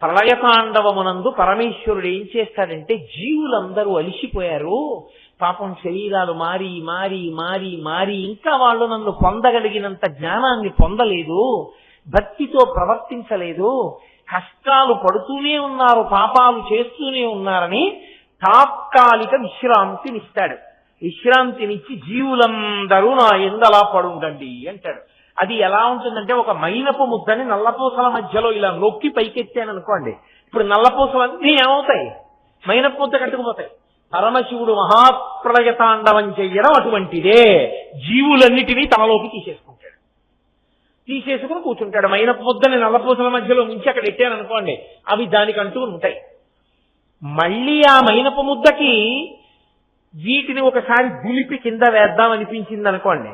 ప్రళయతాండవమునందు పరమేశ్వరుడు ఏం చేస్తాడంటే, జీవులందరూ అలిసిపోయారు, పాపం శరీరాలు మారి మారి మారి మారి ఇంకా వాళ్ళు నన్ను పొందగలిగినంత జ్ఞానాన్ని పొందలేదు, భక్తితో ప్రవర్తించలేదు, కష్టాలు పడుతూనే ఉన్నారు, పాపాలు చేస్తూనే ఉన్నారని తాత్కాలిక విశ్రాంతినిస్తాడు. విశ్రాంతినిచ్చి జీవులందరూ నా ఎందలా పడుండండి అంటాడు. అది ఎలా ఉంటుందంటే, ఒక మైనపు ముద్దని నల్లపూసల మధ్యలో ఇలా నొక్కి పైకెత్తాను అనుకోండి, ఇప్పుడు నల్లపూసలన్నీ ఏమవుతాయి? మైనపు ముద్ద కట్టుకుపోతాయి. పరమశివుడు మహాప్రళయతాండవం చెయ్యడం అటువంటిదే. జీవులన్నిటినీ తనలోకి తీసేసుకుంటాడు, తీసేసుకుని కూర్చుంటాడు. మైనపు ముద్దని నల్లపూసల మధ్యలో నుంచి అక్కడ ఎట్టాను అనుకోండి, అవి దానికి అంటూ ఉంటాయి. మళ్ళీ ఆ మైనపు ముద్దకి వీటిని ఒకసారి దులిపి కింద వేద్దామనిపించింది అనుకోండి,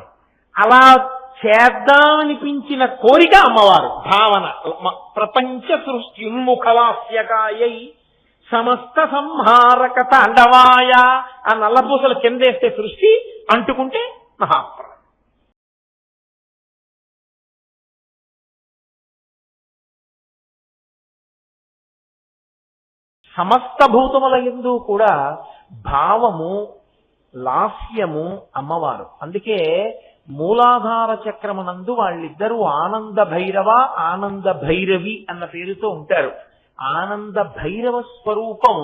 అలా చేద్దామనిపించిన కోరిక అమ్మవారు భావన. ప్రపంచ సృష్టి ఉన్ముఖలాస్యకాయై సమస్త సంహారక తాండవాయ. ఆ నల్లపూసలు కిందేస్తే సృష్టి, అంటుకుంటే మహాప్రళయం. సమస్త భూతముల యందు కూడా భావము, లాస్యము అమ్మవారు. అందుకే మూలాధార చక్రమునందు వాళ్ళిద్దరూ ఆనంద భైరవ, ఆనంద భైరవి అన్న పేరుతో ఉంటారు. ఆనంద భైరవ స్వరూపం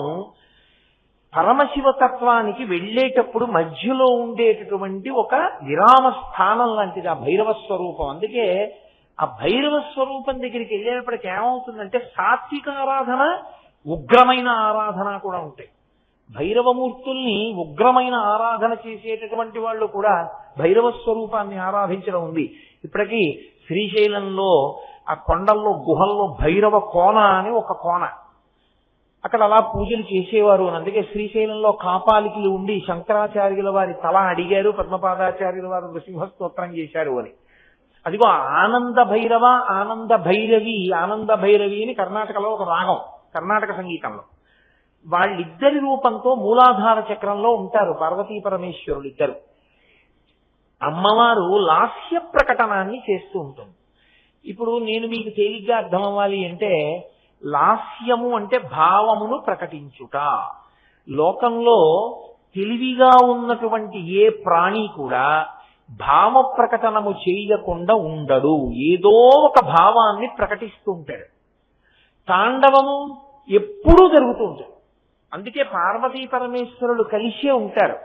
పరమశివతత్వానికి వెళ్ళేటప్పుడు మధ్యలో ఉండేటటువంటి ఒక విరామ స్థానం లాంటిది ఆ భైరవ స్వరూపం. అందుకే ఆ భైరవ స్వరూపం దగ్గరికి వెళ్ళేటప్పటికి ఏమవుతుందంటే, సాత్విక ఆరాధన, ఉగ్రమైన ఆరాధన కూడా ఉంటాయి. భైరవమూర్తుల్ని ఉగ్రమైన ఆరాధన చేసేటటువంటి వాళ్ళు కూడా భైరవ స్వరూపాన్ని ఆరాధించడం ఉంది. ఇప్పటికీ శ్రీశైలంలో ఆ కొండల్లో గుహల్లో భైరవ కోన అని ఒక కోన, అక్కడ అలా పూజలు చేసేవారు. అందుకే శ్రీశైలంలో కాపాలికలు ఉండి శంకరాచార్యుల వారి తల అడిగారు, పద్మపాదాచార్యుల వారు నృసింహస్తోత్రం చేశారు అని. అదిగో ఆనంద భైరవ, ఆనంద భైరవి, ఆనంద భైరవి అని కర్ణాటకలో ఒక రాగం, కర్ణాటక సంగీతంలో. వాళ్ళిద్దరి రూపంతో మూలాధార చక్రంలో ఉంటారు పార్వతీ పరమేశ్వరులు ఇద్దరు. అమ్మవారు లాస్య ప్రకటనాన్ని చేస్తూ ఉంటుంది. ఇప్పుడు నేను మీకు తేలిగ్గా అర్థం అవ్వాలి అంటే, లాస్యము అంటే భావమును ప్రకటించుట. లోకంలో తెలివిగా ఉన్నటువంటి ఏ ప్రాణి కూడా భావ ప్రకటనము చేయకుండా ఉండడు, ఏదో ఒక భావాన్ని ప్రకటిస్తూ ఉంటాడు. తాండవము ఎప్పుడూ జరుగుతూ ఉంటుంది. అందుకే పార్వతీ పరమేశ్వరులు కలిసే ఉంటారు.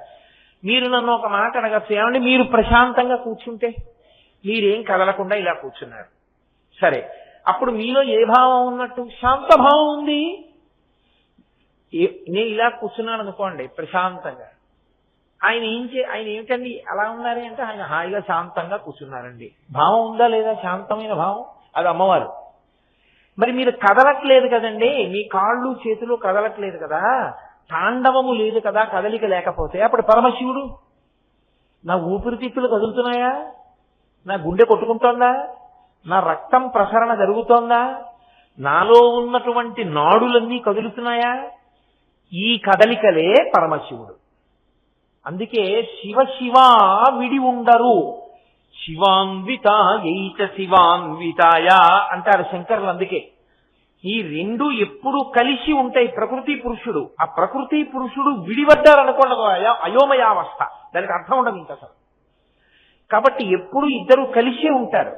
మీరు నన్ను ఒక మాట అడగచ్చు, ఏమంటే మీరు ప్రశాంతంగా కూర్చుంటే, మీరేం కదలకుండా ఇలా కూర్చున్నారు, సరే, అప్పుడు మీలో ఏ భావం ఉన్నట్టు? శాంత భావం ఉంది. నేను ఇలా కూర్చున్నాను అనుకోండి ప్రశాంతంగా, ఆయన ఏమిటండి అలా ఉన్నారే అంటే, ఆయన హాయిగా శాంతంగా కూర్చున్నారండి. భావం ఉందా లేదా? శాంతమైన భావం, అది అమ్మవారు. మరి మీరు కదలట్లేదు కదండి, మీ కాళ్ళు చేతులు కదలట్లేదు కదా, తాండవము లేదు కదా, కదలిక లేకపోతే అప్పుడు పరమశివుడు, నా ఊపిరితిత్తులు కదులుతున్నాయా, నా గుండె కొట్టుకుంటోందా, నా రక్తం ప్రసరణ జరుగుతోందా, నాలో ఉన్నటువంటి నాడులన్నీ కదులుతున్నాయా, ఈ కదలికలే పరమశివుడు. అందుకే శివ శివ విడి ఉండరు, శివాన్విత ఏత శివాన్వితాయ అంటారు శంకరులు. అందుకే ఈ రెండు ఎప్పుడు కలిసి ఉంటాయి, ప్రకృతి పురుషుడు. ఆ ప్రకృతి పురుషుడు విడివడ్డారనుకోండి, అయోమయావస్థ, దానికి అర్థం ఉండదు ఇంకా అసలు. కాబట్టి ఎప్పుడు ఇద్దరు కలిసే ఉంటారు.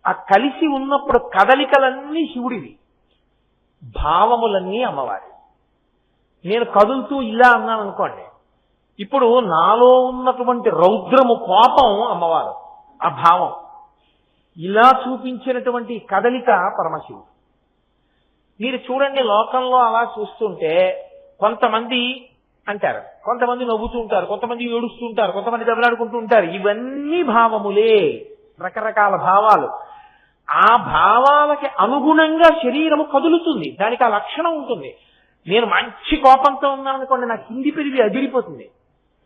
ఆ కలిసి ఉన్నప్పుడు కదలికలన్నీ శివుడివి, భావములన్నీ అమ్మవారి. నేను కదులుతూ ఇలా అన్నాను అనుకోండి, ఇప్పుడు నాలో ఉన్నటువంటి రౌద్రము, కోపం అమ్మవారు, ఆ భావం. ఇలా చూపించినటువంటి కదలిక పరమశివుడు. మీరు చూడండి, లోకంలో అలా చూస్తుంటే కొంతమంది అంటారు, కొంతమంది నవ్వుతూ ఉంటారు, కొంతమంది ఏడుస్తూ ఉంటారు, కొంతమంది దెబ్బలాడుకుంటూ ఉంటారు. ఇవన్నీ భావములే, రకరకాల భావాలు. ఆ భావాలకి అనుగుణంగా శరీరము కదులుతుంది, దానికి ఆ లక్షణం ఉంటుంది. నేను మంచి కోపంతో ఉన్నాను అనుకోండి, నా కింది పెరిగి అదిరిపోతుంది,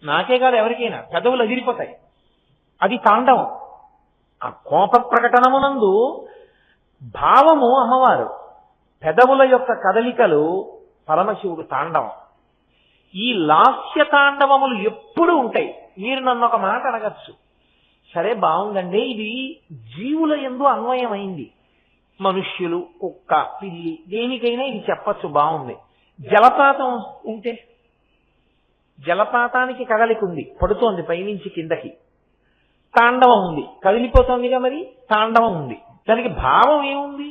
నాకే కాదు ఎవరికైనా పెదవులు అదిరిపోతాయి. అది తాండవం. ఆ కోప ప్రకటనమునందు భావము అమ్మవారు, పెదవుల యొక్క కదలికలు పరమశివుడు తాండవం. ఈ లాస్య తాండవములు ఎప్పుడు ఉంటాయి. మీరు నన్ను ఒక మాట అడగచ్చు, సరే బాగుందండి, ఇది జీవుల యందు అన్వయమైంది, మనుష్యులు, కుక్క, పిల్లి, దేనికైనా ఇది చెప్పచ్చు, బాగుంది. జలపాతం ఉంటే, జలపాతానికి కదలిక ఉంది, పడుతోంది పైనుంచి కిందకి. తాండవం ఉంది, కదిలిపోతోందిగా, మరి తాండవం ఉంది. దానికి భావం ఏముంది?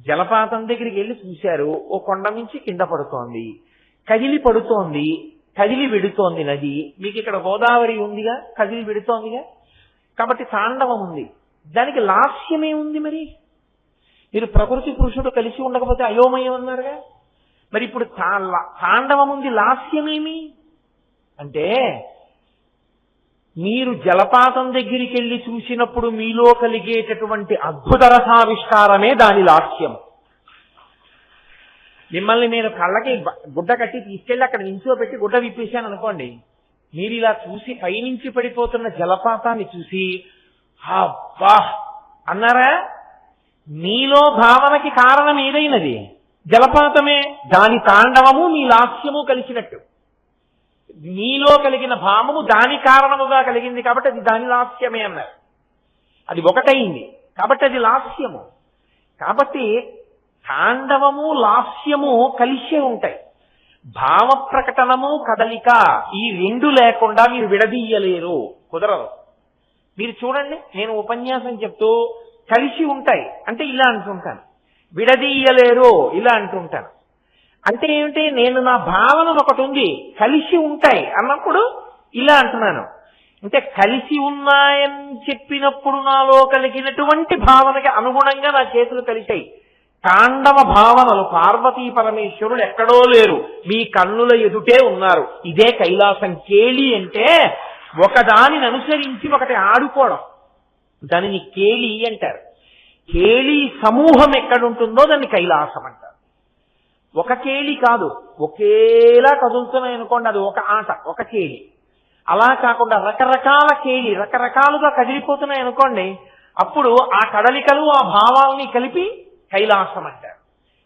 జలపాతం దగ్గరికి వెళ్ళి చూశారు, ఓ కొండ నుంచి కింద పడుతోంది, కదిలి పడుతోంది, కదిలి విడుతోంది నది. మీకు ఇక్కడ గోదావరి ఉందిగా, కదిలి విడుతోందిగా, కాబట్టి తాండవం ఉంది. దానికి లాస్యమేముంది? మరి మీరు ప్రకృతి పురుషుడు కలిసి ఉండకపోతే అయోమయం అన్నారుగా. మరి ఇప్పుడు తాండవం ఉంది, లాస్యమేమి అంటే, మీరు జలపాతం దగ్గరికి వెళ్ళి చూసినప్పుడు మీలో కలిగేటటువంటి అద్భుత రసావిష్కారమే దాని లాస్యం. మిమ్మల్ని నేను కళ్ళకి గుడ్డ కట్టి తీసుకెళ్లి అక్కడ నించోబెట్టి గుడ్డ విప్పేశాను అనుకోండి, మీరు ఇలా చూసి పైనుంచి పడిపోతున్న జలపాతాన్ని చూసి అబ్బా అన్నారా? మీలో భావనకి కారణం ఏదైనది జలపాతమే. దాని తాండవము మీ లాస్యము కలిసినట్టు. మీలో కలిగిన భావము దాని కారణముగా కలిగింది కాబట్టి అది దాని లాస్యమే అన్నారు. అది ఒకటైంది కాబట్టి అది లాస్యము. కాబట్టి తాండవము లాస్యము కలిసే ఉంటాయి. భావ ప్రకటనము కదలిక ఈ రెండు లేకుండా మీరు విడదీయలేరు, కుదరదు. మీరు చూడండి, నేను ఉపన్యాసం చెప్తూ కలిసి ఉంటాయి అంటే ఇలా అంటుంటాను, విడదీయలేరు ఇలా అంటుంటాను. అంటే ఏమిటి? నేను నా భావన ఒకటి ఉంది, కలిసి ఉంటాయి అన్నప్పుడు ఇలా అంటున్నాను. అంటే కలిసి ఉన్నాయని చెప్పినప్పుడు నాలో కలిగినటువంటి భావనకి అనుగుణంగా నా చేతులు కలిశాయి. తాండవ భావనలు పార్వతీ పరమేశ్వరులు ఎక్కడో లేరు, మీ కన్నుల ఎదుటే ఉన్నారు. ఇదే కైలాసం. కేళి అంటే ఒకదానిని అనుసరించి ఒకటి ఆడుకోవడం, దానిని కేళి అంటారు. కేళి సమూహం ఎక్కడుంటుందో దాన్ని కైలాసం అంటారు. ఒక కేళి కాదు, ఒకేలా కదులుతున్నాయి అనుకోండి, అది ఒక ఆట, ఒక కేళి. అలా కాకుండా రకరకాల కేళి రకరకాలుగా కదిలిపోతున్నాయి అనుకోండి, అప్పుడు ఆ కదలికలు ఆ భావాలని కలిపి కైలాసం అంటారు.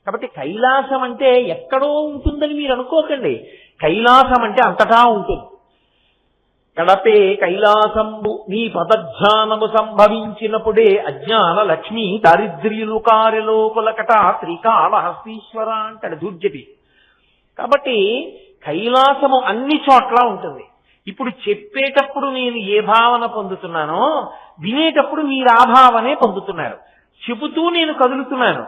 కాబట్టి కైలాసం అంటే ఎక్కడో ఉంటుందని మీరు అనుకోకండి. కైలాసం అంటే అంతటా ఉంటుంది. కడపే కైలాసంబు నీ పదధ్యానము సంభవించినప్పుడే అజ్ఞాన లక్ష్మి దారిద్ర్యులు కార్యలోకులకట శ్రీకాళహస్తీశ్వర అంటాడు దుర్జటి. కాబట్టి కైలాసము అన్ని చోట్ల ఉంటుంది. ఇప్పుడు చెప్పేటప్పుడు నేను ఏ భావన పొందుతున్నానో వినేటప్పుడు మీరు ఆ భావనే పొందుతున్నారు. చెబుతూ నేను కదులుతున్నాను,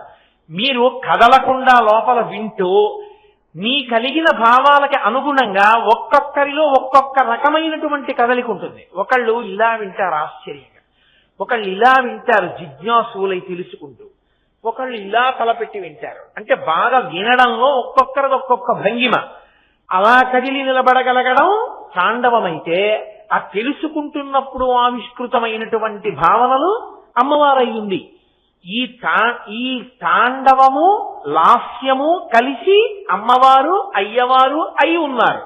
మీరు కదలకుండా లోపల వింటూ మీ కలిగిన భావాలకి అనుగుణంగా ఒక్కొక్కరిలో ఒక్కొక్క రకమైనటువంటి కదలిక ఉంటుంది. ఒకళ్ళు ఇలా వింటారు ఆశ్చర్యంగా, ఒకళ్ళు ఇలా వింటారు జిజ్ఞాసులై తెలుసుకుంటూ, ఒకళ్ళు ఇలా తలపెట్టి వింటారు. అంటే బాగా వినడంలో ఒక్కొక్కరిది ఒక్కొక్క భంగిమ. అలా కదిలి నిలబడగలగడం తాండవమైతే, ఆ తెలుసుకుంటున్నప్పుడు ఆవిష్కృతమైనటువంటి భావనలు అమ్మవారయ్యింది. ఈ తాండవము లాస్యము కలిసి అమ్మవారు అయ్యవారు అయి ఉన్నారు.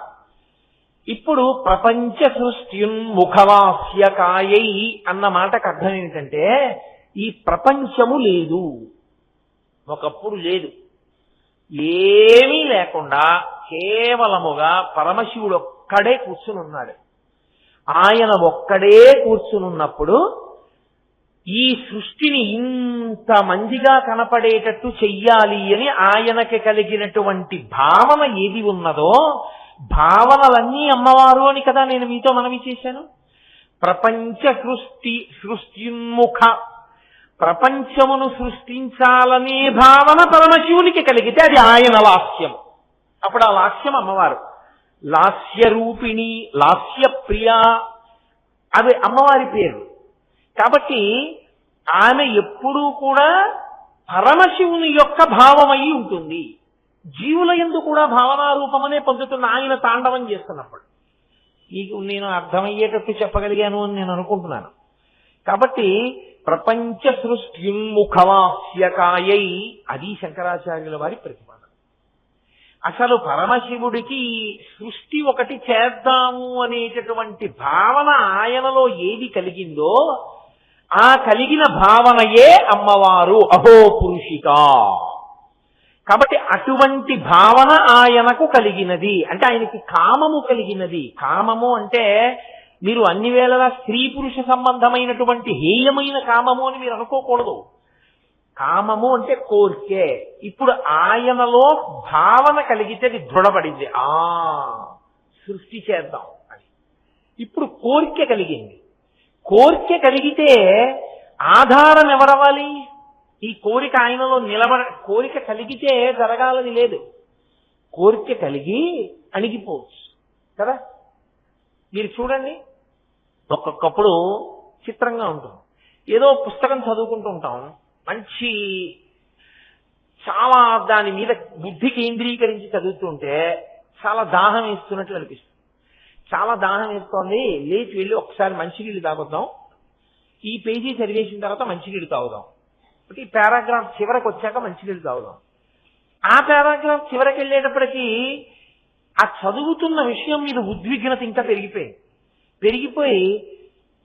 ఇప్పుడు ప్రపంచ సృష్ట్యున్ముఖవాస్యకాయై అన్న మాటకు అర్థం ఏమిటంటే, ఈ ప్రపంచము లేదు, ఒకప్పుడు లేదు. ఏమీ లేకుండా కేవలముగా పరమశివుడు ఒక్కడే కూర్చుని ఉన్నాడు. ఆయన ఒక్కడే కూర్చునున్నప్పుడు ఈ సృష్టిని ఇంత మందిగా కనపడేటట్టు చెయ్యాలి అని ఆయనకి కలిగినటువంటి భావన ఏది ఉన్నదో, భావనలన్నీ అమ్మవారు అని కదా నేను మీతో మనవి చేశాను. ప్రపంచ సృష్టిన్ముఖ, ప్రపంచమును సృష్టించాలనే భావన పరమశివునికి కలిగితే అది ఆయన లాస్యం. అప్పుడు ఆ లాస్యం అమ్మవారు. లాస్య రూపిణి, లాస్య ప్రియ, అవి అమ్మవారి పేరు. కాబట్టి ఆమె ఎప్పుడూ కూడా పరమశివుని యొక్క భావమై ఉంటుంది. జీవుల యందు కూడా భావనారూపమనే పొందుతున్న ఆయన తాండవం చేస్తున్నప్పుడు. మీకు నేను అర్థమయ్యేటట్టు చెప్పగలిగాను అని నేను అనుకుంటున్నాను. కాబట్టి ప్రపంచ సృష్ట్యున్ముఖవాస్యకాయై, అది శంకరాచార్యుల వారి ప్రతిపాదన. అసలు పరమశివుడికి సృష్టి ఒకటి చేద్దాము అనేటటువంటి భావన ఆయనలో ఏది కలిగిందో ఆ కలిగిన భావనయే అమ్మవారు, అహో పురుషిక. కాబట్టి అటువంటి భావన ఆయనకు కలిగినది. అంటే ఆయనకి కామము కలిగినది. కామము అంటే మీరు అన్ని వేళలా స్త్రీ పురుష సంబంధమైనటువంటి హేయమైన కామము అని మీరు అనుకోకూడదు. కామము అంటే కోరికే. ఇప్పుడు ఆయనలో భావన కలిగితే అది దృఢపడింది, సృష్టి చేద్దాం అని. ఇప్పుడు కోరిక కలిగింది. కోరిక కలిగితే ఆధారం ఎవరవ్వాలి? ఈ కోరిక ఆయనలో కోరిక కలిగితే జరగాలని లేదు. కోరిక కలిగి అణిగిపోవచ్చు కదా. మీరు చూడండి, ఒక్కొక్కప్పుడు చిత్రంగా ఉంటుంది. ఏదో పుస్తకం చదువుకుంటూ ఉంటాం, మంచి చాలా దాని మీద బుద్ధి కేంద్రీకరించి చదువుతుంటే చాలా దాహం వేస్తున్నట్లు అనిపిస్తుంది. చాలా దాహం వేస్తోంది, లేచి వెళ్ళి ఒకసారి మంచినీళ్ళు తాగుదాం, ఈ పేజీ చదివేసిన తర్వాత మంచినీళ్ళు తాగుదాం, ఈ పారాగ్రాఫ్ చివరికి వచ్చాక మంచినీళ్ళు తాగుదాం. ఆ పారాగ్రాఫ్ చివరికి వెళ్ళేటప్పటికీ ఆ చదువుతున్న విషయం మీద ఉద్విగ్నత ఇంకా పెరిగిపోయి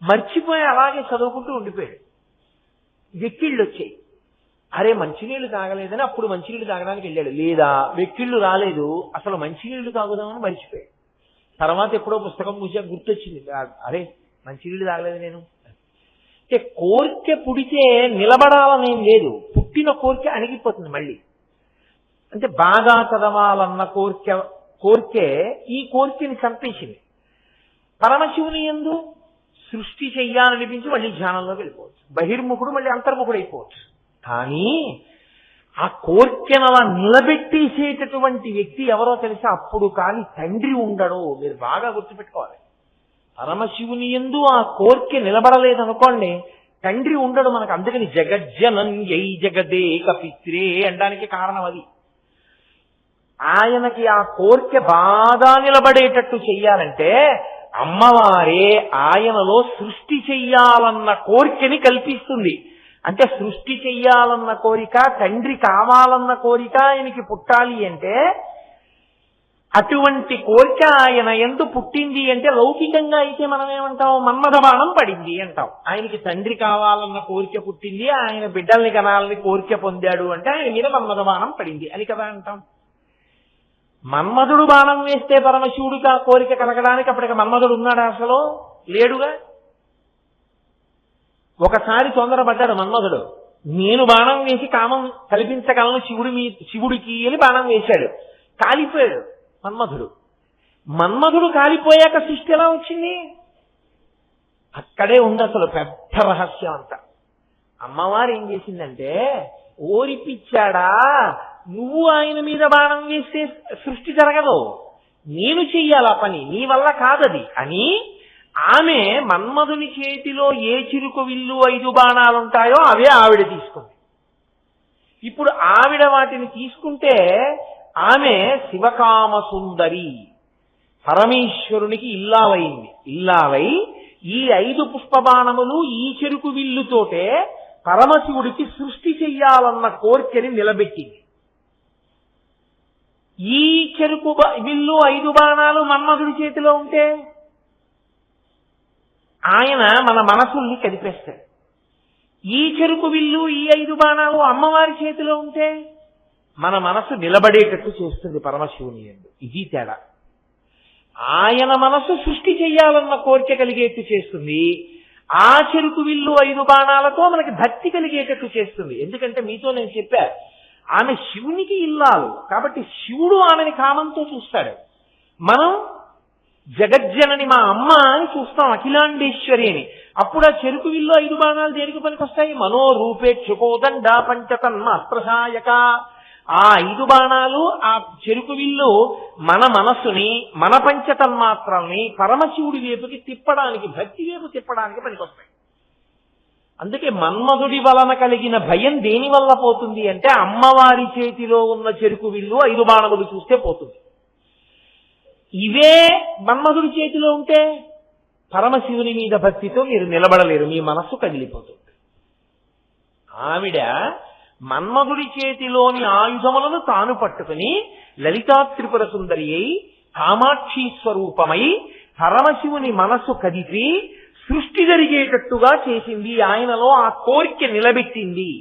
మర్చిపోయి అలాగే చదువుకుంటూ ఉండిపోయాడు. వెక్కిళ్ళు వచ్చాయి. అరే మంచినీళ్ళు తాగలేదని అప్పుడు మంచినీళ్ళు తాగడానికి వెళ్ళాడు. లేదా వెక్కిళ్ళు రాలేదు, అసలు మంచినీళ్ళు తాగుదామని మర్చిపోయాడు. తర్వాత ఎప్పుడో పుస్తకం పూజ గుర్తొచ్చింది, అరే మంచినీళ్ళు తాగలేదు నేను. అంటే కోరిక పుడితే నిలబడాలనేం లేదు, పుట్టిన కోరిక అణిగిపోతుంది మళ్ళీ. అంటే బాగా చదవాలన్న కోరికే ఈ కోరికని చంపేసింది. పరమశివుని యందు సృష్టి చెయ్యాలనిపించి మళ్ళీ ధ్యానంలోకి వెళ్ళిపోవచ్చు. బహిర్ముఖుడు మళ్ళీ అంతర్ముఖుడు అయిపోవచ్చు. కానీ ఆ కోరికను అలా నిలబెట్టేసేటటువంటి వ్యక్తి ఎవరో తెలుసా? అప్పుడు కానీ తండ్రి ఉండడు. మీరు బాగా గుర్తుపెట్టుకోవాలి. పరమశివుని యందు ఆ కోరిక నిలబడలేదనుకోండి, తండ్రి ఉండడు మనకు. అందుకని జగజ్జనన్యై జగదేక పిత్రే అనడానికి కారణం అది. ఆయనకి ఆ కోరిక బాగా నిలబడేటట్టు చెయ్యాలంటే అమ్మవారే ఆయనలో సృష్టి చెయ్యాలన్న కోరికని కల్పిస్తుంది. అంటే సృష్టి చెయ్యాలన్న కోరిక, తండ్రి కావాలన్న కోరిక ఆయనకి పుట్టాలి అంటే అటువంటి కోరిక ఆయన యందు పుట్టింది అంటే లౌకికంగా అయితే మనం ఏమంటాం? మన్మథ బాణం పడింది అంటాం. ఆయనకి తండ్రి కావాలన్న కోరిక పుట్టింది, ఆయన బిడ్డల్ని కనాలని కోరిక పొందాడు అంటే ఆయన మీద మన్మథ బాణం పడింది అని కదా అంటాం. మన్మధుడు బాణం వేస్తే పరమశివుడికి ఆ కోరిక కలగడానికి అప్పటికి మన్మధుడు ఉన్నాడా? అసలు లేడుగా. ఒకసారి తొందరపడ్డాడు మన్మధుడు, నేను బాణం వేసి కామం కల్పించగలను శివుడికి అని బాణం వేశాడు. కాలిపోయాడు మన్మధుడు కాలిపోయాక సృష్టి ఎలా వచ్చింది? అక్కడే ఉంది అసలు పెద్ద రహస్యం అంతా. అమ్మవారు ఏం చేసిందంటే, ఓరిపిచ్చాడా, నువ్వు ఆయన మీద బాణం వేస్తే సృష్టి జరగదు, నేను చెయ్యాలా పని, నీ వల్ల కాదది అని ఆమె మన్మధుని చేతిలో ఏ చిరుకు విల్లు 5 బాణాలుంటాయో అవే ఆవిడ తీసుకుంది. ఇప్పుడు ఆవిడ వాటిని తీసుకుంటే ఆమె శివకామ సుందరి, పరమేశ్వరునికి ఇల్లావైంది. ఇల్లావై ఈ 5 పుష్పబాణములు ఈ చెరుకు విల్లుతోటే పరమశివుడికి సృష్టి చెయ్యాలన్న కోరికని నిలబెట్టింది. ఈ చెరుకు విల్లు 5 బాణాలు మన్మధుడి చేతిలో ఉంటే ఆయన మన మనసుల్ని కదిపేస్తాడు. ఈ చెరుకు విల్లు ఈ 5 బాణాలు అమ్మవారి చేతిలో ఉంటే మన మనసు నిలబడేటట్టు చేస్తుంది పరమశివుని యందు. ఇది తేడా. ఆయన మనసు సృష్టి చెయ్యాలన్న కోరిక కలిగేట్టు చేస్తుంది, ఆ చెరుకు విల్లు 5 బాణాలతో మనకి భక్తి కలిగేటట్టు చేస్తుంది. ఎందుకంటే మీతో నేను చెప్పా, ఆమె శివునికి ఇల్లాలు కాబట్టి శివుడు ఆమెని కామంతో చూస్తాడు. మనం జగజ్జనని మా అమ్మ అని చూస్తాం, అఖిలాండేశ్వరి అని. అప్పుడు ఆ చెరుకు విల్లు 5 బాణాలు దేనికి పనికొస్తాయి? మనోరూపేక్షుకోదండ పంచతన్మ అస్త్రసాయక. ఆ 5 బాణాలు ఆ చెరుకు విల్లు మన మనస్సుని, మన పంచతన్మాత్రల్ని పరమశివుడి వైపుకి తిప్పడానికి, భక్తి వైపు తిప్పడానికి పనికొస్తాయి. అందుకే మన్మధుడి వలన కలిగిన భయం దేని వల్ల పోతుంది అంటే, అమ్మవారి చేతిలో ఉన్న చెరుకు విల్లు 5 బాణములు చూస్తే పోతుంది. ఇవే మన్మధుడి చేతిలో ఉంటే పరమశివుని మీద భక్తితో మీరు నిలబడలేరు, మీ మనస్సు కదిలిపోతుంది. ఆవిడ మన్మధుడి చేతిలోని ఆయుధములను తాను పట్టుకుని లలితా త్రిపుర సుందరి అయి కామాక్షి స్వరూపమై పరమశివుని మనస్సు కదిపి సృష్టి జరిగేటట్టుగా చేసింది. ఆయనలో ఆ కోరిక నిలబెట్టింది.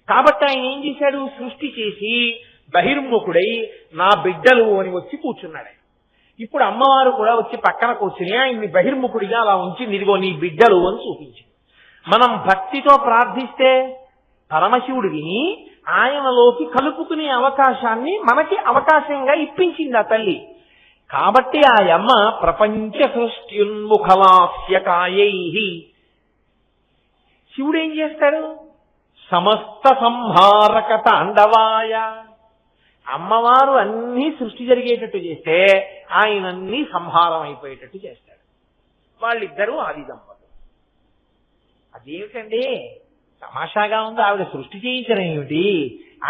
కాబట్టి ఆయన ఏం చేశాడు? సృష్టి చేసి బహిర్ముఖుడై నా బిడ్డలు అని వచ్చి కూర్చున్నాడు. ఇప్పుడు అమ్మవారు కూడా వచ్చి పక్కన కూర్చుని ఆయన్ని బహిర్ముఖుడిగా అలా ఉంచి నిదిగో నీ బిడ్డలు అని చూపించింది. మనం భక్తితో ప్రార్థిస్తే పరమశివుడు విని ఆయనలోకి కలుపుకునే అవకాశాన్ని మనకి అవకాశంగా ఇప్పించింది ఆ తల్లి. కాబట్టి ఆ యమ్మ ప్రపంచ సృష్ట్యున్ముఖలాస్యకాయై, శివుడు ఏం చేస్తాడు? సమస్త సంహారక తాండవాయ. అమ్మవారు అన్నీ సృష్టి జరిగేటట్టు చేస్తే ఆయనన్నీ సంహారం అయిపోయేటట్టు చేస్తాడు. వాళ్ళిద్దరూ ఆది దంపతులు. అదేమిటండి తమాషాగా ఉంది, ఆవిడ సృష్టి చేయించడం ఏమిటి?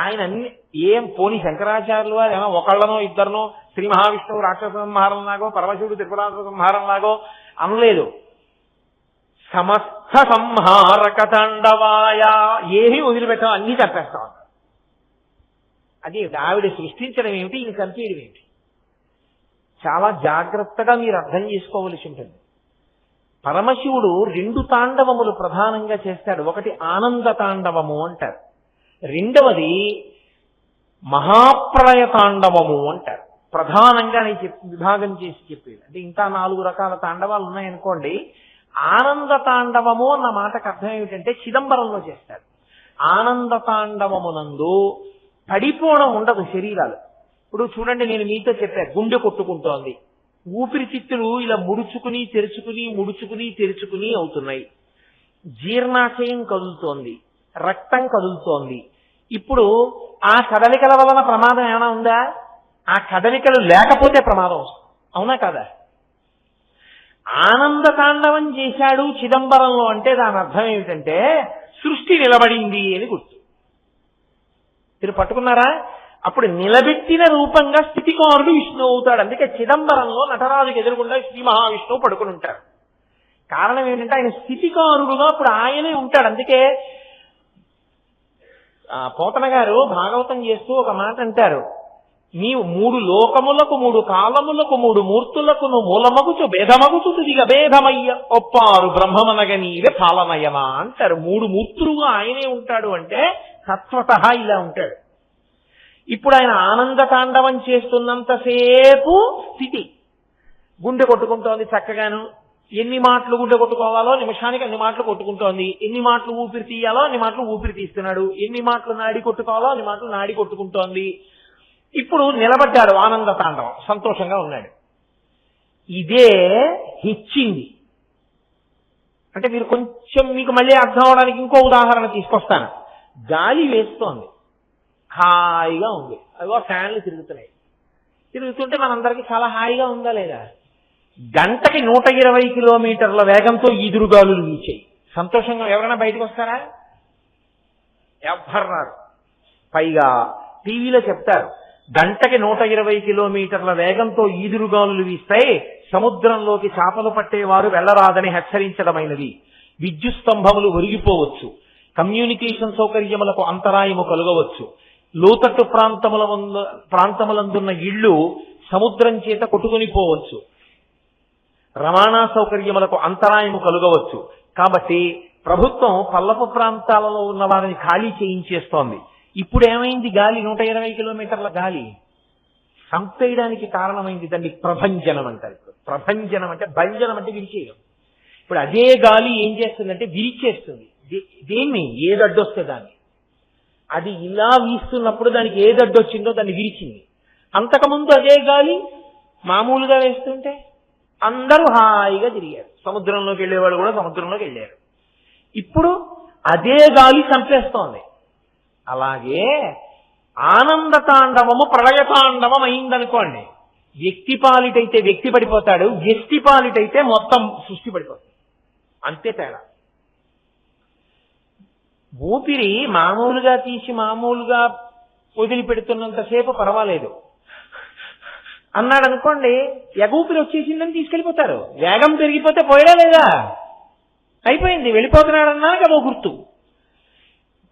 ఆయన అన్ని ఏం పోని శంకరాచార్యులు వారు ఏమో ఒకళ్ళనో ఇద్దరినో శ్రీ మహావిష్ణువు రాక్షస సంహారం లాగో పరమశివుడు త్రిపురాసుర సంహారం లాగో అనలేదు. సమస్త సంహారక తాండవాయ, ఏమీ వదిలిపెట్టాం, అన్నీ చంపేస్తాం. అది ఆవిడ సృష్టించడం ఏమిటి, ఈయన చంపేయడం ఏమిటి? చాలా జాగ్రత్తగా మీరు అర్థం చేసుకోవలసి ఉంటుంది. పరమశివుడు 2 తాండవములు ప్రధానంగా చేస్తాడు. ఒకటి ఆనంద తాండవము అంటారు, రెండవది మహాప్రళయ తాండవము అంటారు. ప్రధానంగా నేను విభాగం చేసి చెప్పేది అంటే ఇంకా 4 రకాల తాండవాలు ఉన్నాయనుకోండి. ఆనంద తాండవము అన్న మాటకు అర్థం ఏమిటంటే చిదంబరంలో చేస్తాడు. ఆనంద తాండవమునందు పడిపోవడం ఉండదు శరీరాలు. ఇప్పుడు చూడండి, నేను మీతో చెప్పాను, గుండె కొట్టుకుంటోంది, ఊపిరితిత్తులు ఇలా ముడుచుకుని తెరుచుకుని ముడుచుకుని తెరుచుకుని అవుతున్నాయి, జీర్ణాశయం కదులుతోంది, రక్తం కదులుతోంది. ఇప్పుడు ఆ కదలికల వలన ప్రమాదం ఏమైనా ఉందా? ఆ కదలికలు లేకపోతే ప్రమాదం వస్తుంది, అవునా కదా? ఆనంద తాండవం చేశాడు చిదంబరంలో అంటే దాని అర్థం ఏమిటంటే సృష్టి నిలబడింది అని గుర్తు. మీరు పట్టుకున్నారా? అప్పుడు నిలబెట్టిన రూపంగా స్థితికారుడు విష్ణువు అవుతాడు. అందుకే చిదంబరంలో నటరాజుకి ఎదురుగుండా శ్రీ మహావిష్ణువు పడుకుని ఉంటాడు. కారణం ఏంటంటే ఆయన స్థితికారుడుగా అప్పుడు ఆయనే ఉంటాడు. అందుకే పోతన గారు భాగవతం చేస్తూ ఒక మాట అంటారు, నీవు 3 లోకములకు 3 కాలములకు 3 మూర్తులకు మూలమగుచు భేదమగుచు తుదిగ భేదమయ్య ఒప్పారు బ్రహ్మమనగ నీవే పాలనయనా అంటారు. 3 మూర్తులుగా ఆయనే ఉంటాడు అంటే తత్వతః ఇలా ఉంటాడు. ఇప్పుడు ఆయన ఆనంద తాండవం చేస్తున్నంతసేపు స్థితి, గుండె కొట్టుకుంటోంది చక్కగాను, ఎన్ని మాటలు గుండె కొట్టుకోవాలో నిమిషానికి అన్ని మాటలు కొట్టుకుంటోంది, ఎన్ని మాటలు ఊపిరి తీయాలో అన్ని మాటలు ఊపిరి తీస్తున్నాడు, ఎన్ని మాటలు నాడి కొట్టుకోవాలో అన్ని మాటలు నాడి కొట్టుకుంటోంది. ఇప్పుడు నిలబడ్డాడు ఆనంద తాండవం, సంతోషంగా ఉన్నాడు. ఇదే హెచ్చింది అంటే మీరు కొంచెం మీకు మళ్ళీ అర్థం అవడానికి ఇంకో ఉదాహరణ తీసుకొస్తాను. గాలి వేస్తోంది, హాయిగా ఉంది, అదిగో ఫ్యాన్లు తిరుగుతున్నాయి, తిరుగుతుంటే మనందరికీ చాలా హాయిగా ఉందా లేదా? గంటకి 120 కిలోమీటర్ల వేగంతో ఈదురుగాలులు వీచాయి, సంతోషంగా ఎవరైనా బయటకు వస్తారా? ఎవ్వరు రారు. పైగా టీవీలో చెప్తారు, గంటకి 120 కిలోమీటర్ల వేగంతో ఈదురుగాలులు వీస్తాయి, సముద్రంలోకి చేపలు పట్టేవారు వెళ్లరాదని హెచ్చరించడమైనది, విద్యుత్ స్తంభములు ఒరిగిపోవచ్చు, కమ్యూనికేషన్ సౌకర్యములకు అంతరాయము కలుగవచ్చు, లోతట్టు ప్రాంతములందున్న ఇళ్లు సముద్రం చేత కొట్టుకుని పోవచ్చు, రవాణా సౌకర్యములకు అంతరాయము కలుగవచ్చు. కాబట్టి ప్రభుత్వం పల్లపు ప్రాంతాలలో ఉన్న వారిని ఖాళీ చేయించేస్తోంది. ఇప్పుడు ఏమైంది? గాలి 120 కిలోమీటర్ల గాలి సంపేయడానికి కారణమైంది. దాన్ని ప్రభంజనం అంటారు. ప్రభంజనం అంటే భంజనం అంటే విరిచేయడం. ఇప్పుడు అదే గాలి ఏం చేస్తుందంటే విరిచేస్తుంది. దేన్ని? ఏదడ్డొస్తే దాన్ని. అది ఇలా వీస్తున్నప్పుడు దానికి ఏదడ్డొచ్చిందో దాన్ని విరిచింది. అంతకుముందు అదే గాలి మామూలుగా వేస్తుంటే అందరూ హాయిగా తిరిగారు, సముద్రంలోకి వెళ్ళేవాళ్ళు కూడా సముద్రంలోకి వెళ్ళారు. ఇప్పుడు అదే గాలి చంపేస్తోంది. అలాగే ఆనంద తాండవము ప్రళయ తాండవం అయిందనుకోండి, వ్యక్తి పాలిటైతే వ్యక్తి పడిపోతాడు, వ్యక్తి పాలిటైతే మొత్తం సృష్టి పడిపోతుంది. అంతే తేడా. ఊపిరి మామూలుగా తీసి మామూలుగా వదిలిపెడుతున్నంతసేపు పర్వాలేదు అన్నాడు అనుకోండి, ఎగూపిరి వచ్చేసిందని తీసుకెళ్ళిపోతారు. వేగం పెరిగిపోతే పోయడా లేదా? అయిపోయింది, వెళ్ళిపోతున్నాడన్నాక అదో గుర్తు.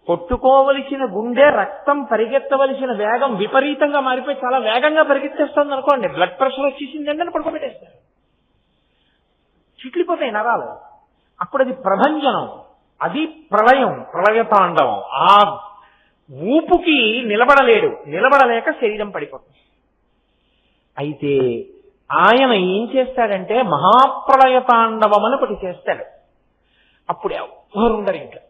కొట్టుకోవలసిన గుండె, రక్తం పరిగెత్తవలసిన వేగం విపరీతంగా మారిపోయి చాలా వేగంగా పరిగెత్తేస్తుంది అనుకోండి, బ్లడ్ ప్రెషర్ వచ్చేసిందంటే అని పడుకోబెట్టేస్తారు, చిట్లిపోతాయి నరాలు. అప్పుడు అది ప్రభంజనం, అది ప్రళయం, ప్రళయ తాండవం. ఆ ఊపుకి నిలబడలేడు, నిలబడలేక శరీరం పడిపోతుంది. అయితే ఆయన ఏం చేస్తాడంటే మహాప్రళయ తాండవం అని ఒకటి చేస్తాడు. అప్పుడు ఎవరుండరు ఇంకా.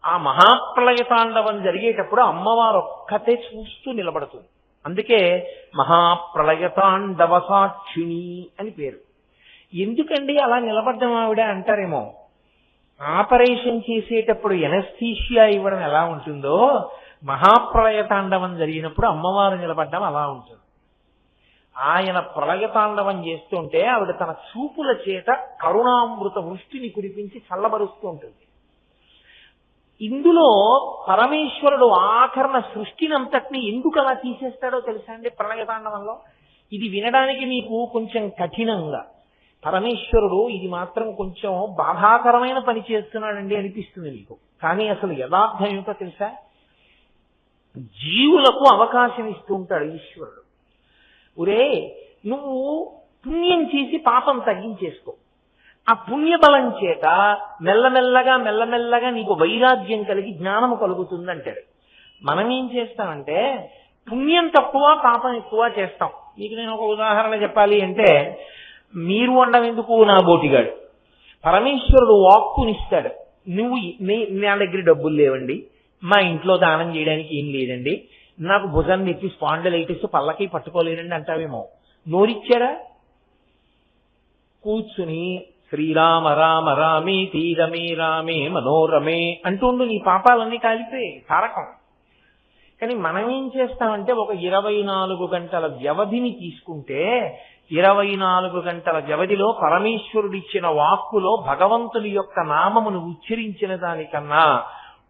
ఆ మహాప్రళయ తాండవం జరిగేటప్పుడు అమ్మవారు ఒక్కతే చూస్తూ నిలబడుతుంది. అందుకే మహాప్రళయ తాండవ సాక్షిణి అని పేరు. ఎందుకండి అలా నిలబడ్డం ఆవిడ అంటారేమో, ఆపరేషన్ చేసేటప్పుడు ఎనస్థీషియా ఇవ్వడం ఎలా ఉంటుందో మహాప్రళయ తాండవం జరిగినప్పుడు అమ్మవారు నిలబడ్డం అలా ఉంటుంది. ఆయన ప్రళయతాండవం చేస్తుంటే ఆవిడ తన చూపుల చేత కరుణామృత వృష్టిని కురిపించి చల్లబరుస్తూ ఉంటుంది. ఇందులో పరమేశ్వరుడు ఆఖరణ సృష్టినంతటిని ఎందుకు అలా తీసేస్తాడో తెలుసా అండి ప్రళయతాండవంలో? ఇది వినడానికి మీకు కొంచెం కఠినంగా, పరమేశ్వరుడు ఇది మాత్రం కొంచెం బాధాకరమైన పని చేస్తున్నాడండి అనిపిస్తుంది మీకు. కానీ అసలు యథార్థం ఏమిటో తెలుసా? జీవులకు అవకాశం ఇస్తూ ఉంటాడు ఈశ్వరుడు. ఒరే, నువ్వు పుణ్యం చేసి పాపం తగ్గించేసుకో, ఆ పుణ్యబలం చేత మెల్లమెల్లగా నీకు వైరాగ్యం కలిగి జ్ఞానము కలుగుతుంది అంటాడు. మనం ఏం చేస్తామంటే పుణ్యం తక్కువ పాపం ఎక్కువ చేస్తాం. మీకు నేను ఒక ఉదాహరణ చెప్పాలి అంటే, మీరు వండం ఎందుకు నా బోటిగాడు, పరమేశ్వరుడు వాక్కునిస్తాడు. నువ్వు నా దగ్గర డబ్బులు లేవండి, మా ఇంట్లో దానం చేయడానికి ఏం లేదండి, నాకు భుజం నెత్తి స్పాండిలైటిస్ పల్లకి పట్టుకోలేనండి అంటావేమో. నోరిచ్చాడా? కూర్చుని శ్రీరామ రామ రామే తీరమే రామే మనోరమే అంటుండు, నీ పాపాలన్నీ కాలిపోయి తారకం. కానీ మనం ఏం చేస్తామంటే ఒక 24 గంటల వ్యవధిని తీసుకుంటే 24 గంటల వ్యవధిలో పరమేశ్వరుడిచ్చిన వాక్కులో భగవంతుని యొక్క నామమును ఉచ్చరించిన దానికన్నా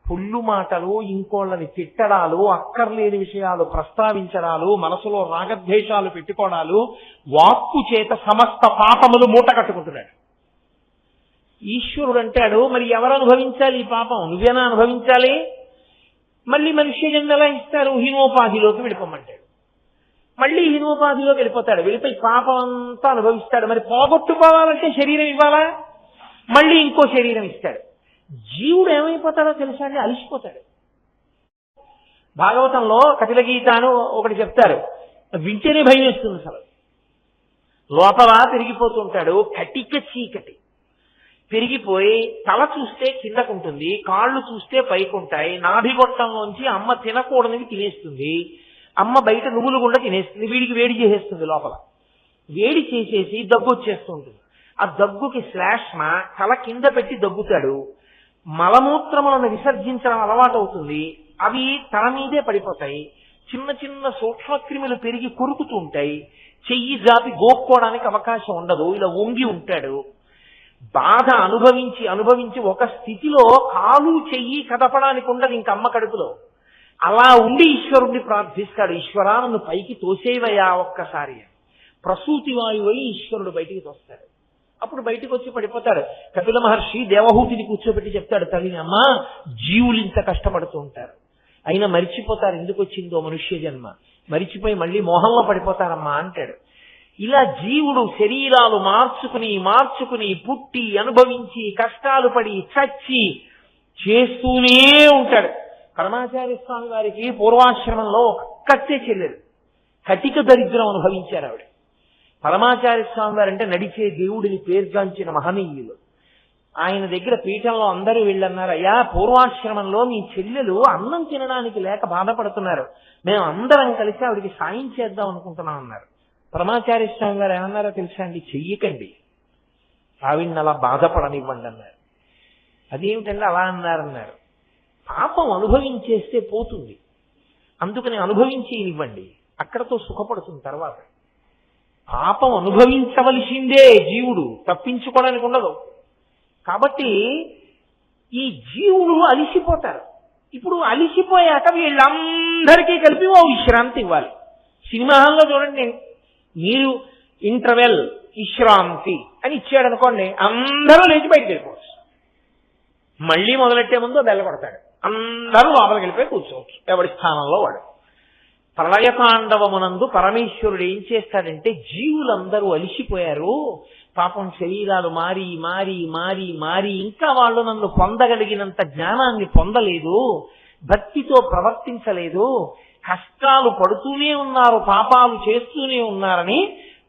పుల్లు మాటలు, ఇంకోళ్ళని తిట్టడాలు, అక్కర్లేని విషయాలు ప్రస్తావించడాలు, మనసులో రాగద్వేషాలు పెట్టుకోవడాలు, వాక్కు చేత సమస్త పాపములు మూట కట్టుకుంటున్నాడు. ఈశ్వరుడు అంటాడు, మరి ఎవరు అనుభవించాలి ఈ పాపం? నువ్వేనా అనుభవించాలి? మళ్ళీ మనుష్య జన్మ ఎలా ఇస్తారు? హీనోపాధిలోకి వెళ్ళిపోమంటాడు. మళ్ళీ హీనోపాధిలోకి వెళ్ళిపోతాడు. వెళ్ళిపోయి పాపం అంతా అనుభవిస్తాడు. మరి పోగొట్టుకోవాలంటే శరీరం ఇవ్వాలా? మళ్ళీ ఇంకో శరీరం ఇస్తాడు. జీవుడు ఏమైపోతాడో తెలుసా అండి? అలిసిపోతాడు. భాగవతంలో కపిల గీత అని ఒకటి చెప్తారు, వింటేనే భయం వేస్తుంది. అసలు లోపల పెరిగిపోతుంటాడు. కటిక చీకటి పెరిగిపోయి తల చూస్తే కిందకుంటుంది, కాళ్ళు చూస్తే పైకుంటాయి. నాభిగొట్టంలోంచి అమ్మ తినకూడనివి తినేస్తుంది, అమ్మ బయట నువ్వులు గుండా తినేస్తుంది. వీడికి వేడి చేసేస్తుంది, లోపల వేడి చేసేసి దగ్గు వచ్చేస్తుంటుంది. ఆ దగ్గుకి శ్లాష్మ తల కింద పెట్టి దగ్గుతాడు. మలమూత్రములను విసర్జించడం అలవాటు అవుతుంది. అవి తల మీదే పడిపోతాయి. చిన్న చిన్న సూక్ష్మక్రిములు పెరిగి కొరుకుతూ ఉంటాయి. చెయ్యి జాపి గోక్కోవడానికి అవకాశం ఉండదు. ఇలా వంగి ఉంటాడు. బాధ అనుభవించి ఒక స్థితిలో కాలు చెయ్యి కదపడానికి ఉండదు ఇంక అమ్మ కడుపులో. అలా ఉండి ఈశ్వరుణ్ణి ప్రార్థిస్తాడు, ఈశ్వరా నన్ను పైకి తోసేవయ్యా ఒక్కసారి. ప్రసూతి వాయువై ఈశ్వరుడు బయటికి తోస్తాడు. అప్పుడు బయటికి వచ్చి పడిపోతాడు. కపిల మహర్షి దేవహూతిని కూర్చోబెట్టి చెప్తాడు, తల్లిని, అమ్మ జీవులు ఇంత కష్టపడుతూ ఉంటారు, అయినా మరిచిపోతారు ఎందుకు వచ్చిందో మనుష్య జన్మ, మరిచిపోయి మళ్ళీ మోహంలో పడిపోతారమ్మా అంటాడు. ఇలా జీవుడు శరీరాలు మార్చుకుని పుట్టి అనుభవించి కష్టాలు పడి చచ్చి చేస్తూనే ఉంటాడు. పరమాచార్య స్వామి వారికి పూర్వాశ్రమంలో ఒక్కతే చెల్లెలు, కటిక దరిద్రం అనుభవించారు ఆవిడ. పరమాచార్య స్వామి వారంటే నడిచే దేవుడిని పేర్గాంచిన మహనీయులు. ఆయన దగ్గర పీఠంలో అందరూ వెళ్ళన్నారు, అయ్యా పూర్వాశ్రమంలో మీ చెల్లెలు అన్నం తినడానికి లేక బాధపడుతున్నారు, మేము అందరం కలిసి ఆవిడికి సాయం చేద్దాం అనుకుంటున్నాం అన్నారు. పరమాచార్య స్వామి వారు ఏమన్నారో తెలుసా అండి? చెయ్యకండి, ఆవిడ్ని అలా బాధపడనివ్వండి అన్నారు. అదేమిటండి అలా అన్నారన్నారు? పాపం అనుభవించేస్తే పోతుంది, అందుకని అనుభవించేనివ్వండి, అక్కడతో సుఖపడుతుంది. తర్వాత పాపం అనుభవించవలసిందే జీవుడు, తప్పించుకోవడానికి ఉండదు. కాబట్టి ఈ జీవులు అలిసిపోతారు. ఇప్పుడు అలిసిపోయాక వీళ్ళందరికీ కలిపి ఓ విశ్రాంతి ఇవ్వాలి. సినిమా హాల్లో చూడండి, మీరు ఇంటర్వెల్ విశ్రాంతి అని ఇచ్చాడు అనుకోండి, అందరూ లేచి బయటకు వెళ్ళిపోవచ్చు. మళ్ళీ మొదలెట్టే ముందు బెల్ల కొడతాడు, అందరూ లోపలికి వెళ్ళిపోయి కూర్చోవచ్చు ఎవరి స్థానంలో వాడు. ప్రళయతాండవమునందు పరమేశ్వరుడు ఏం చేస్తాడంటే, జీవులందరూ అలిసిపోయారు, పాపం శరీరాలు మారి ఇంకా వాళ్ళు నన్ను పొందగలిగినంత జ్ఞానాన్ని పొందలేదు, భక్తితో ప్రవర్తించలేదు, కష్టాలు పడుతూనే ఉన్నారు, పాపాలు చేస్తూనే ఉన్నారని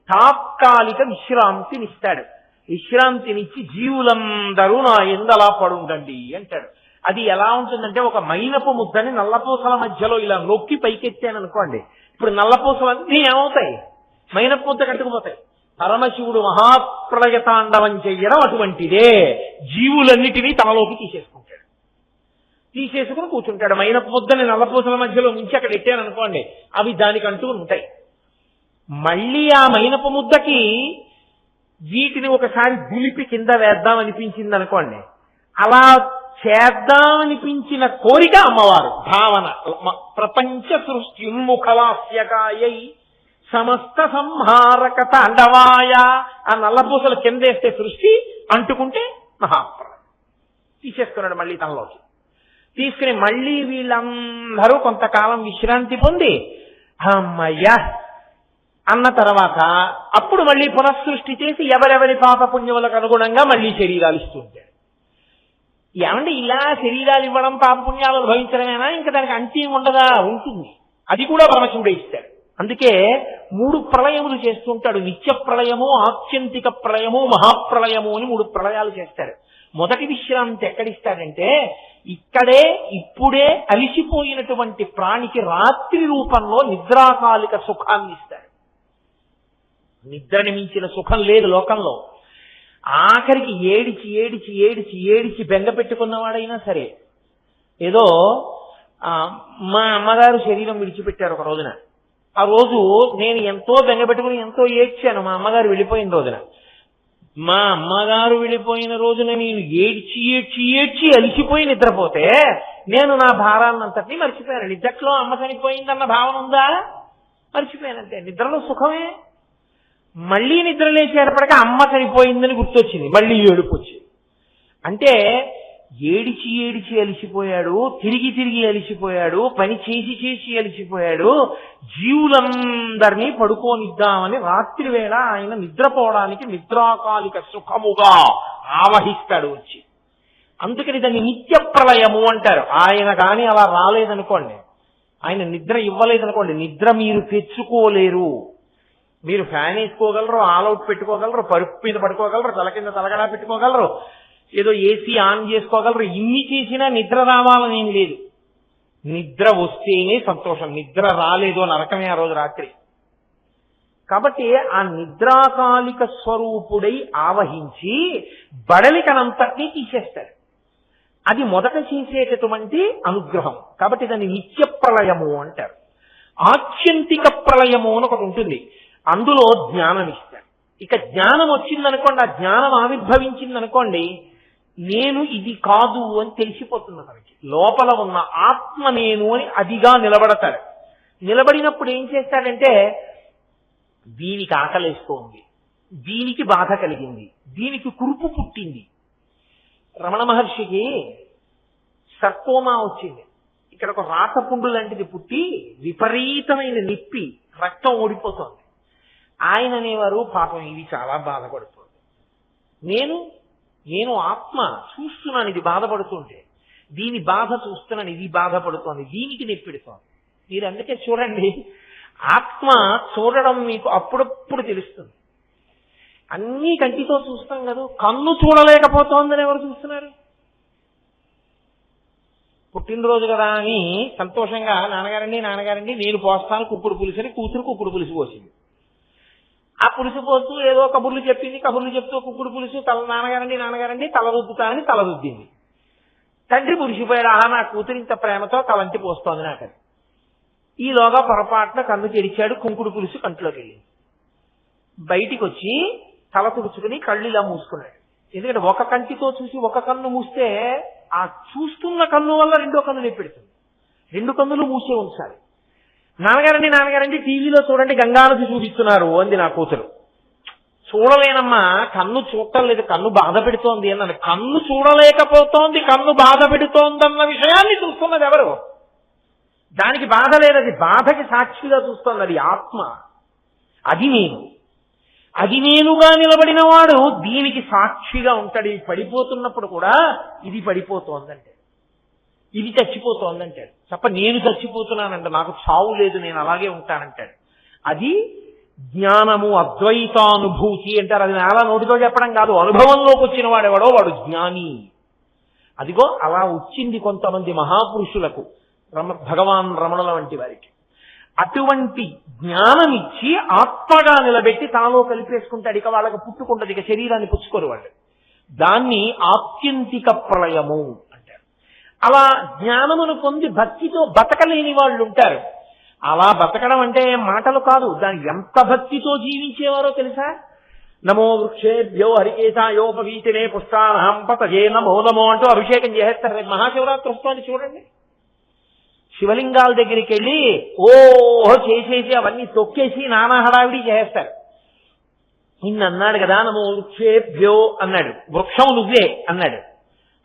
తాత్కాలిక విశ్రాంతినిస్తాడు. విశ్రాంతినిచ్చి జీవులందరూ నా ఎందలా పడుండండి అంటాడు. అది ఎలా ఉంటుందంటే ఒక మైనపు ముద్దని నల్లపూసల మధ్యలో ఇలా నొక్కి పైకెత్తాను అనుకోండి, ఇప్పుడు నల్లపూసలన్నీ ఏమవుతాయి? మైనపు ముద్ద కట్టుకుపోతాయి. పరమశివుడు మహాప్రళయ తాండవం చెయ్యడం అటువంటిదే. జీవులన్నిటినీ తనలోకి తీసేసుకుంటాడు, తీసేసుకుని కూర్చుంటాడు. మైనపు ముద్దని నల్లపూసల మధ్యలో నుంచి అక్కడ ఎట్టాను అనుకోండి, అవి దానికంటూ ఉంటాయి. మళ్ళీ ఆ మైనపు ముద్దకి వీటిని ఒకసారి దులిపి కింద వేద్దాం అనిపించింది అనుకోండి, అలా చేద్దామనిపించిన కోరిక అమ్మవారు భావన. ప్రపంచ సృష్టి ఉన్ముఖలాస్యకాయై సమస్త సంహారక తాండవాయ. ఆ నల్లపూసలు కిందేస్తే సృష్టి, అంటుకుంటే మహాప్రళయం. తీసేసుకున్నాడు మళ్ళీ తనలోకి. తీసుకుని మళ్ళీ వీళ్ళందరూ కొంతకాలం విశ్రాంతి పొంది అమ్మయ్యా అన్న తర్వాత అప్పుడు మళ్ళీ పునఃసృష్టి చేసి ఎవరెవరి పాపపుణ్యములకు అనుగుణంగా మళ్ళీ శరీరాలు ఇస్తుంటాడు. ఏమంటే ఇలా శరీరాలు ఇవ్వడం పాపపుణ్యాలు అనుభవించడమేనా? ఇంకా దానికి అంత్యం ఉండదా? ఉంటుంది. అది కూడా పరమశివుడే ఇస్తాడు. అందుకే 3 ప్రళయములు చేస్తుంటాడు. నిత్య ప్రళయము, ఆత్యంతిక ప్రళయము, మహాప్రళయము అని 3 ప్రళయాలు చేస్తాడు. మొదటి విశ్రాంతి ఎక్కడిస్తాడంటే ఇక్కడే ఇప్పుడే అలిసిపోయినటువంటి ప్రాణికి రాత్రి రూపంలో నిద్రాకాలిక సుఖాన్ని ఇస్తాడు. నిద్రని మించిన సుఖం లేదు లోకంలో. ఆఖరికి ఏడిచి ఏడిచి ఏడిచి ఏడిచి బెంగ పెట్టుకున్నవాడైనా సరే, ఏదో మా అమ్మగారు శరీరం విడిచిపెట్టారు ఒక రోజున. ఆ రోజు నేను ఎంతో బెంగ పెట్టుకుని ఎంతో ఏడ్చాను మా అమ్మగారు వెళ్ళిపోయిన రోజున. మా అమ్మగారు వెళ్ళిపోయిన రోజున నేను ఏడ్చి ఏడ్చి ఏడ్చి అలిసిపోయి నిద్రపోతే నేను నా భారాన్నంతటినీ మర్చిపోయాను. నిద్రలో అమ్మ చనిపోయిందన్న భావన ఉందా? మర్చిపోయానంటే. నిద్రలో సుఖమే. మళ్ళీ నిద్ర లేచేటప్పటికీ అమ్మ చనిపోయిందని గుర్తొచ్చింది, మళ్ళీ ఏడుపు వచ్చింది. అంటే ఏడిచి ఏడిచి అలిసిపోయాడు, తిరిగి తిరిగి అలిసిపోయాడు, పని చేసి చేసి అలిసిపోయాడు. జీవులందరినీ పడుకోనిద్దామని రాత్రి వేళ ఆయన నిద్రపోవడానికి నిద్రాకాలిక సుఖముగా ఆవహిస్తాడు వచ్చి. అందుకని దాన్ని నిత్య ప్రళయము అంటారు. ఆయన కానీ అలా రాలేదనుకోండి, ఆయన నిద్ర ఇవ్వలేదనుకోండి, నిద్ర మీరు తెచ్చుకోలేరు. మీరు ఫ్యాన్ వేసుకోగలరు, ఆల్అౌట్ పెట్టుకోగలరు, పరుపు మీద పడుకోగలరు, తల కింద తలగడా పెట్టుకోగలరు, ఏదో ఏసీ ఆన్ చేసుకోగలరు. ఇన్ని చేసినా నిద్ర రావాలని ఏం లేదు. నిద్ర వస్తేనే సంతోషం. నిద్ర రాలేదు నరకమే ఆ రోజు రాత్రి. కాబట్టి ఆ నిద్రాకాలిక స్వరూపుడై ఆవహించి బడలికనంతటినీ తీసేస్తాడు. అది మొదట చేసేటటువంటి అనుగ్రహం. కాబట్టి దాన్ని నిత్య ప్రళయము అంటారు. ఆత్యంతిక ప్రళయము అని ఒకటి ఉంటుంది. అందులో జ్ఞానం ఇస్తాడు. ఇక జ్ఞానం వచ్చిందనుకోండి, ఆ జ్ఞానం ఆవిర్భవించిందనుకోండి, నేను ఇది కాదు అని తెలిసిపోతుంది మనకి. లోపల ఉన్న ఆత్మ నేను అని అదిగా నిలబడతాడు. నిలబడినప్పుడు ఏం చేస్తాడంటే, దీనికి ఆకలేస్తోంది, దీనికి బాధ కలిగింది, దీనికి కురుపు పుట్టింది. రమణ మహర్షికి సర్కోమా వచ్చింది. ఇక్కడ ఒక రాతపుండు లాంటిది పుట్టి విపరీతమైన నిప్పి రక్తం ఓడిపోతోంది. ఆయన అనేవారు, పాపం ఇది చాలా బాధపడుతోంది. నేను ఆత్మ చూస్తున్నాను ఇది బాధపడుతుంటే, దీని బాధ చూస్తున్నాను ఇది బాధపడుతోంది, దీనికి నొప్పిడుతోంది. మీరు అందుకే చూడండి, ఆత్మ చూడడం మీకు అప్పుడప్పుడు తెలుస్తుంది. అన్నీ కంటితో చూస్తాం కదా, కన్ను చూడలేకపోతోందని ఎవరు చూస్తున్నారు? పుట్టినరోజు కదా అని సంతోషంగా నాన్నగారండి నేను పోస్తాను కుక్కుడు పులుసు అని కూతురు కుక్కుడు పులుసు పోసింది. ఆ పులుసు పోస్తూ ఏదో కబుర్లు చెప్పింది, కబుర్లు చెప్తూ కుక్కుడు పులుసు నాన్నగారండి తల రుద్దుతానని తల రుద్దింది. తండ్రి పులిసిపోయాడు, ఆహా నా కూతురు ఇంత ప్రేమతో తలంటి పోస్తోంది నాకని. ఈలోగా పొరపాటున కన్ను తెరిచాడు, కుంకుడు పులుసు కంట్లోకి వెళ్ళింది. బయటికి వచ్చి తల తుడుచుకుని కళ్ళు ఇలా మూసుకున్నాడు. ఎందుకంటే ఒక కంటితో చూసి ఒక కన్ను మూస్తే ఆ చూస్తున్న కన్ను వల్ల రెండో కన్ను నొప్పెడుతుంది. 2 కన్నులు మూసే ఉంచాలి. నాన్నగారండి టీవీలో చూడండి గంగానది చూపిస్తున్నారు అంది నా కూతురు. చూడలేనమ్మా, కన్ను చూడటం లేదు, కన్ను బాధ పెడుతోంది అన్నాను. కన్ను చూడలేకపోతోంది, కన్ను బాధ పెడుతోందన్న విషయాన్ని చూస్తున్నది ఎవరు? దానికి బాధ లేదు, అది బాధకి సాక్షిగా చూస్తోంది. అది ఆత్మ, అది నేనుగా నిలబడిన వాడు దీనికి సాక్షిగా ఉంటాడు. ఇది పడిపోతున్నప్పుడు కూడా ఇది పడిపోతోందంటే, ఇది చచ్చిపోతోందంటాడు తప్ప నేను చచ్చిపోతున్నానంట, నాకు చావు లేదు, నేను అలాగే ఉంటానంటాడు. అది జ్ఞానము అద్వైతానుభూతి అంటారు. అది నేల నోటితో చెప్పడం కాదు, అనుభవంలోకి వచ్చిన వాడెవడో వాడు జ్ఞాని. అదిగో అలా వచ్చింది కొంతమంది మహాపురుషులకు, భగవాన్ రమణుల వంటి వారికి. అటువంటి జ్ఞానమిచ్చి ఆత్మగా నిలబెట్టి తాలో కలిపేసుకుంటాడు. ఇక వాళ్ళకి పుట్టుకుంటది, ఇక శరీరాన్ని పుచ్చుకోరు వాళ్ళు. దాన్ని ఆత్యంతిక ప్రళయము అంటారు. అలా జ్ఞానమును పొంది భక్తితో బతకలేని వాళ్ళు ఉంటారు. అలా బతకడం అంటే మాటలు కాదు, దాన్ని ఎంత భక్తితో జీవించేవారో తెలుసా? నమో వృక్షేభ్యో హరికేశాయోపవీతినే పుష్పాణం పతజే నమో నమో అంటూ అభిషేకం చేసేస్తారు. రేపు మహాశివరాత్రి వస్తుంది చూడండి. శివలింగాల దగ్గరికి వెళ్ళి ఓహో చేసేసి అవన్నీ తొక్కేసి నానా హడావిడి చేస్తారు. నిన్న అన్నాడు కదా నమో వృక్షేభ్యో అన్నాడు, వృక్షం నువ్వే అన్నాడు.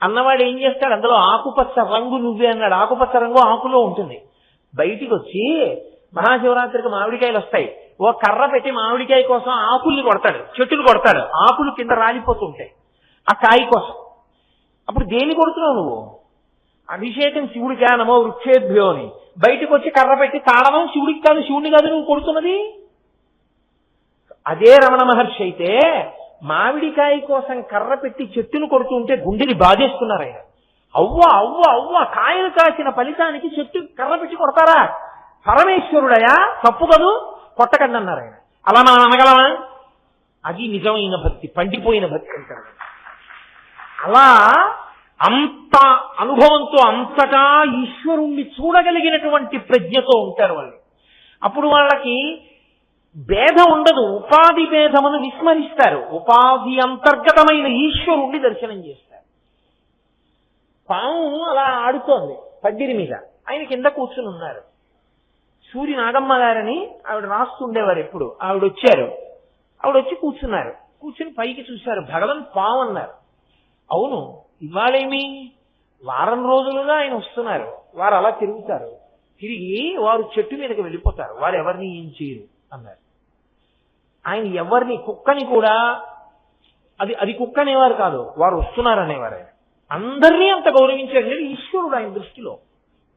అన్నవాడు ఏం చేస్తాడు, అందులో ఆకుపచ్చ రంగు నువ్వే అన్నాడు. ఆకుపచ్చ రంగు ఆకులో ఉంటుంది. బయటికి వచ్చి మహాశివరాత్రికి మామిడికాయలు వస్తాయి, ఓ కర్ర పెట్టి మామిడికాయ కోసం ఆకుల్ని కొడతాడు, చెట్టులు కొడతాడు, ఆకులు కింద రాలిపోతుంటాయి ఆ కాయ కోసం. అప్పుడు దేన్ని కొడుతున్నావు నువ్వు? అభిషేకం శివుడికి నమో వృక్షేభ్యో అని. బయటకు వచ్చి కర్ర పెట్టి తాళనం శివుడికి కాదు, శివుడిని కాదు నువ్వు కొడుతున్నది. అదే రమణ మహర్షి అయితే మామిడికాయ కోసం కర్ర పెట్టి చెట్టును కొడుతుంటే గుండెని బాధేస్తున్నారు ఆయన. అవ్వ అవ్వ అవ్వ కాయలు కాసిన ఫలితానికి చెట్టు కర్ర పెట్టి కొడతారా? పరమేశ్వరుడయా, తప్పు కదూ, కొట్టకండి అన్నారు ఆయన. అలా మనం అనగలమా? అది నిజమైన భక్తి, పండిపోయిన భక్తి అంటారు. అలా అంత అనుభవంతో అంతటా ఈశ్వరుణ్ణి చూడగలిగినటువంటి ప్రజ్ఞతో ఉంటారు వాళ్ళు. అప్పుడు వాళ్ళకి భేదం ఉండదు, ఉపాధి భేదమును విస్మరిస్తారు. ఉపాధి అంతర్గతమైన ఈశ్వరుణ్ణి దర్శనం చేస్తారు. పాము అలా ఆడుతోంది పడ్డిరి మీద, ఆయన కింద కూర్చుని ఉన్నారు. సూర్య నాగమ్మ గారని ఆవిడ రాస్తుండేవారు ఎప్పుడు. ఆవిడ వచ్చారు, ఆవిడ వచ్చి కూర్చున్నారు. కూర్చుని పైకి చూశారు, భగవన్ పాము అన్నారు. అవును, ఇవాళేమి వారం రోజులుగా ఆయన వస్తున్నారు, వారు అలా తిరుగుతారు, తిరిగి వారు చెట్టు మీదకి వెళ్ళిపోతారు, వారు ఎవరిని ఏం చేయరు అన్నారు. ఆయన ఎవరిని, కుక్కని కూడా అది కుక్క అనేవారు కాదు, వారు వస్తున్నారు అనేవారు. ఆయన అందరినీ అంత గౌరవించారు. లేదు, ఈశ్వరుడు ఆయన దృష్టిలో,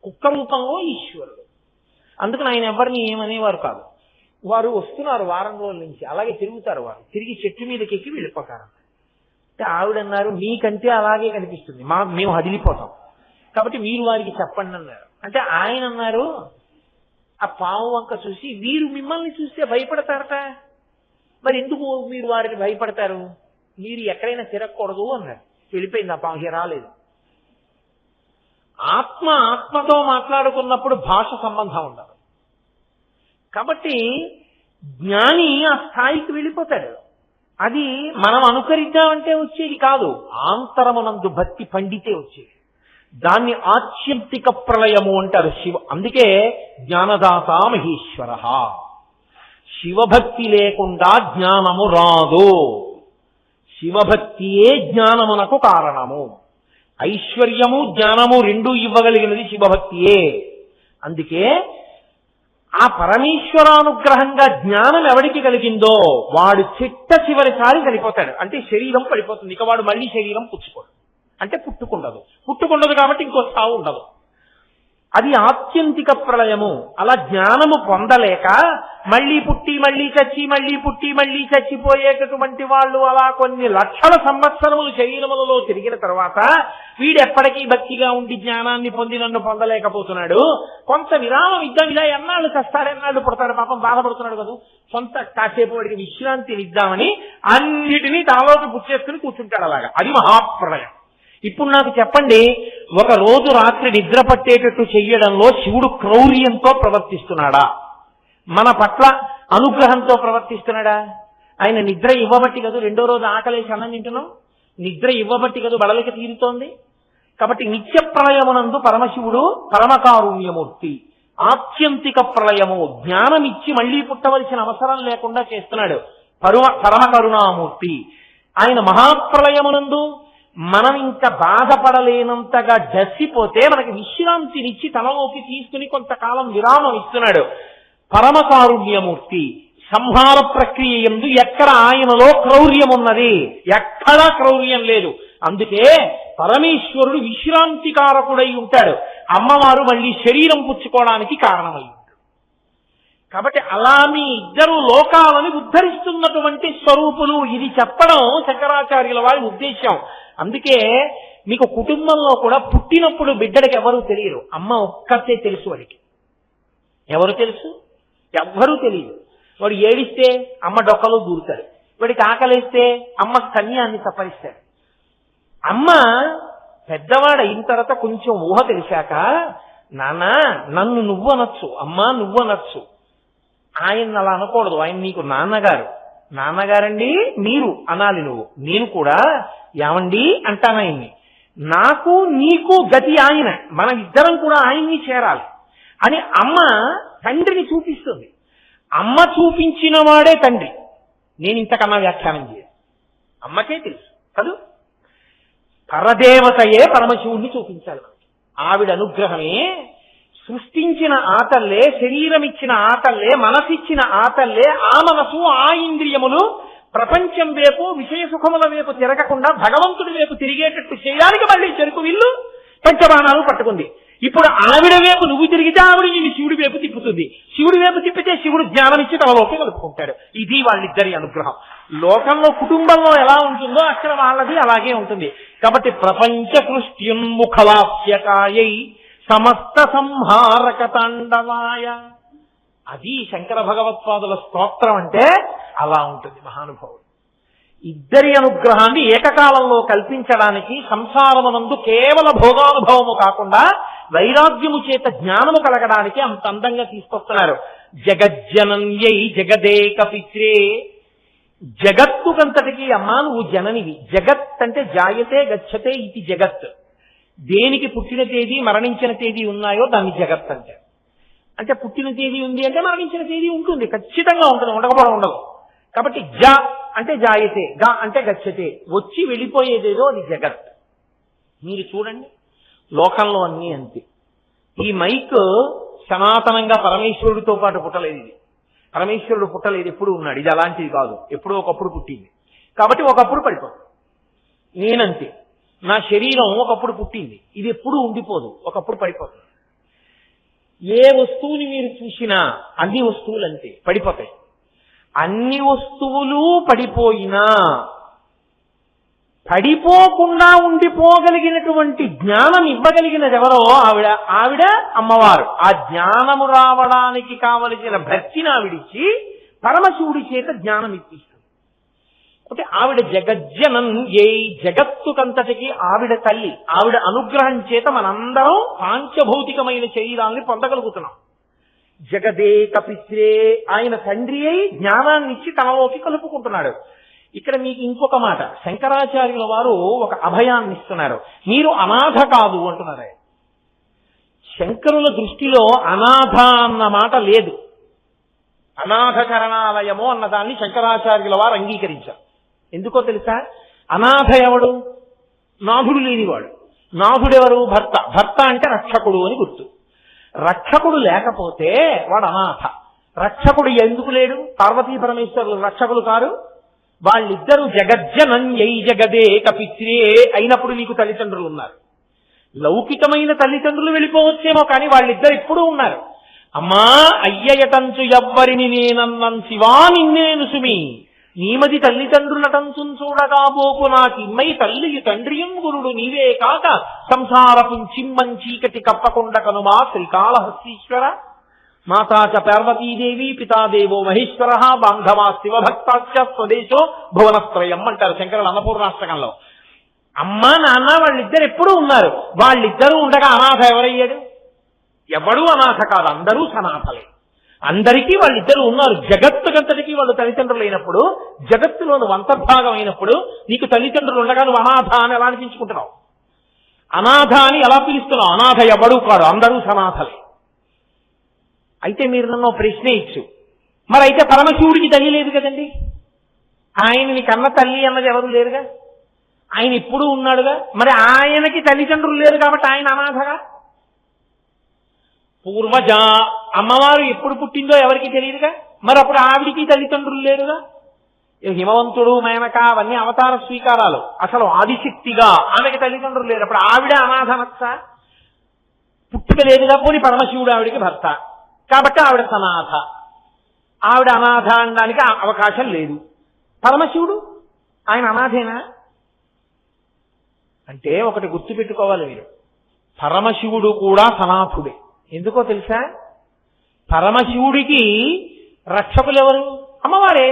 కుక్క రూపంలో ఈశ్వరుడు. అందుకని ఆయన ఎవరిని ఏమనేవారు కాదు. వారు వస్తున్నారు వారం రోజుల నుంచి, అలాగే తిరుగుతారు, వారు తిరిగి చెట్టు మీదకి ఎక్కి వెళ్ళిపోతారు. అంటే ఆవిడన్నారు, మీకంటే అలాగే కనిపిస్తుంది, మేము హడిలిపోతాం, కాబట్టి మీరు వారికి చెప్పండి అన్నారు. అంటే ఆయన అన్నారు, ఆ పాము వంక చూసి, వీరు మిమ్మల్ని చూస్తే భయపడతారట, మరి ఎందుకు మీరు వారిని భయపడతారు? మీరు ఎక్కడైనా తిరగకూడదు అన్నారు. వెళ్ళిపోయింది ఆ పాము, రాలేదు. ఆత్మతో మాట్లాడుకున్నప్పుడు భాష సంబంధం ఉండదు. కాబట్టి జ్ఞాని ఆ స్థాయికి వెళ్ళిపోతాడు. అది మనం అనుకరిద్దామంటే వచ్చేది కాదు, ఆంతరమునందు భక్తి పండితే వచ్చేది. దాన్ని ఆత్యంతిక ప్రళయము అంటారు. అందుకే జ్ఞానదాత మహేశ్వర. శివభక్తి లేకుండా జ్ఞానము రాదు. శివభక్తియే జ్ఞానమునకు కారణము. ఐశ్వర్యము జ్ఞానము రెండూ ఇవ్వగలిగినది శివభక్తియే. అందుకే ఆ పరమేశ్వరానుగ్రహంగా జ్ఞానం ఎవరికి కలిగిందో వాడు చివరిసారి చనిపోతాడు. అంటే శరీరం పడిపోతుంది, ఇక వాడు మళ్ళీ శరీరం పుచ్చుకోడు, అంటే పుట్టుకుండదు కాబట్టి ఇంకో సావు ఉండదు. అది ఆత్యంతిక ప్రళయము. అలా జ్ఞానము పొందలేక మళ్ళీ పుట్టి మళ్ళీ చచ్చి మళ్ళీ పుట్టి మళ్ళీ చచ్చిపోయేటటువంటి వాళ్ళు అలా కొన్ని లక్షల సంవత్సరములు శరీరములలో తిరిగిన తర్వాత వీడెప్పటికీ భక్తిగా ఉండి జ్ఞానాన్ని పొంది నన్ను పొందలేకపోతున్నాడు, కొంత విరామం ఇద్దాం, ఇలా ఎన్నాళ్ళు కష్టాలు ఎన్నాళ్ళు పుడతాడు, పాపం బాధపడుతున్నాడు కదా, కొంత కాసేపు వాడికి విశ్రాంతిని ఇద్దామని అన్నిటినీ తాలోకి పుచ్చేసుకుని కూర్చుంటాడు. అలాగా అది మహాప్రళయం. ఇప్పుడు నాకు చెప్పండి, ఒక రోజు రాత్రి నిద్ర పట్టేటట్టు చెయ్యడంలో శివుడు క్రౌర్యంతో ప్రవర్తిస్తున్నాడా? మన పట్ల అనుగ్రహంతో ప్రవర్తిస్తున్నాడా? ఆయన నిద్ర ఇవ్వబట్టి కదా రెండో రోజు ఆకలేసి అన్నం తింటున్నాం, నిద్ర ఇవ్వబట్టి కదా బడలిక తీరుతోంది. కాబట్టి నిత్య ప్రళయమునందు పరమశివుడు పరమకారుణ్యమూర్తి. ఆత్యంతిక ప్రళయము, జ్ఞానమిచ్చి మళ్లీ పుట్టవలసిన అవసరం లేకుండా చేస్తున్నాడు పరమకరుణామూర్తి. ఆయన మహాప్రళయమునందు మనం ఇంకా బాధపడలేనంతగా డస్సిపోతే మనకి విశ్రాంతినిచ్చి తనలోకి తీసుకుని కొంతకాలం విరామం ఇస్తున్నాడు పరమకారుణ్యమూర్తి. సంహార ప్రక్రియ యందు ఎక్కడ ఆయనలో క్రౌర్యం ఉన్నది? ఎక్కడా క్రౌర్యం లేదు. అందుకే పరమేశ్వరుడు విశ్రాంతికారకుడై ఉంటాడు, అమ్మవారు మళ్ళీ శరీరం పుచ్చుకోవడానికి కారణమై ఉంటాడు. కాబట్టి అలా మీ ఇద్దరు లోకాలని ఉద్ధరిస్తున్నటువంటి స్వరూపులు, ఇది చెప్పడం శంకరాచార్యుల వారి ఉద్దేశం. అందుకే మీకు కుటుంబంలో కూడా పుట్టినప్పుడు బిడ్డడికి ఎవరు తెలియరు, అమ్మ ఒక్కతే తెలుసు. వాడికి ఎవరు తెలుసు? ఎవ్వరూ తెలియదు. వాడు ఏడిస్తే అమ్మ డొక్కలో దూరుతాడు, వాడికి ఆకలిస్తే అమ్మ స్తన్యాన్ని సపరిస్తాడు. అమ్మ పెద్దవాడు అయిన తర్వాత కొంచెం ఊహ తెలిసాక, నాన్న నన్ను నువ్వు అనొచ్చు, అమ్మా నువ్వు అనొచ్చు. ఆయన అలా అనకూడదు, ఆయన నీకు నాన్నగారు. నాన్నగారండి మీరు అనాలి నువ్వు. నేను కూడా ఏమండి అంటాను ఆయన్ని. నాకు నీకు గతి ఆయన, మన ఇద్దరం కూడా ఆయన్ని చేరాలి అని అమ్మ తండ్రిని చూపిస్తుంది. అమ్మ చూపించిన వాడే తండ్రి. నేను ఇంతకన్నా వ్యాఖ్యానం చేయను, అమ్మకే తెలుసు కదూ. పరదేవతయే పరమశివుణ్ణి చూపించాలి మనకి. ఆవిడ అనుగ్రహమే సృష్టించిన ఆతల్లే, శరీరం ఇచ్చిన ఆతల్లే, మనసిచ్చిన ఆతల్లే. ఆ మనసు ఆ ఇంద్రియములు ప్రపంచం వైపు విషయ సుఖముల వైపు తిరగకుండా భగవంతుడి వైపు తిరిగేటట్టు చేయడానికి మళ్ళీ చెరుకు విల్లు పంచబాణాలు పట్టుకుంది. ఇప్పుడు ఆవిడ వైపు నువ్వు తిరిగితే ఆవిడ నిన్ను శివుడి వైపు తిప్పుతుంది, శివుడి వైపు తిప్పితే శివుడు జ్ఞానం ఇచ్చి తనలోకి కలుపుకుంటాడు. ఇది వాళ్ళిద్దరి అనుగ్రహం. లోకంలో కుటుంబంలో ఎలా ఉంటుందో అక్కడ వాళ్ళది అలాగే ఉంటుంది. కాబట్టి ప్రపంచ సృష్ట్యున్ముఖలాప్యకాయై సమస్త సంహారక తాండవాయ, అది శంకర భగవత్పాదుల స్తోత్రం అంటే అలా ఉంటుంది మహానుభావుడు. ఇద్దరి అనుగ్రహాన్ని ఏకకాలంలో కల్పించడానికి సంసారమునందు కేవల భోగానుభవము కాకుండా వైరాగ్యము చేత జ్ఞానము కలగడానికి అంత అందంగా తీసుకొస్తున్నారు. జగజ్జనన్యై జగదేక పిత్రే, జగత్తుకంతటికి అమ్మా నువ్వు జననివి. జగత్ అంటే జాయతే గచ్చతే ఇది జగత్. దేనికి పుట్టిన తేదీ మరణించిన తేదీ ఉన్నాయో దాన్ని జగత్ అంటారు. అంటే పుట్టిన తేదీ ఉంది అంటే మరణించిన తేదీ ఉంటుంది, ఖచ్చితంగా ఉంటుంది, ఉండకపోవడం ఉండదు. కాబట్టి జ అంటే జాయతే, గ అంటే గచ్చతే, వచ్చి వెళ్ళిపోయేదేదో అది జగత్. మీరు చూడండి లోకంలో అన్నీ అంతే. ఈ మైక్ సనాతనంగా పరమేశ్వరుడితో పాటు పుట్టలేదు. ఇది పరమేశ్వరుడు పుట్టలేదు, ఎప్పుడు ఉన్నాడు. ఇది అలాంటిది కాదు, ఎప్పుడో ఒకప్పుడు పుట్టింది. కాబట్టి ఒకప్పుడు పడిపోతుంది. నేనంతే, నా శరీరం ఒకప్పుడు పుట్టింది, ఇది ఎప్పుడు ఉండిపోదు, ఒకప్పుడు పడిపోతుంది. ఏ వస్తువుని మీరు చూసినా అన్ని వస్తువులు అంతే పడిపోతాయి. అన్ని వస్తువులు పడిపోయినా పడిపోకుండా ఉండిపోగలిగినటువంటి జ్ఞానం ఇవ్వగలిగినది ఎవరో ఆవిడ అమ్మవారు. ఆ జ్ఞానము రావడానికి కావలసిన భక్తిని ఆవిడిచ్చి పరమశివుడి చేత జ్ఞానం ఇప్పిస్తుంది. అంటే ఆవిడ జగజ్జనం, ఏ జగత్తుకంతటికి ఆవిడ తల్లి. ఆవిడ అనుగ్రహం చేత మనందరం పాంచభౌతికమైన శరీరాన్ని పొందగలుగుతున్నాం. జగదేక పిత్రే, ఆయన తండ్రి అయి జ్ఞానాన్ని ఇచ్చి తనలోకి కలుపుకుంటున్నాడు. ఇక్కడ మీకు ఇంకొక మాట, శంకరాచార్యుల వారు ఒక అభయాన్ని ఇస్తున్నారు. మీరు అనాథ కాదు అంటున్నారు. శంకరుల దృష్టిలో అనాథ అన్న మాట లేదు. అనాథ చరణాలయము అన్నదాన్ని శంకరాచార్యుల వారు అంగీకరించారు. ఎందుకో తెలుసా? అనాథ ఎవడు? నాథుడు లేనివాడు. నాథుడెవరు? భర్త. భర్త అంటే రక్షకుడు అని గుర్తు. రక్షకుడు లేకపోతే వాడు అనాథ. రక్షకుడు ఎందుకు లేడు? పార్వతీ పరమేశ్వరులు రక్షకులు కారు? వాళ్ళిద్దరూ జగజ్జనం యై జగదేక పిత్రే అయినప్పుడు నీకు తల్లిదండ్రులు ఉన్నారు. లౌకికమైన తల్లిదండ్రులు వెళ్ళిపోవచ్చేమో, కానీ వాళ్ళిద్దరు ఇప్పుడు ఉన్నారు. అమ్మా అయ్యయటంచు ఎవ్వరిని నేనన్నం శివా నిన్నేను సుమి, నీమది తల్లిదండ్రులటంచు చూడగాబోపు నాకిమ్మై తల్లియు తండ్రియం గురుడు నీవే కాక సంసారపు చిమ్మం చీకటి కప్పకొండ కనుమా శ్రీకాళహస్తీశ్వర. మాతాచ పార్వతీదేవి పితాదేవో మహేశ్వర బాంధవా శివభక్తాచ స్వదేశో భువనత్రయం అంటారు శంకరుల అన్నపూర్ణాష్టకంలో. అమ్మ నాన్న వాళ్ళిద్దరు ఎప్పుడూ ఉన్నారు. వాళ్ళిద్దరూ ఉండగా అనాథ ఎవరయ్యాడు? ఎవడూ అనాథ కాదు, అందరూ సనాథలే. అందరికీ వాళ్ళిద్దరూ ఉన్నారు. జగత్తుకంతటికి వాళ్ళు తల్లిదండ్రులు అయినప్పుడు, జగత్తులో నువ్వు అంతర్భాగం అయినప్పుడు నీకు తల్లిదండ్రులు ఉండగా నువ్వు అనాథ అని ఎలా అనిపించుకుంటున్నావు? అనాథ అని ఎలా పిలుస్తున్నావు? అనాథ ఎవడూ కాదు, అందరూ సనాథలే. అయితే మీరు నన్ను ప్రశ్న ఇచ్చు, మరి అయితే పరమశివుడికి తల్లి లేదు కదండి, ఆయనని కన్న తల్లి అన్నది ఎవరు లేరుగా, ఆయన ఇప్పుడు ఉన్నాడుగా, మరి ఆయనకి తల్లిదండ్రులు లేరు కాబట్టి ఆయన అనాథగా? పూర్వజ, అమ్మవారు ఎప్పుడు పుట్టిందో ఎవరికి తెలియదుగా, మరి అప్పుడు ఆవిడికి తల్లిదండ్రులు లేరుగా. హిమవంతుడు మేనక అవన్నీ అవతార స్వీకారాలు. అసలు ఆదిశక్తిగా ఆమెకి తల్లిదండ్రులు లేరు, అప్పుడు ఆవిడ అనాథనచ్చ? పుట్టుక లేదుగా. పోని పరమశివుడు ఆవిడికి భర్త కాబట్టి ఆవిడ సనాథ. ఆవిడ అనాథ అనడానికి అవకాశం లేదు. పరమశివుడు ఆయన అనాథేనా అంటే ఒకటి గుర్తుపెట్టుకోవాలి మీరు, పరమశివుడు కూడా సనాథుడే. ఎందుకో తెలుసా? పరమశివుడికి రక్షకులు ఎవరు? అమ్మవారే.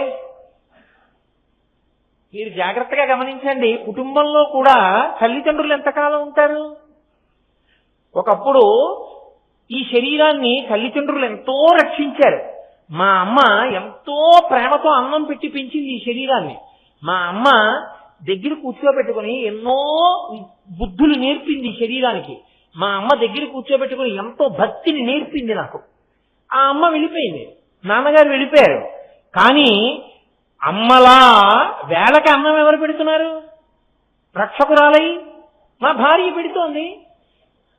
మీరు జాగ్రత్తగా గమనించండి, కుటుంబంలో కూడా తల్లిదండ్రులు ఎంతకాలం ఉంటారు? ఒకప్పుడు ఈ శరీరాన్ని తల్లిదండ్రులు ఎంతో రక్షించారు. మా అమ్మ ఎంతో ప్రేమతో అన్నం పెట్టి పెంచింది ఈ శరీరాన్ని. మా అమ్మ దగ్గర కూర్చోబెట్టుకుని ఎన్నో బుద్ధులు నేర్పింది ఈ శరీరానికి. మా అమ్మ దగ్గర కూర్చోబెట్టుకుని ఎంతో భక్తిని నేర్పింది నాకు. ఆ అమ్మ వెళ్ళిపోయింది, నాన్నగారు వెళ్ళిపోయారు. కానీ అమ్మలా వేళకి అన్నం ఎవరు పెడుతున్నారు? రక్షకురాలై నా భార్య పెడుతోంది.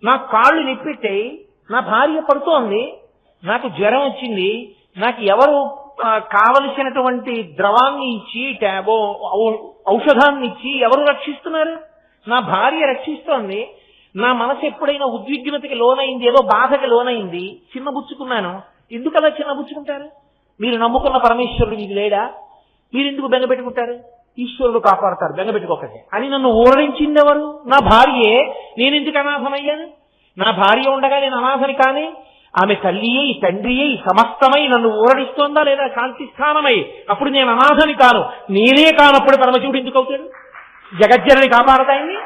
నాకు కాళ్ళు నొప్పెట్టాయి, నా భార్య పడుతోంది. నాకు జ్వరం వచ్చింది, నాకు ఎవరు కావలసినటువంటి ద్రవాన్ని ఇచ్చి ట్యాబో ఔషధాన్ని ఇచ్చి ఎవరు రక్షిస్తున్నారు? నా భార్య రక్షిస్తోంది. నా మనసు ఎప్పుడైనా ఉద్విగ్నతకి లోనైంది, ఏదో బాధకి లోనైంది, చిన్నబుచ్చుకున్నాను. ఎందుకు అలా చిన్నబుచ్చుకుంటారు? మీరు నమ్ముకున్న పరమేశ్వరుడు మీకు లేడా? మీరు ఎందుకు బెంగపెట్టుకుంటారు? ఈశ్వరుడు కాపాడతారు, బెంగపెట్టుకోకటే అని నన్ను ఊరడించింది ఎవరు? నా భార్యే. నేనెందుకు అనాథమయ్యాను? నా భార్య ఉండగా నేను అనాథని కానీ? ఆమె తల్లియే, తండ్రియే, సమస్తమై నన్ను ఊరడిస్తోందా లేదా? శాంతి స్థానమై. అప్పుడు నేను అనాథని కాను. నేనే కానప్పుడు పరమశివుడు ఎందుకు అవుతాడు? జగజ్జనని కాపాడతాయని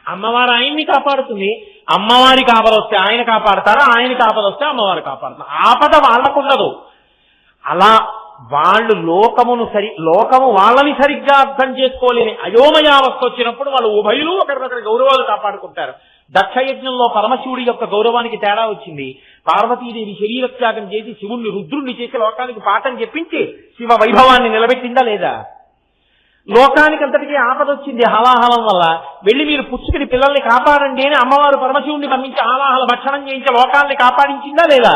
అమ్మవారు ఆయన్ని కాపాడుతుంది. అమ్మవారి ఆపద వస్తే ఆయన కాపాడతారా? ఆయనకి ఆపద వస్తే అమ్మవారు కాపాడుతారు. ఆపద వాళ్ళకుండదు. అలా వాళ్ళు లోకము వాళ్ళని సరిగ్గా అర్థం చేసుకోలేని అయోమయావస్థ వచ్చినప్పుడు వాళ్ళు ఉభయులు ఒకరినొకరి గౌరవాలు కాపాడుకుంటారు. దక్షయజ్ఞంలో పరమశివుడి యొక్క గౌరవానికి తేడా వచ్చింది. పార్వతీదేవి శరీర త్యాగం చేసి శివుణ్ణి రుద్రుణ్ణి చేసి లోకానికి పాఠం చెప్పించి శివ వైభవాన్ని నిలబెట్టిందా లేదా? లోకానికి అంతటికీ ఆపదొచ్చింది హాలాహలం వల్ల. వెళ్ళి మీరు పుచ్చుకుని పిల్లల్ని కాపాడండి అని అమ్మవారు పరమశివుణ్ణి పంపించి హాలాహల భక్షణం చేయించి లోకాల్ని కాపాడించిందా లేదా?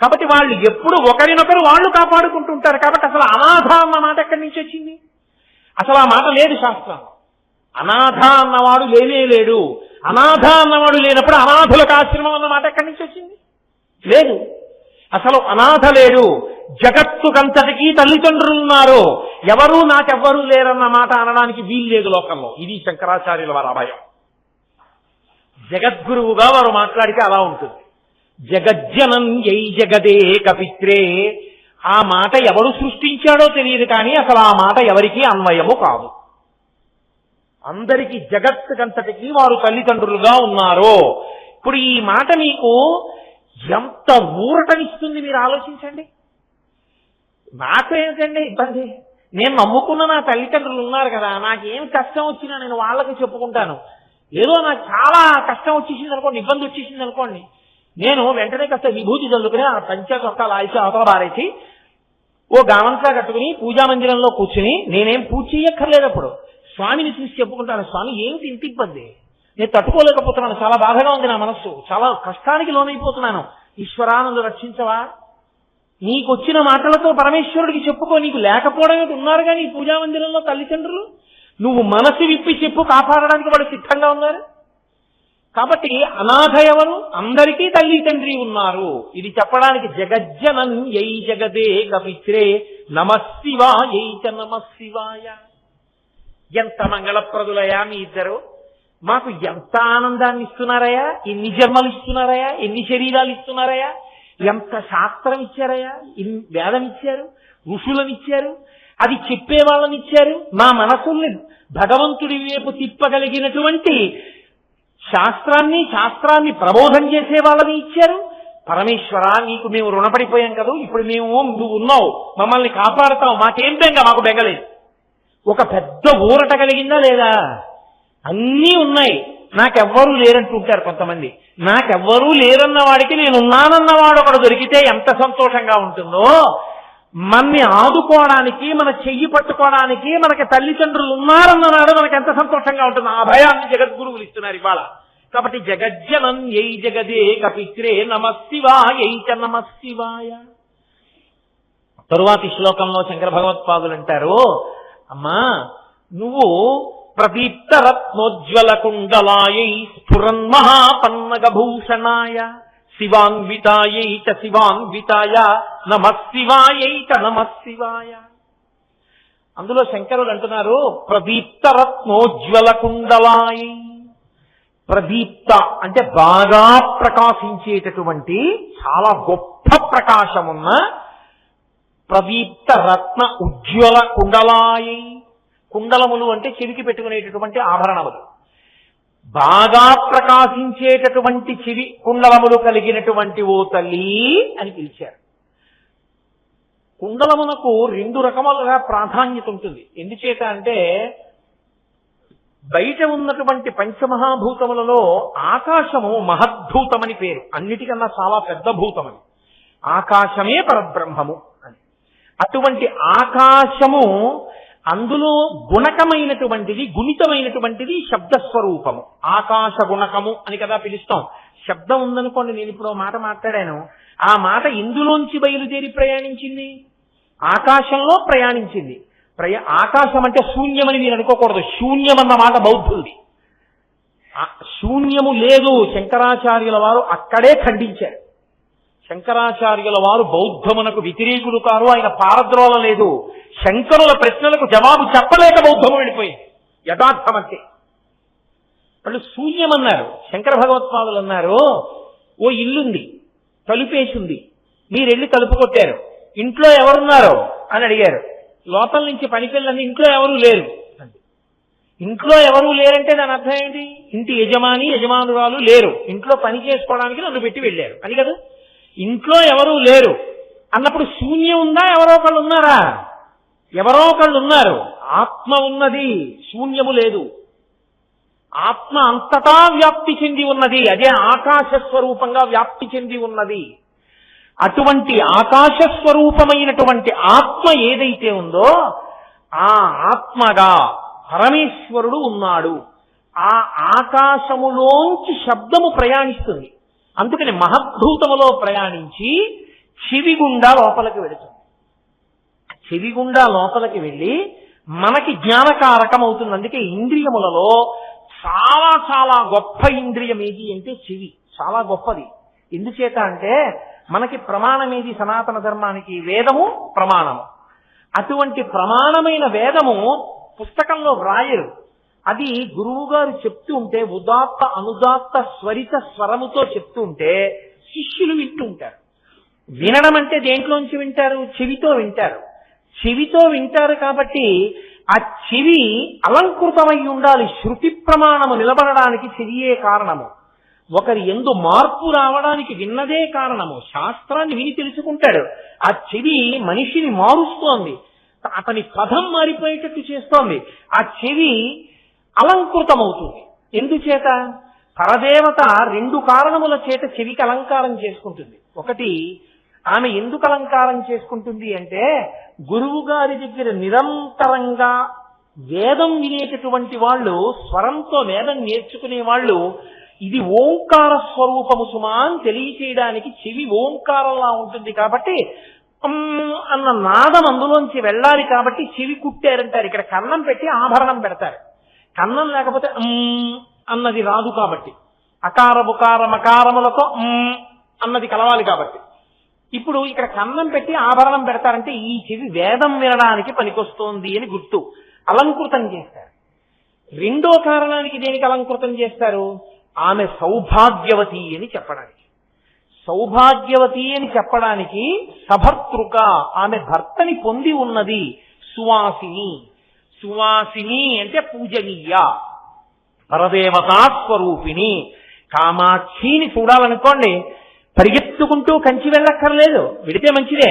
కాబట్టి వాళ్ళు ఎప్పుడు ఒకరినొకరు వాళ్ళు కాపాడుకుంటుంటారు. కాబట్టి అసలు అనాథ అన్న మాట ఎక్కడి నుంచి వచ్చింది? అసలు ఆ మాట లేదు శాస్త్రంలో. అనాథ అన్నవాడు లేనే లేడు. అనాథ అన్నవాడు లేనప్పుడు అనాథులకు ఆశ్రమం అన్న మాట ఎక్కడి నుంచి వచ్చింది? లేదు. అసలు అనాథ లేడు. జగత్తుకంతటికీ తల్లిదండ్రులున్నారు. ఎవరూ నాకెవ్వరూ లేరన్న మాట అనడానికి వీలు లేదు లోకంలో. ఇది శంకరాచార్యుల వారి అభయం. జగద్గురువుగా వారు మాట్లాడితే అలా ఉంటుంది. జగజ్జనం యై జగదే కపిత్రే. ఆ మాట ఎవరు సృష్టించాడో తెలియదు, కానీ అసలు ఆ మాట ఎవరికీ అన్వయము కాదు. అందరికీ జగత్తుకంతటికి వారు తల్లిదండ్రులుగా ఉన్నారు. ఇప్పుడు ఈ మాట మీకు ఎంత ఊరటనిస్తుంది మీరు ఆలోచించండి. నాకేమిటండి ఇబ్బంది? నేను నమ్ముకున్న నా తల్లిదండ్రులు ఉన్నారు కదా, నాకేం కష్టం వచ్చినా నేను వాళ్ళకి చెప్పుకుంటాను. ఏదో నాకు చాలా కష్టం వచ్చేసింది అనుకోండి, ఇబ్బంది వచ్చేసింది అనుకోండి, నేను వెంటనే కాస్త విభూతి చల్లుకుని ఆ పంచకొక్కలు ఆల్చి అవతల బారేసి ఓ గామంతా కట్టుకుని పూజా మందిరంలో కూర్చుని నేనేం పూజ చేయక్కర్లేదప్పుడు స్వామిని చూసి చెప్పుకుంటాను. స్వామి ఏమిటి ఇంత ఇబ్బంది, నేను తట్టుకోలేకపోతున్నాను, చాలా బాధగా ఉంది నా మనస్సు, చాలా కష్టానికి లోనైపోతున్నాను, ఈశ్వరానందు రక్షించవా? నీకు వచ్చిన మాటలతో పరమేశ్వరుడికి చెప్పుకో. నీకు లేకపోవడం ఉన్నారు కానీ ఈ పూజా మందిరంలో తల్లిదండ్రులు, నువ్వు మనసు విప్పి చెప్పు, కాపాడడానికి వాళ్ళు సిద్ధంగా ఉన్నారు. కాబట్టి అనాథ ఎవరు? అందరికీ తల్లి తండ్రి ఉన్నారు. ఇది చెప్పడానికి జగజ్జనం యై జగదే కపిత్రే నమశివాయ చ నమశివాయ. ఎంత మంగళప్రదులయా మీ ఇద్దరు, మాకు ఎంత ఆనందాన్ని ఇస్తున్నారయ్యా, ఎన్ని జన్మలు ఇస్తున్నారయ్యా, ఎన్ని శరీరాలు ఇస్తున్నారయ్యా, ఎంత శాస్త్రం ఇచ్చారయ్యా, వేదం ఇచ్చారు, ఋషులను ఇచ్చారు, అది చెప్పే వాళ్ళని ఇచ్చారు, మా మనసుల్ని భగవంతుడి వైపు తిప్పగలిగినటువంటి శాస్త్రాన్ని ప్రబోధం చేసే వాళ్ళని ఇచ్చారు. పరమేశ్వర నీకు మేము రుణపడిపోయాం కదా, ఇప్పుడు మేము నువ్వు ఉన్నావు, మమ్మల్ని కాపాడతావు, మాకేం బెంగ, మాకు బెంగలేదు. ఒక పెద్ద ఊరట కలిగిందా లేదా? అన్నీ ఉన్నాయి, నాకెవ్వరూ లేరంటుంటారు కొంతమంది. నాకెవ్వరూ లేరన్న వాడికి నేనున్నానన్నవాడు ఒకడు దొరికితే ఎంత సంతోషంగా ఉంటుందో. మన్ని ఆదుకోవడానికి, మన చెయ్యి పట్టుకోవడానికి మనకి తల్లిదండ్రులు ఉన్నారన్ననాడు మనకి ఎంత సంతోషంగా ఉంటుంది. ఆ భయాన్ని జగద్గురువులు ఇస్తున్నారు ఇవాళ. కాబట్టి జగజ్జనం యై జగదే కపిత్రే నమశివాయ చ నమశివాయ. తరువాతి శ్లోకంలో శంకర భగవత్పాదులు అంటారు, అమ్మా నువ్వు ప్రదీప్త రత్నోజ్వల కుండలాయ స్ఫురన్ మహాపన్నగభూషణాయ శివాన్వితాయై చ శివాన్వితాయ నమః శివాయై చ నమః శివాయ. అందులో శంకరులు అంటున్నారు ప్రదీప్త రత్నోజ్వల కుండలాయ. ప్రదీప్త అంటే బాగా ప్రకాశించేటటువంటి చాలా గొప్ప ప్రకాశమున్న ప్రదీప్త రత్న ఉజ్వల కుండలాయ. కుండలములు అంటే చెవికి పెట్టుకునేటటువంటి ఆభరణములు. బాగా ప్రకాశించేటటువంటి చెవి కుండలములు కలిగినటువంటి ఓ తల్లి అని పిలిచారు. కుండలమునకు రెండు రకములుగా ప్రాధాన్యత ఉంటుంది. ఎందుచేత అంటే బయట ఉన్నటువంటి పంచమహాభూతములలో ఆకాశము మహద్భూతమని పేరు. అన్నిటికన్నా చాలా పెద్ద భూతమని. ఆకాశమే పరబ్రహ్మము అని. అటువంటి ఆకాశము అందులో గుణకమైనటువంటిది, గుణితమైనటువంటిది శబ్దస్వరూపము. ఆకాశ గుణకము అని కదా పిలుస్తాం. శబ్దం ఉందనుకోండి, నేను ఇప్పుడు మాట మాట్లాడాను, ఆ మాట ఇందులోంచి బయలుదేరి ప్రయాణించింది, ఆకాశంలో ప్రయాణించింది. ఆకాశం అంటే శూన్యమని మీరు అనుకోకూడదు. శూన్యం అన్న మాట బౌద్ధులది. శూన్యము లేదు. శంకరాచార్యుల వారు అక్కడే ఖండించారు. శంకరాచార్యుల వారు బౌద్ధమునకు వ్యతిరేకులు కారు. ఆయన పారద్రోల లేదు. శంకరుల ప్రశ్నలకు జవాబు చెప్పలేక బౌద్ధము వెళ్ళిపోయింది. యథార్థమంతే. వాళ్ళు శూన్యమన్నారు. శంకర భగవత్పాదులు అన్నారు, ఓ ఇల్లుంది, తలుపేసింది, మీరెళ్ళి తలుపు కొట్టారు, ఇంట్లో ఎవరున్నారు అని అడిగారు. లోపల నుంచి పనిపిల్లని ఇంట్లో ఎవరూ లేరు. ఇంట్లో ఎవరూ లేరంటే దాని అర్థం ఏంటి? ఇంటి యజమాని యజమానురాలు లేరు, ఇంట్లో పని చేసుకోవడానికి నన్ను పెట్టి వెళ్ళారు అని కదా. ఇంట్లో ఎవరూ లేరు అన్నప్పుడు శూన్యం ఉందా? ఎవరో ఒకళ్ళు ఉన్నారా? ఎవరో ఒకళ్ళు ఉన్నారు. ఆత్మ ఉన్నది, శూన్యము లేదు. ఆత్మ అంతటా వ్యాప్తి చెంది ఉన్నది. అదే ఆకాశ స్వరూపంగా వ్యాప్తి చెంది ఉన్నది. అటువంటి ఆకాశ స్వరూపమైనటువంటి ఆత్మ ఏదైతే ఉందో ఆ ఆత్మగా పరమేశ్వరుడు ఉన్నాడు. ఆ ఆకాశములోంచి శబ్దము ప్రయాణిస్తుంది. అందుకని మహద్భూతములో ప్రయాణించి చెవిగుండా లోపలికి వెళుతుంది. చెవిగుండా లోపలికి వెళ్ళి మనకి జ్ఞానకారకం అవుతుంది. అందుకే ఇంద్రియములలో చాలా చాలా గొప్ప ఇంద్రియం ఏది అంటే చెవి. చాలా గొప్పది. ఎందుచేత అంటే మనకి ప్రమాణం ఏది సనాతన ధర్మానికి? వేదము ప్రమాణము. అటువంటి ప్రమాణమైన వేదము పుస్తకంలో వ్రాయరు. అది గురువు గారు చెప్తూ ఉంటే ఉదాత్త అనుదాత్త స్వరిత స్వరముతో చెప్తూ ఉంటే శిష్యులు వింటూ ఉంటారు. వినడం అంటే దేంట్లోంచి వింటారు? చెవితో వింటారు. చెవితో వింటారు కాబట్టి ఆ చెవి అలంకృతమై ఉండాలి. శృతి ప్రమాణము నిలబడడానికి చెవియే కారణము. ఒకరి యందు మార్పు రావడానికి విన్నదే కారణము. శాస్త్రాన్ని విని తెలుసుకుంటాడు. ఆ చెవి మనిషిని మారుస్తోంది, అతని పదం మారిపోయేటట్టు చేస్తోంది. ఆ చెవి అలంకృతమవుతుంది. ఎందుచేత? పరదేవత రెండు కారణముల చేత చెవికి అలంకారం చేసుకుంటుంది. ఒకటి, ఆమె ఎందుకు అలంకారం చేసుకుంటుంది అంటే గురువు గారి దగ్గర నిరంతరంగా వేదం వినేటటువంటి వాళ్ళు, స్వరంతో వేదం నేర్చుకునే వాళ్ళు, ఇది ఓంకార స్వరూపము సుమా అని తెలియచేయడానికి చెవి ఓంకారంలా ఉంటుంది. కాబట్టి అన్న నాదం అందులోంచి వెళ్ళాలి. కాబట్టి చెవి కుట్టారంటారు. ఇక్కడ కన్నం పెట్టి ఆభరణం పెడతారు. కన్నం లేకపోతే అన్నది రాదు. కాబట్టి అకార బుకార మకారములతో అన్నది కలవాలి. కాబట్టి ఇప్పుడు ఇక్కడ కన్నం పెట్టి ఆభరణం పెడతారంటే ఈ చెవి వేదం వినడానికి పనికొస్తోంది అని గుర్తు. అలంకృతం చేస్తారు. రెండో కారణానికి దేనికి అలంకృతం చేస్తారు? ఆమె సౌభాగ్యవతి అని చెప్పడానికి. సౌభాగ్యవతి అని చెప్పడానికి సభర్తృక, ఆమె భర్తని పొంది ఉన్నది. సువాసిని, సువాసిని అంటే పూజనీయ, పరదేవతా స్వరూపిణి. కామాక్షిని చూడాలనుకోండి, పరిగెత్తుకుంటూ కంచి వెళ్ళక్కర్లేదు, వెడితే మంచిదే.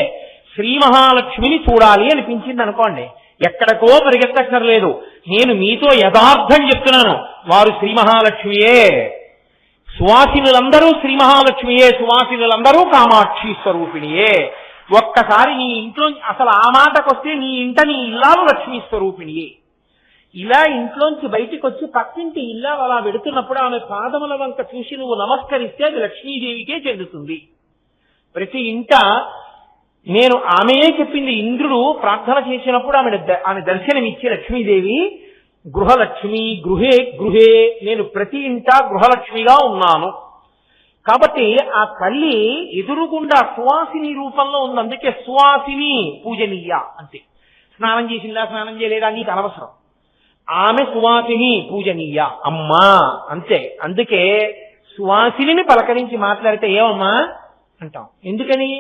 శ్రీ మహాలక్ష్మిని చూడాలి అనిపించింది అనుకోండి, ఎక్కడికో పరిగెత్తక్కర్లేదు. నేను మీతో యథార్థం చెప్తున్నాను, వారు శ్రీ మహాలక్ష్మియే. సువాసినులందరూ శ్రీ మహాలక్ష్మియే, సువాసినులందరూ కామాక్షి స్వరూపిణియే. ఒక్కసారి నీ ఇంట్లో అసలు ఆ మాటకొస్తే నీ ఇంట నీ ఇల్లాలు లక్ష్మీ స్వరూపిణియే. ఇలా ఇంట్లోంచి బయటికి వచ్చి పక్కింటి ఇల్లాలు అలా వెడుతున్నప్పుడు ఆమె పాదముల వంక చూసి నువ్వు నమస్కరిస్తే అది లక్ష్మీదేవికే చెందుతుంది. ప్రతి ఇంట నేను ఆమెయే చెప్పింది. ఇంద్రుడు ప్రార్థన చేసినప్పుడు ఆమె దర్శనమిచ్చి లక్ష్మీదేవి గృహలక్ష్మి గృహే గృహే, నేను ప్రతి ఇంట గృహలక్ష్మిగా ఉన్నాను. కాబట్టి ఆ తల్లి ఎదురుగుండా సువాసిని రూపంలో ఉంది. అందుకే సువాసిని పూజనీయ అంతే. స్నానం చేసిందా స్నానం చేయలేదా నీకు అనవసరం. ఆమె సువాసిని పూజనీయ అమ్మా అంతే. అందుకే సువాసిని పలకరించి మాట్లాడితే ఏమమ్మా అంటాం. ఎందుకని?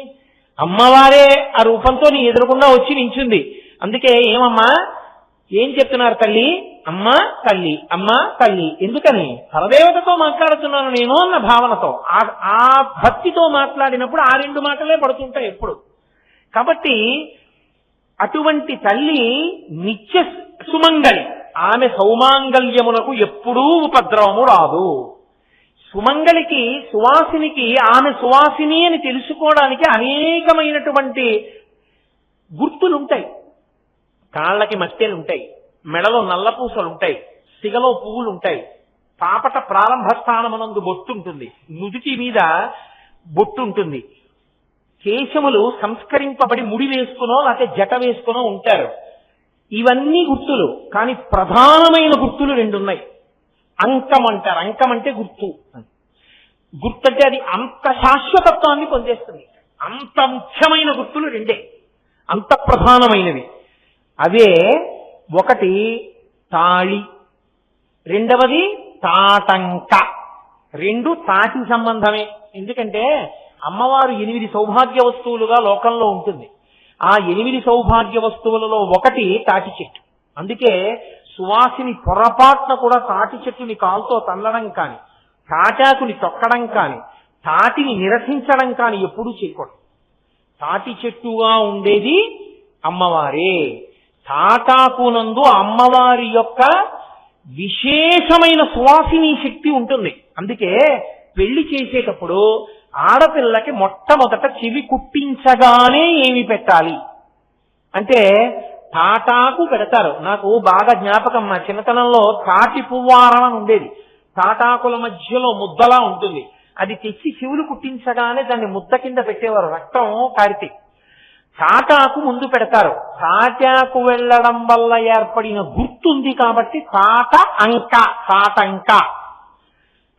అమ్మవారే ఆ రూపంతో నీ ఎదురుకుండా వచ్చి నించుంది. అందుకే ఏమమ్మా ఏం చెప్తున్నారు తల్లి? అమ్మ తల్లి, అమ్మ తల్లి. ఎందుకని? పరదేవతతో మాట్లాడుతున్నాను నేను అన్న భావనతో, ఆ భక్తితో మాట్లాడినప్పుడు ఆ రెండు మాటలే పడుతుంటాయి ఎప్పుడు. కాబట్టి అటువంటి తల్లి నిత్య సుమంగళి. ఆమె సౌమాంగల్యమునకు ఎప్పుడూ ఉపద్రవము రాదు. సుమంగళికి సువాసినికి ఆమె సువాసిని అని తెలుసుకోవడానికి అనేకమైనటువంటి గుర్తులుంటాయి. కాళ్ళకి మట్టెలుంటాయి, మెడలో నల్లపూసలుంటాయి, సిగలో పువ్వులుంటాయి, పాపట ప్రారంభ స్థానమునందు బొట్టుంటుంది, నుదుటి మీద బొట్టుంటుంది, కేశములు సంస్కరింపబడి ముడి వేసుకునో లేకపోతే జట వేసుకునో ఉంటారు. ఇవన్నీ గుర్తులు. కానీ ప్రధానమైన గుర్తులు రెండున్నాయి. అంకం అంటారు. అంకం అంటే గుర్తు. గుర్తు అంటే అది అంత శాశ్వతత్వాన్ని పొందేస్తుంది. అంత ముఖ్యమైన గుర్తులు రెండే, అంత ప్రధానమైనవి. అవే ఒకటి తాళి, రెండవది తాటంక. రెండు తాటి సంబంధమే. ఎందుకంటే అమ్మవారు 8 సౌభాగ్య వస్తువులుగా లోకంలో ఉంటుంది. ఆ 8 సౌభాగ్య వస్తువులలో ఒకటి తాటి చెట్టు. అందుకే సువాసిని పొరపాటున కూడా తాటి చెట్టుని కాలుతో తల్లడం కాని, తాటాకుని తొక్కడం కాని, తాటిని నిరసించడం కాని ఎప్పుడూ చేయకూడదు. తాటి చెట్టుగా ఉండేది అమ్మవారే. తాటాకునందు అమ్మవారి యొక్క విశేషమైన సువాసిని శక్తి ఉంటుంది. అందుకే పెళ్లి చేసేటప్పుడు ఆడపిల్లకి మొట్టమొదట చెవి కుట్టించగానే ఏమి పెట్టాలి అంటే తాటాకు పెడతారు. నాకు బాగా జ్ఞాపకం, మా చిన్నతనంలో తాటి పువ్వారం ఉండేది. తాటాకుల మధ్యలో ముద్దలా ఉంటుంది. అది తెచ్చి చెవులు కుట్టించగానే దాన్ని ముద్ద కింద పెట్టేవారు, రక్తం కారితే. తాటాకు ముందు పెడతారు. తాటాకు వెళ్ళడం వల్ల ఏర్పడిన గుర్తుంది కాబట్టి తాట అంక, తాటంక.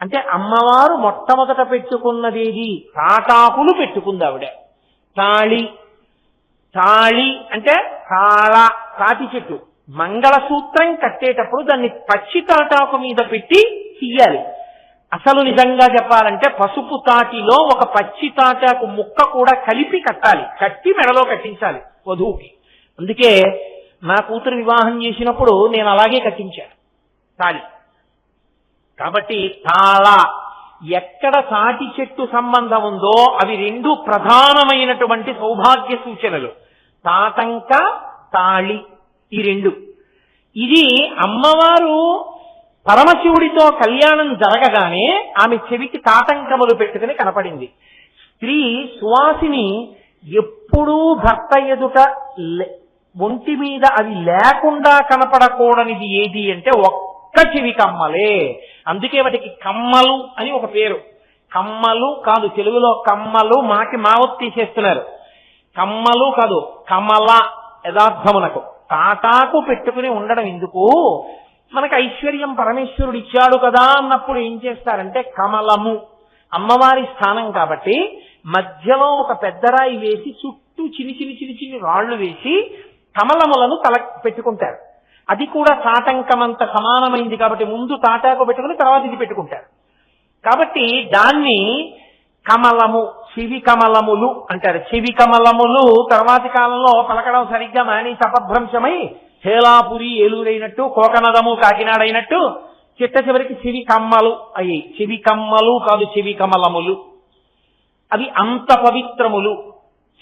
అంటే అమ్మవారు మొట్టమొదట పెట్టుకున్నదేది? తాటాకులు పెట్టుకుంది ఆవిడ. తాళి, తాళి అంటే తాళ, తాటి చెట్టు. మంగళసూత్రం కట్టేటప్పుడు దాన్ని పచ్చి తాటాకు మీద పెట్టి తీయాలి. అసలు నిజంగా చెప్పాలంటే పసుపు తాటిలో ఒక పచ్చి తాటాకు ముక్క కూడా కలిపి కట్టాలి, కట్టి మెడలో కట్టించాలి వధువుకి. అందుకే నా కూతురు వివాహం చేసినప్పుడు నేను అలాగే కట్టించాను తాళి. కాబట్టి తాళ, ఎక్కడ తాటి చెట్టు సంబంధం ఉందో అవి రెండు ప్రధానమైనటువంటి సౌభాగ్య సూచనలు. తాటంక, తాళి, ఈ రెండు. ఇది అమ్మవారు పరమశివుడితో కళ్యాణం జరగగానే ఆమె చెవికి తాటంకములు పెట్టుకుని కనపడింది. స్త్రీ సువాసిని ఎప్పుడూ భర్త ఎదుట ఒంటి మీద అవి లేకుండా కనపడకూడనిది ఏది అంటే ఒక్క చెవి కమ్మలే. అందుకే వాటికి కమ్మలు అని ఒక పేరు. కమ్మలు కాదు, తెలుగులో కమ్మలు మాకి మావత్ తీసేస్తున్నారు. కమ్మలు కాదు, కమల యథార్థమునకు. తాటాకు పెట్టుకుని ఉండడం ఎందుకు? మనకు ఐశ్వర్యం పరమేశ్వరుడు ఇచ్చాడు కదా అన్నప్పుడు ఏం చేస్తారంటే కమలము అమ్మవారి స్థానం కాబట్టి మధ్యలో ఒక పెద్దరాయి వేసి చుట్టూ చిన్ని చిన్ని చిన్ని చిన్ని రాళ్లు వేసి కమలములను తల పెట్టుకుంటారు. అది కూడా తాటంకమంత సమానమైంది కాబట్టి ముందు తాటాకు పెట్టుకుని తర్వాత ఇది పెట్టుకుంటారు. కాబట్టి దాన్ని కమలము, చెవి కమలములు అంటారు. చెవి కమలములు తర్వాతి కాలంలో పలకడం సరిగ్గా మాని అపభ్రంశమై హేలాపురి ఏలూరైనట్టు, కోకనదము కాకినాడ అయినట్టు చిట్ట చివరికి చెవి కమ్మలు అయ్యి. చెవి కమ్మలు కాదు, చెవి కమలములు. అవి అంత పవిత్రములు.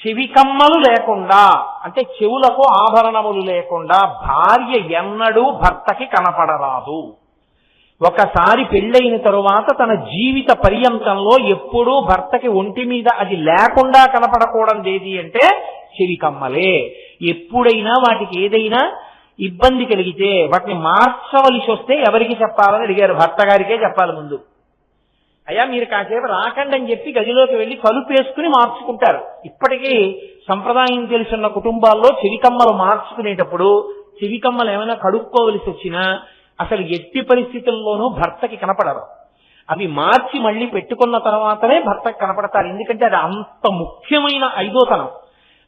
చెవి కమ్మలు లేకుండా అంటే చెవులకు ఆభరణములు లేకుండా భార్య ఎన్నడూ భర్తకి కనపడరాదు. ఒకసారి పెళ్ళైన తరువాత తన జీవిత పర్యంతంలో ఎప్పుడూ భర్తకి ఒంటి మీద అది లేకుండా కనపడకూడదు ఏది అంటే చెవి కమ్మలే. ఎప్పుడైనా వాటికి ఏదైనా ఇబ్బంది కలిగితే వాటిని మార్చవలసి వస్తే ఎవరికి చెప్పాలని అడిగారు. భర్త గారికే చెప్పాలి ముందు. అయ్యా మీరు కాసేపు రాకండి అని చెప్పి గదిలోకి వెళ్లి తలుపు వేసుకుని మార్చుకుంటారు. ఇప్పటికీ సంప్రదాయం తెలుసున్న కుటుంబాల్లో చెవికమ్మలు మార్చుకునేటప్పుడు చెవికమ్మలు ఏమైనా కడుక్కోవలసి వచ్చినా అసలు ఎట్టి పరిస్థితుల్లోనూ భర్తకి కనపడరు. అవి మార్చి మళ్ళీ పెట్టుకున్న తర్వాతనే భర్తకు కనపడతారు. ఎందుకంటే అది అంత ముఖ్యమైన ఐదోతనం.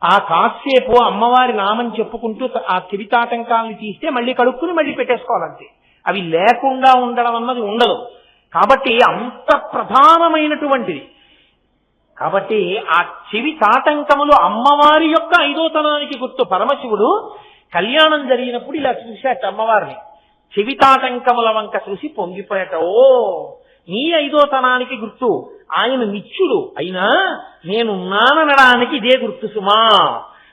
ఆ కాసేపు అమ్మవారి నామం చెప్పుకుంటూ ఆ చెవితాటంకాలను తీస్తే మళ్ళీ కడుక్కుని మళ్ళీ పెట్టేసుకోవాలంతే. అవి లేకుండా ఉండడం అన్నది ఉండదు. కాబట్టి అంత ప్రధానమైనటువంటిది. కాబట్టి ఆ చెవి తాటంకములు అమ్మవారి యొక్క ఐదోతనానికి గుర్తు. పరమశివుడు కళ్యాణం జరిగినప్పుడు ఇలా చూశాట అమ్మవారిని, చెవి తాటంకముల వంక చూసి పొంగిపోయాట. ఓ, నీ ఐదోతనానికి గుర్తు. ఆయన నిత్యుడు అయినా నేనున్నాననడానికి ఇదే గుర్తు సుమా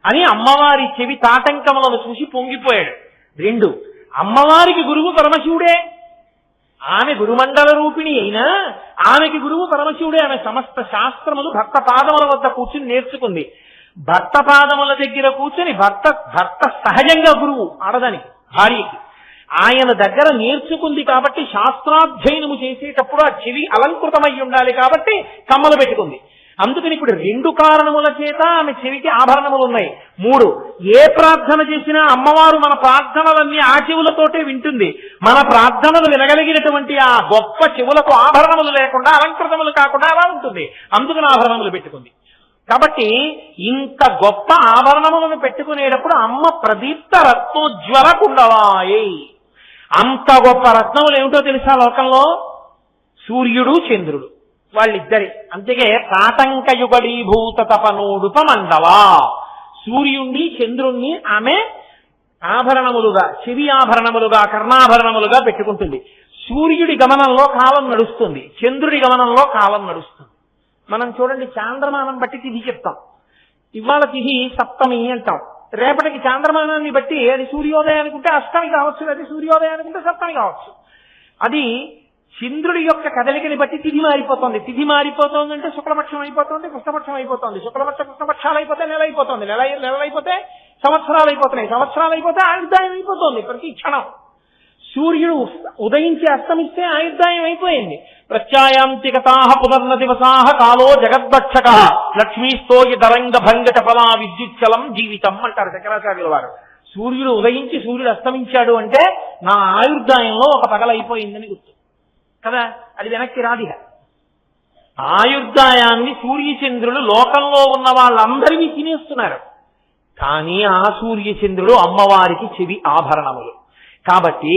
అని అమ్మవారి చెవి తాటంకములను చూసి పొంగిపోయాడు. 2, అమ్మవారికి గురువు పరమశివుడే. ఆమె గురుమండల రూపిణి అయినా ఆమెకి గురువు పరమశివుడే. ఆమె సమస్త శాస్త్రములు భర్త పాదముల వద్ద కూర్చుని నేర్చుకుంది. భర్త పాదముల దగ్గర కూర్చొని భర్త సహజంగా గురువు ఆడదానికి, భార్యకి. ఆయన దగ్గర నేర్చుకుంది కాబట్టి శాస్త్రాధ్యయనము చేసేటప్పుడు ఆ చెవి అలంకృతమై ఉండాలి కాబట్టి కమ్మలు పెట్టుకుంది. అందుకని ఇప్పుడు 2 కారణముల చేత ఆమె చెవికి ఆభరణములు ఉన్నాయి. 3, ఏ ప్రార్థన చేసినా అమ్మవారు మన ప్రార్థనలన్నీ ఆ చెవులతోటే వింటుంది. మన ప్రార్థనలు వినగలిగినటువంటి ఆ గొప్ప చెవులకు ఆభరణములు లేకుండా, అలంకృతములు కాకుండా అలా ఉంటుంది. అందుకని ఆభరణములు పెట్టుకుంది. కాబట్టి ఇంత గొప్ప ఆభరణములను పెట్టుకునేటప్పుడు అమ్మ ప్రదీప్త రత్నోజ్వల కుండవాయే. అంత గొప్ప రత్నములు ఏమిటో తెలుసా లోకంలో? సూర్యుడు చంద్రుడు వాళ్ళిద్దరి. అందుకే తాటంకయుగడీభూత తపనోడుప మండవా. సూర్యుణ్ణి చంద్రుణ్ణి ఆమె ఆభరణములుగా, చెవి ఆభరణములుగా, కర్ణాభరణములుగా పెట్టుకుంటుంది. సూర్యుడి గమనంలో కాలం నడుస్తుంది, చంద్రుడి గమనంలో కాలం నడుస్తుంది. మనం చూడండి, చాంద్రమానం బట్టి తిథి చెప్తాం. ఇవాళ తిథి సప్తమి అంటాం. రేపటికి చాంద్రమానాన్ని బట్టి అది సూర్యోదయానికి ఉంటే అష్టమి కావచ్చు, అది సూర్యోదయానికి ఉంటే సప్తమి కావచ్చు. అది చంద్రుడి యొక్క కదలికని బట్టి తిథి మారిపోతుంది. తిథి మారిపోతుంది అంటే శుక్లపక్షం అయిపోతుంది, కృష్ణపక్షం అయిపోతుంది. కృష్ణపక్షాలు అయిపోతే నెల అయిపోతుంది, నెలలు అయిపోతే సంవత్సరాలు అయిపోతున్నాయి, సంవత్సరాలు అయిపోతే ఆయుర్దాయం అయిపోతుంది. ప్రతి క్షణం సూర్యుడు ఉదయించి అస్తమిస్తే ఆయుర్దాయం అయిపోయింది. ప్రత్యాయాంతికతాః పునర్న దివసాః కాలో జగద్భక్షక లక్ష్మీస్తోయ దరంగ భంగ చపలా విద్యుచ్చలం జీవితం అంటారు శంకరాచార్యుల వారు. సూర్యుడు ఉదయించి సూర్యుడు అస్తమించాడు అంటే నా ఆయుర్దాయంలో ఒక పగలైపోయిందని గుర్తు కదా. అది వెనక్కి రాదిగ. ఆయుర్దాయాన్ని సూర్యచంద్రులు లోకంలో ఉన్న వాళ్ళందరినీ తినేస్తున్నారు. కానీ ఆ సూర్యచంద్రుడు అమ్మవారికి చెవి ఆభరణములు. కాబట్టి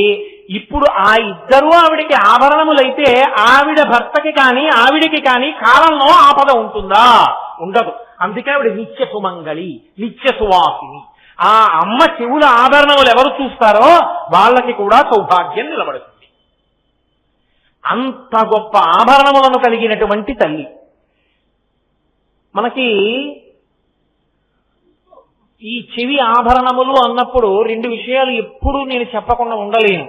ఇప్పుడు ఆ ఇద్దరు ఆవిడికి ఆభరణములైతే ఆవిడ భర్తకి కానీ ఆవిడికి కానీ కాలంలో ఆపద ఉంటుందా? ఉండదు. అందుకే ఆవిడ నిత్య సుమంగళి, నిత్య సువాసిని. ఆ అమ్మ చెవుల ఆభరణములు ఎవరు చూస్తారో వాళ్ళకి కూడా సౌభాగ్యం నిలబడుతుంది. అంత గొప్ప ఆభరణములను కలిగినటువంటి తల్లి. మనకి ఈ చెవి ఆభరణములు అన్నప్పుడు 2 విషయాలు ఎప్పుడూ నేను చెప్పకుండా ఉండలేను.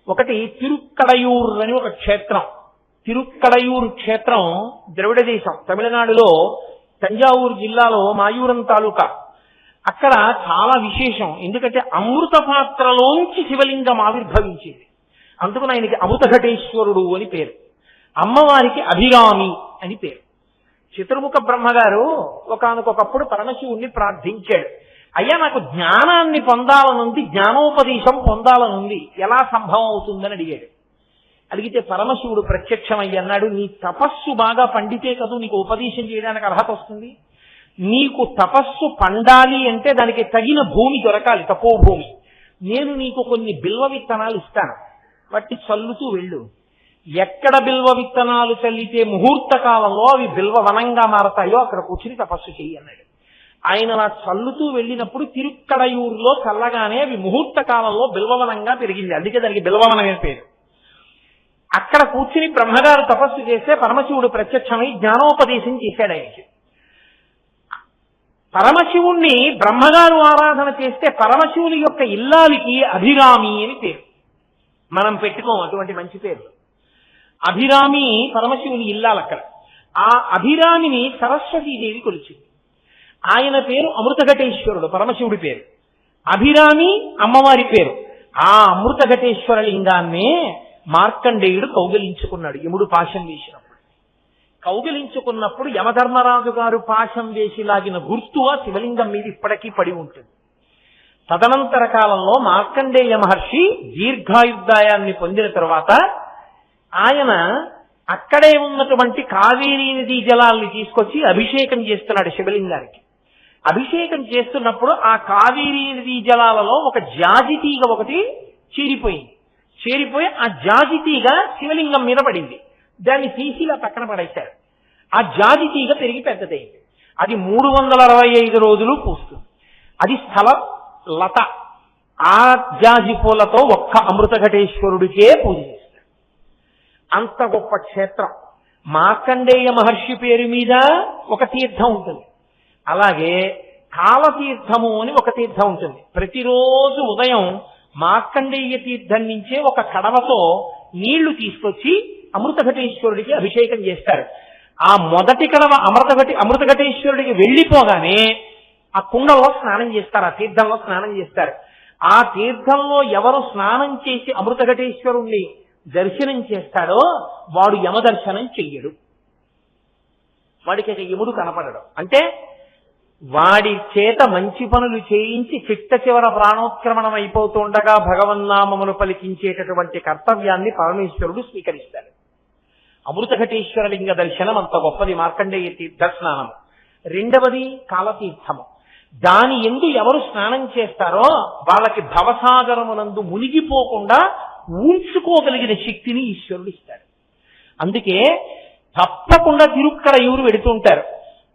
ఒకటి, తిరుక్కడయూర్ అని ఒక క్షేత్రం. తిరుక్కడయూర్ క్షేత్రం ద్రవిడ దేశం, తమిళనాడులో తంజావూరు జిల్లాలో మాయూరం తాలూకా. అక్కడ చాలా విశేషం. ఎందుకంటే అమృత పాత్రలోంచి శివలింగం ఆవిర్భవించింది. అందుకని ఆయనకి అమృతఘటేశ్వరుడు అని పేరు. అమ్మవారికి అభిరామి అని పేరు. చతుర్ముఖ బ్రహ్మగారు ఒకానొకప్పుడు పరమశివుణ్ణి ప్రార్థించాడు. అయ్యా, నాకు జ్ఞానాన్ని పొందాలనుంది, జ్ఞానోపదేశం పొందాలనుంది, ఎలా సంభవం అవుతుందని అడిగాడు. అడిగితే పరమశివుడు ప్రత్యక్షమయ్యి అన్నాడు, నీ తపస్సు బాగా పండితే కదా నీకు ఉపదేశం చేయడానికి అర్హత వస్తుంది. నీకు తపస్సు పండాలి అంటే దానికి తగిన భూమి దొరకాలి, తపోభూమి. నేను నీకు కొన్ని బిల్వ విత్తనాలు ఇస్తాను, వాటి చల్లుతూ వెళ్ళు. ఎక్కడ బిల్వ విత్తనాలు చల్లితే ముహూర్త కాలంలో అవి బిల్వ వనంగా మారతాయో అక్కడ కూర్చుని తపస్సు చెయ్యి అన్నాడు. ఆయన అలా చల్లుతూ వెళ్ళినప్పుడు తిరుక్కడయూరులో చల్లగానే అవి ముహూర్త కాలంలో బిల్వవనంగా పెరిగింది. అందుకే దానికి బిల్వవనం అని పేరు. అక్కడ కూర్చుని బ్రహ్మగారు తపస్సు చేస్తే పరమశివుడు ప్రత్యక్షమై జ్ఞానోపదేశం చేశాడు ఆయనకి. పరమశివుణ్ణి బ్రహ్మగారు ఆరాధన చేస్తే పరమశివుని యొక్క ఇల్లాలికి అభిరామి అని పేరు. మనం పెట్టుకోం అటువంటి మంచి పేరు. అభిరామి పరమశివుని ఇల్లాలు. అక్కడ ఆ అభిరామిని సరస్వతీదేవి కొలిచింది. ఆయన పేరు అమృతఘటేశ్వరుడు, పరమశివుడి పేరు. అభిరామి అమ్మవారి పేరు. ఆ అమృతఘటేశ్వర లింగాన్నే మార్కండేయుడు కౌగిలించుకున్నాడు యముడు పాశం వేసినప్పుడు. కౌగిలించుకున్నప్పుడు యమధర్మరాజు గారు పాశం వేసి లాగిన గుర్తు ఆ శివలింగం మీద ఇప్పటికీ పడి ఉంటుంది. తదనంతర కాలంలో మార్కండేయ మహర్షి దీర్ఘాయుర్దాయాన్ని పొందిన తరువాత ఆయన అక్కడే ఉన్నటువంటి కావేరీ నదీ జలాల్ని తీసుకొచ్చి అభిషేకం చేస్తున్నాడు శివలింగానికి. అభిషేకం చేస్తున్నప్పుడు ఆ కావేరీ నదీ జలాలలో ఒక జాజి తీగ ఒకటి చేరిపోయి ఆ జాజి తీగ శివలింగం మీద పడింది. దాన్ని తీసి ఇలా పక్కన పడేశారు. ఆ జాజి తీగ పెరిగి పెద్దదైంది. అది 365 రోజులు పూస్తుంది. అది స్థల లత. ఆ జాజి పూలతో ఒక్క అమృతఘటేశ్వరుడికే పూజ చేస్తారు. అంత గొప్ప క్షేత్రం. మార్కండేయ మహర్షి పేరు మీద ఒక తీర్థం ఉంటుంది. అలాగే కాలతీర్థము అని ఒక తీర్థం ఉంటుంది. ప్రతిరోజు ఉదయం మార్కండేయ తీర్థం నుంచే ఒక కడవతో నీళ్లు తీసుకొచ్చి అమృతఘటేశ్వరుడికి అభిషేకం చేస్తారు. ఆ మొదటి కడవ అమృతఘటేశ్వరుడికి వెళ్ళిపోగానే ఆ కుండలో స్నానం చేస్తారు, ఆ తీర్థంలో స్నానం చేస్తారు. ఆ తీర్థంలో ఎవరు స్నానం చేసి అమృతఘటేశ్వరుణ్ణి దర్శనం చేస్తాడో వాడు యమదర్శనం చెయ్యడు. వాడికి యముడు కనపడడు. అంటే వాడి చేత మంచి పనులు చేయించి చిట్ట చివర ప్రాణోత్క్రమణం అయిపోతుండగా భగవన్నామమును పలికించేటటువంటి కర్తవ్యాన్ని పరమేశ్వరుడు స్వీకరిస్తాడు. అమృతఘటేశ్వర లింగ దర్శనం అంత గొప్పది మార్కండేయ తీర్థ స్నానం. రెండవది కాలతీర్థము. దాని యందు ఎవరు స్నానం చేస్తారో వాళ్ళకి భవసాగరమునందు మునిగిపోకుండా ఊంచుకోగలిగిన శక్తిని ఈశ్వరుడు ఇస్తాడు. అందుకే తప్పకుండా తిరుక్కడయూరు వెడుతుంటారు.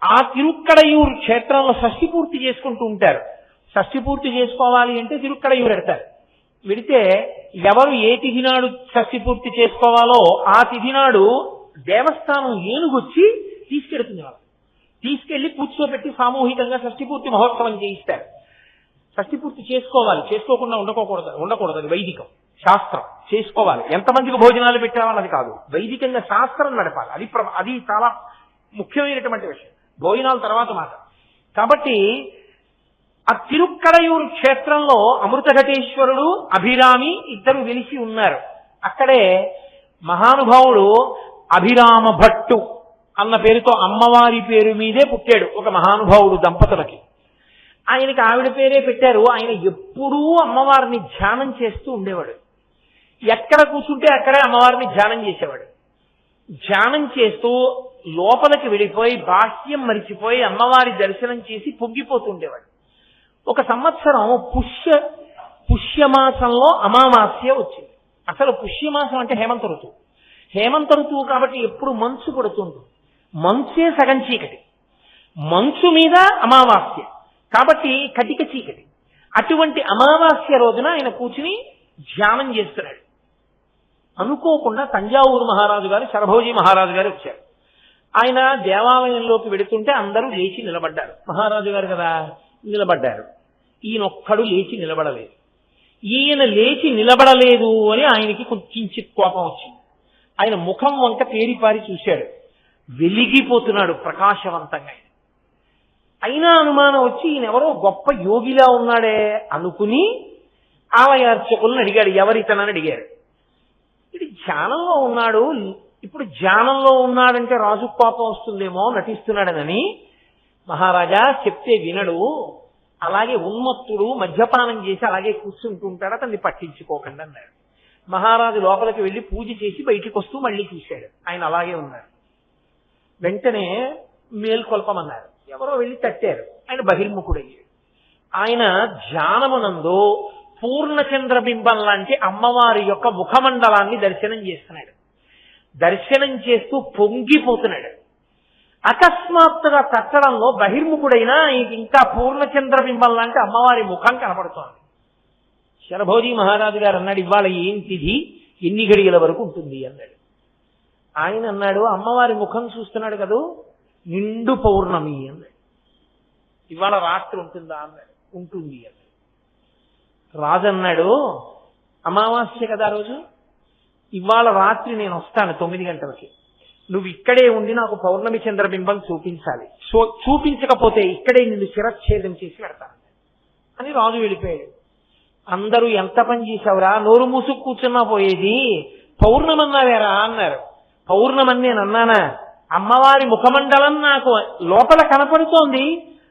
ఆ తిరుక్కడయూరు క్షేత్రంలో షష్ఠి పూర్తి చేసుకుంటూ ఉంటారు. షష్ఠి పూర్తి చేసుకోవాలి అంటే తిరుక్కడయూరు వెడతారు. వెడితే ఎవరు ఏ తిథి నాడు షష్ఠి పూర్తి చేసుకోవాలో ఆ తిథి నాడు దేవస్థానం ఏనుగొచ్చి తీసుకెడుతుంది. వాళ్ళు తీసుకెళ్లి కూర్చోబెట్టి సామూహికంగా షష్ఠి పూర్తి మహోత్సవం చేయిస్తారు. షష్ఠి పూర్తి చేసుకోవాలి, చేసుకోకుండా ఉండకూడదు. అది వైదికం, శాస్త్రం. చేసుకోవాలి. ఎంతమందికి భోజనాలు పెట్టామన్నది కాదు, వైదికంగా శాస్త్రం నడపాలి. అది చాలా ముఖ్యమైనటువంటి విషయం. భోజనాల తర్వాత మాట. కాబట్టి ఆ తిరుక్కడయూరు క్షేత్రంలో అమృతఘటేశ్వరుడు అభిరామి ఇద్దరు వెలిసి ఉన్నారు. అక్కడే మహానుభావుడు అభిరామ భట్టు అన్న పేరుతో అమ్మవారి పేరు మీదే పుట్టాడు ఒక మహానుభావుడు దంపతులకి. ఆయనకి ఆవిడ పేరే పెట్టారు. ఆయన ఎప్పుడూ అమ్మవారిని ధ్యానం చేస్తూ ఉండేవాడు. ఎక్కడ కూర్చుంటే అక్కడే అమ్మవారిని ధ్యానం చేసేవాడు. ధ్యానం చేస్తూ లోపలికి వెళ్ళిపోయి బాహ్యం మరిచిపోయి అమ్మవారి దర్శనం చేసి పొంగిపోతుండేవాడు. ఒక సంవత్సరం పుష్యమాసంలో అమావాస్య వచ్చింది. అసలు పుష్యమాసం అంటే హేమంత ఋతువు. హేమంత ఋతువు కాబట్టి ఎప్పుడు మంచు పడుతుంది. మంచే సగం చీకటి, మంచు మీద అమావాస్య కాబట్టి కటిక చీకటి. అటువంటి అమావాస్య రోజున ఆయన కూర్చుని ధ్యానం చేస్తున్నాడు. అనుకోకుండా తంజావూరు మహారాజు గారు, శరభోజీ మహారాజు గారు వచ్చారు. ఆయన దేవాలయంలోకి వెడుతుంటే అందరూ లేచి నిలబడ్డారు. మహారాజు గారు కదా, నిలబడ్డారు. ఈయనొక్కడు లేచి నిలబడలేదు. ఈయన లేచి నిలబడలేదు అని ఆయనకి కించిత్ కోపం వచ్చింది. ఆయన ముఖం వంక తేరిపారి చూశాడు. వెలిగిపోతున్నాడు ప్రకాశవంతంగా. అయినా అనుమానం వచ్చి ఈయనెవరో గొప్ప యోగిలా ఉన్నాడే అనుకుని ఆలయార్చకులను అడిగాడు, ఎవరితనని అడిగారు. ఇది ధ్యానంలో ఉన్నాడు, ఇప్పుడు ధ్యానంలో ఉన్నాడంటే రాజు కోపం వస్తుందేమో నటిస్తున్నాడనని, మహారాజా చెప్తే వినడు, అలాగే ఉన్మత్తుడు మద్యపానం చేసి అలాగే కూర్చుంటుంటాడు, అతన్ని పట్టించుకోకండి అన్నాడు. మహారాజు లోపలికి వెళ్లి పూజ చేసి బయటికి వస్తూ మళ్ళీ చూశాడు. ఆయన అలాగే ఉన్నారు. వెంటనే మేల్కొల్పమన్నారు. ఎవరో వెళ్ళి తట్టారు. ఆయన బహిర్ముఖుడయ్యాడు. ఆయన ధ్యానమునందు పూర్ణచంద్రబింబం లాంటి అమ్మవారి యొక్క ముఖమండలాన్ని దర్శనం చేస్తున్నాడు. దర్శనం చేస్తూ పొంగిపోతున్నాడు. అకస్మాత్తుగా తట్టడంలో బహిర్ముఖుడైనా ఇంకా పూర్ణచంద్రబింబం లాంటి అమ్మవారి ముఖం కనపడుతోంది. శరభోజీ మహారాజు గారు అన్నాడు, ఇవాళ ఏం తిథి, ఎన్ని గడియల వరకు ఉంటుంది అన్నాడు. ఆయన అన్నాడు, అమ్మవారి ముఖం చూస్తున్నాడు కదూ, నిండు పౌర్ణమి అన్నాడు. ఇవాళ రాత్రి ఉంటుందా అన్నాడు. ఉంటుంది అన్నాడు. రాజు అన్నాడు, అమావాస్య కదా రోజు, ఇవాళ రాత్రి నేను వస్తాను 9 గంటలకి, నువ్వు ఇక్కడే ఉండి నాకు పౌర్ణమి చంద్రబింబం చూపించాలి. చూపించకపోతే ఇక్కడే నిన్ను శిరచ్ఛేదం చేసి పెడతాను అని రాజు వెళ్ళిపోయాడు. అందరూ ఎంత పని చేశావురా, నోరు మూసుకు కూర్చున్నా పోయేది, పౌర్ణమన్నావేరా అన్నారు. పౌర్ణమని నేను అన్నానా? అమ్మవారి ముఖమండలం నాకు లోపల కనపడుతోంది,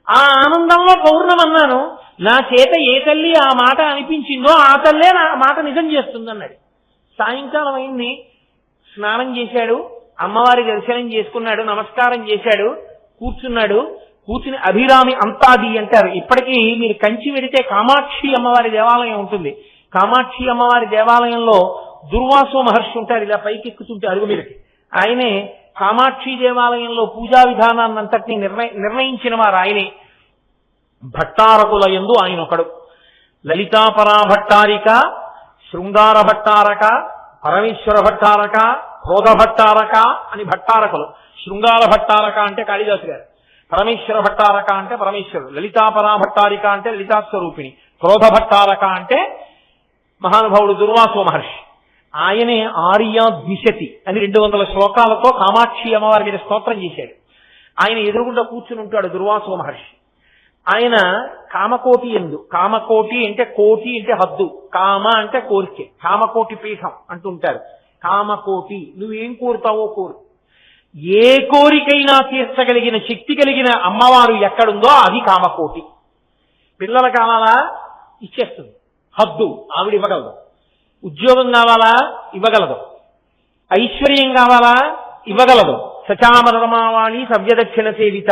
ఆ ఆనందంలో పౌర్ణమన్నాను. నా చేత ఏ తల్లి ఆ మాట అనిపించిందో ఆ తల్లే నా మాట నిజం చేస్తుంది అన్నాడు. సాయంకాలం అయింది, స్నానం చేశాడు, అమ్మవారి దర్శనం చేసుకున్నాడు, నమస్కారం చేశాడు, కూర్చున్నాడు. కూర్చుని అభిరామి అంతాది అంటారు. ఇప్పటికీ మీరు కంచి వెడితే కామాక్షి అమ్మవారి దేవాలయం ఉంటుంది. కామాక్షి అమ్మవారి దేవాలయంలో దుర్వాసో మహర్షి ఉంటారు, ఇలా పైకి ఎక్కుతుంటే అడుగు మీదకి. ఆయనే కామాక్షి దేవాలయంలో పూజా విధానాన్నంతటినీ నిర్ణయించిన వారు ఆయనే. భట్టారకుల యందు ఆయన ఒకడు. లలితాపరా భట్టారిక, శృంగార భట్టారక, పరమేశ్వర భట్టారక, క్రోధ భట్టారక అని భట్టారకులు. శృంగార భట్టారక అంటే కాళిదాసు గారు, పరమేశ్వర భట్టారక అంటే పరమేశ్వరుడు, లలితాపరా భట్టారిక అంటే లలితాస్వరూపిణి, క్రోధ భట్టారక అంటే మహానుభావుడు దుర్వాసో మహర్షి. ఆయనే ఆర్య ద్విశతి అని 200 శ్లోకాలతో కామాక్షి అమ్మవారి మీద స్తోత్రం చేశాడు. ఆయన ఎదురుగుండా కూర్చుని ఉంటాడు దుర్వాసో మహర్షి. ఆయన కామకోటి యందు, కామకోటి అంటే కోటి అంటే హద్దు, కామ అంటే కోరిక, కామకోటి పీఠం అంటుంటారు. కామకోటి, నువ్వేం కోరుతావో కోరు. ఏ కోరికైనా తీర్చగలిగిన శక్తి కలిగిన అమ్మవారు ఎక్కడుందో అది కామకోటి. పిల్లలు కావాలా ఇచ్చేస్తుంది, హద్దు ఆవిడ ఇవ్వగలదు. ఉద్యోగం కావాలా ఇవ్వగలదు. ఐశ్వర్యం కావాలా ఇవ్వగలదు. సచామరమావాణి సవ్యదక్షిణ సేవిత,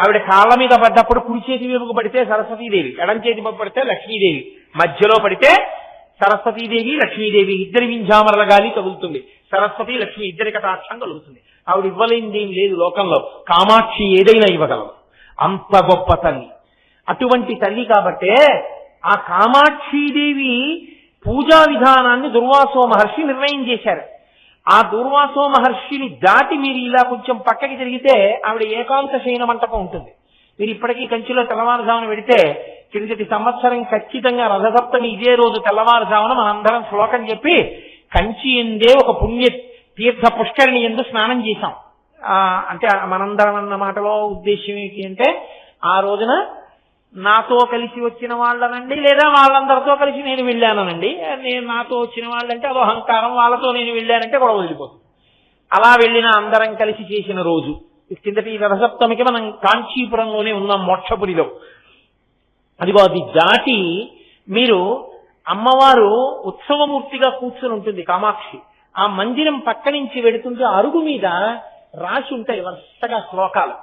ఆవిడ కాళ్ళ మీద పడ్డప్పుడు కుడి చేతి వైపుకు పడితే సరస్వతీదేవి, ఎడం చేతి వైపు పడితే లక్ష్మీదేవి, మధ్యలో పడితే సరస్వతీదేవి లక్ష్మీదేవి ఇద్దరి వింజామరల గాలి తగులుతుంది. సరస్వతి లక్ష్మి ఇద్దరి కటాక్షం కలుగుతుంది. ఆవిడ ఇవ్వలేనిదేం లేదు లోకంలో. కామాక్షి ఏదైనా ఇవ్వగలదు, అంత గొప్ప తల్లి. అటువంటి తల్లి కాబట్టే ఆ కామాక్షీదేవి పూజా విధానాన్ని దుర్వాసో మహర్షి నిర్ణయం చేశారు. ఆ దుర్వాసో మహర్షిని దాటి మీరు ఇలా కొంచెం పక్కకి తిరిగితే ఆవిడ ఏకాంత శయన మంటపం ఉంటుంది. మీరు ఇప్పటికీ కంచిలో తెల్లవారుజామున వెడితే కిందటి సంవత్సరం ఖచ్చితంగా రథసప్తమి ఇదే రోజు తెల్లవారుజామున మనందరం శ్లోకం చెప్పి కంచి ఎందే ఒక పుణ్య తీర్థ పుష్కరిణి ఎందు స్నానం చేశాం. అంటే మనందరం అన్న మాటలో ఉద్దేశం ఏంటి అంటే, ఆ రోజున నాతో కలిసి వచ్చిన వాళ్ళనండి, లేదా వాళ్ళందరితో కలిసి నేను వెళ్ళానండి. నేను నాతో వచ్చిన వాళ్ళంటే అదో అహంకారం, వాళ్ళతో నేను వెళ్ళానంటే కూడా వదిలిపోతుంది. అలా వెళ్ళిన అందరం కలిసి చేసిన రోజు కిందటి రథసప్తమికి మనం కాంచీపురంలోనే ఉన్నాం, మోక్షపురిలో. అదిగో అది దాటి మీరు అమ్మవారు ఉత్సవమూర్తిగా కూర్చుని ఉంటుంది కామాక్షి. ఆ మందిరం పక్క నుంచి వెడుతుంటే అరుగు మీద రాసి ఉంటాయి వరుసగా శ్లోకాలు.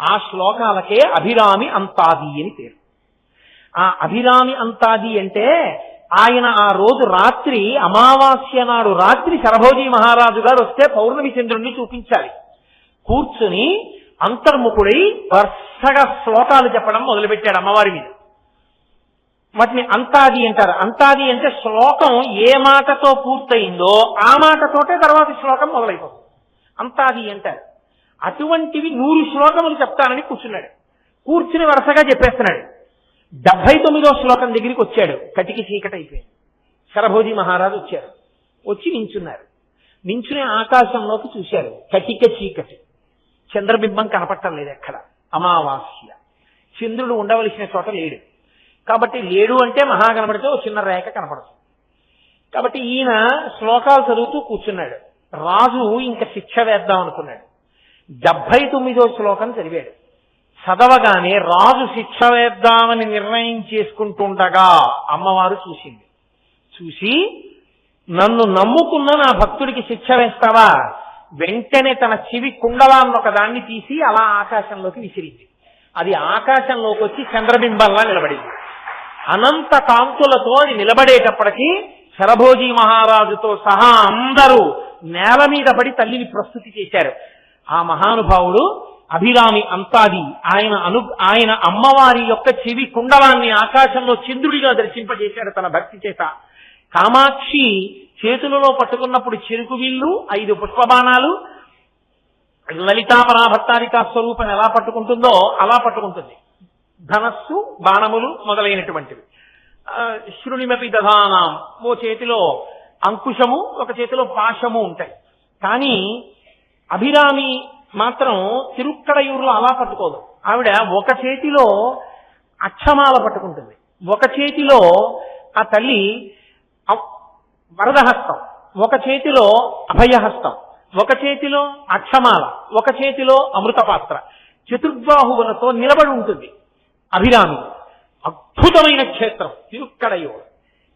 ఆ శ్లోకాలకే అభిరామి అంతాది అని పేరు. ఆ అభిరామి అంతాది అంటే ఆయన ఆ రోజు రాత్రి, అమావాస్య నాడు రాత్రి శరభోజీ మహారాజు గారు వస్తే పౌర్ణమి చంద్రుణ్ణి చూపించాలి. కూర్చుని అంతర్ముఖుడై వరుసగా శ్లోకాలు చెప్పడం మొదలుపెట్టాడు అమ్మవారి మీద. వాటిని అంతాది అంటారు. అంతాది అంటే శ్లోకం ఏ మాటతో పూర్తయిందో ఆ మాటతోటే తర్వాత శ్లోకం మొదలైపోతుంది, అంతాది అంటారు. అటువంటివి 100 శ్లోకములు చెప్తానని కూర్చున్నాడు. కూర్చుని వరుసగా చెప్పేస్తున్నాడు. 79వ శ్లోకం దగ్గరికి వచ్చాడు. కటికి చీకటి అయిపోయింది. శరభోజీ మహారాజు వచ్చారు. వచ్చి నించున్నారు. నించునే ఆకాశంలోకి చూశారు. కటిక చీకటి, చంద్రబింబం కనపట్టం లేదు ఎక్కడ. అమావాస్య, చంద్రుడు ఉండవలసిన చోట లేడు. కాబట్టి లేడు అంటే మహాగణపడితే ఒక చిన్న రేఖ కనపడుతుంది. కాబట్టి ఈయన శ్లోకాలు చదువుతూ కూర్చున్నాడు. రాజు ఇంకా శిక్ష వేద్దాం అనుకున్నాడు. 79వ శ్లోకం చదివాడు. చదవగానే రాజు శిక్ష వేద్దామని నిర్ణయం చేసుకుంటుండగా అమ్మవారు చూసింది. చూసి, నన్ను నమ్ముకున్న నా భక్తుడికి శిక్ష వేస్తావా? వెంటనే తన చెవి కుండలాన్ని ఒక దాన్ని తీసి అలా ఆకాశంలోకి విసిరింది. అది ఆకాశంలోకి వచ్చి చంద్రబింబంలా నిలబడింది. అనంత కాంతులతో అది నిలబడేటప్పటికీ శరభోజీ మహారాజుతో సహా అందరూ నేల మీద పడి తల్లిని ప్రస్తుతి చేశారు. ఆ మహానుభావుడు అభిరామి అంతాది. ఆయన అమ్మవారి యొక్క చెవి కుండలాన్ని ఆకాశంలో చంద్రుడిగా దర్శింపజేశాడు తన భక్తి చేత. కామాక్షి చేతులలో పట్టుకున్నప్పుడు చెరుకు విల్లు, 5 పుష్పబాణాలు, లలితాపరా భట్టారికా స్వరూపం ఎలా పట్టుకుంటుందో అలా పట్టుకుంటుంది. ధనస్సు, బాణములు మొదలైనటువంటివి. శృణిమపి దధానాం, ఓ చేతిలో అంకుశము, ఒక చేతిలో పాశము ఉంటాయి. కానీ అభిరామి మాత్రం తిరుక్కడయూరులో అలా పట్టుకోదు. ఆవిడ ఒక చేతిలో అక్షమాల పట్టుకుంటుంది, ఒక చేతిలో ఆ తల్లి వరదహస్తం, ఒక చేతిలో అభయహస్తం, ఒక చేతిలో అక్షమాల, ఒక చేతిలో అమృతపాత్ర, చతుర్బాహువులతో నిలబడి ఉంటుంది అభిరామి. అద్భుతమైన క్షేత్రం తిరుక్కడయూరు.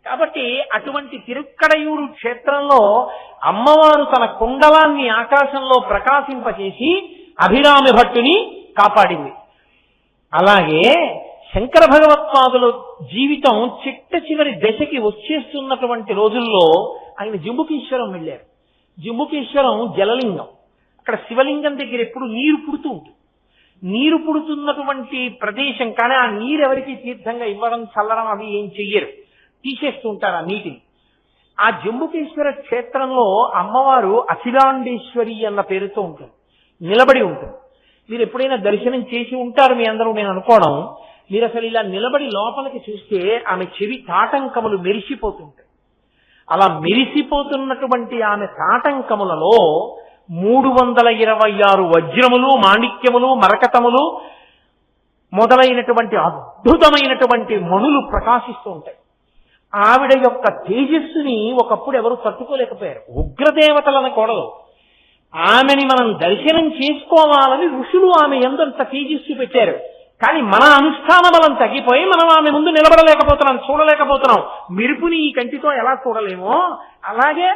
కాబట్టి అటువంటి తిరుక్కడయూరు క్షేత్రంలో అమ్మవారు తన కుండలాన్ని ఆకాశంలో ప్రకాశింపచేసి అభిరామి భట్టుని కాపాడింది. అలాగే శంకర భగవత్పాదుల జీవితం చిట్ట చివరి దశకి వచ్చేస్తున్నటువంటి రోజుల్లో ఆయన జంబుకేశ్వరం వెళ్ళారు. జంబుకేశ్వరం జలలింగం. అక్కడ శివలింగం దగ్గర ఎప్పుడు నీరు పుడుతూ ఉంటుంది. నీరు పుడుతున్నటువంటి ప్రదేశం, కానీ ఆ నీరు ఎవరికి తీర్థంగా ఇవ్వడం చల్లడం అవి ఏం చెయ్యరు, తీసేస్తూ ఉంటారు ఆ నీటిని. ఆ జంబుకేశ్వర క్షేత్రంలో అమ్మవారు అఖిలాండేశ్వరి అన్న పేరుతో ఉంటుంది, నిలబడి ఉంటుంది. మీరు ఎప్పుడైనా దర్శనం చేసి ఉంటారు మీ అందరూ నేను అనుకోవడం. మీరు అసలు ఇలా నిలబడి లోపలికి చూస్తే ఆమె చెవి తాటంకములు మెరిసిపోతుంటాయి. అలా మెరిసిపోతున్నటువంటి ఆమె తాటంకములలో 326 వజ్రములు, మాణిక్యములు, మరకతములు మొదలైనటువంటి అద్భుతమైనటువంటి మణులు ప్రకాశిస్తూ ఉంటాయి. ఆవిడ యొక్క తేజస్సుని ఒకప్పుడు ఎవరు తట్టుకోలేకపోయారు. ఉగ్రదేవతలు అనకూడదు, ఆమెని మనం దర్శనం చేసుకోవాలని ఋషులు ఆమె ఎంతంత తేజస్సు పెట్టారు. కానీ మన అనుష్ఠాన బలం తగ్గిపోయి మనం ఆమె ముందు నిలబడలేకపోతున్నాం, చూడలేకపోతున్నాం. మెరుపుని ఈ కంటితో ఎలా చూడలేమో అలాగే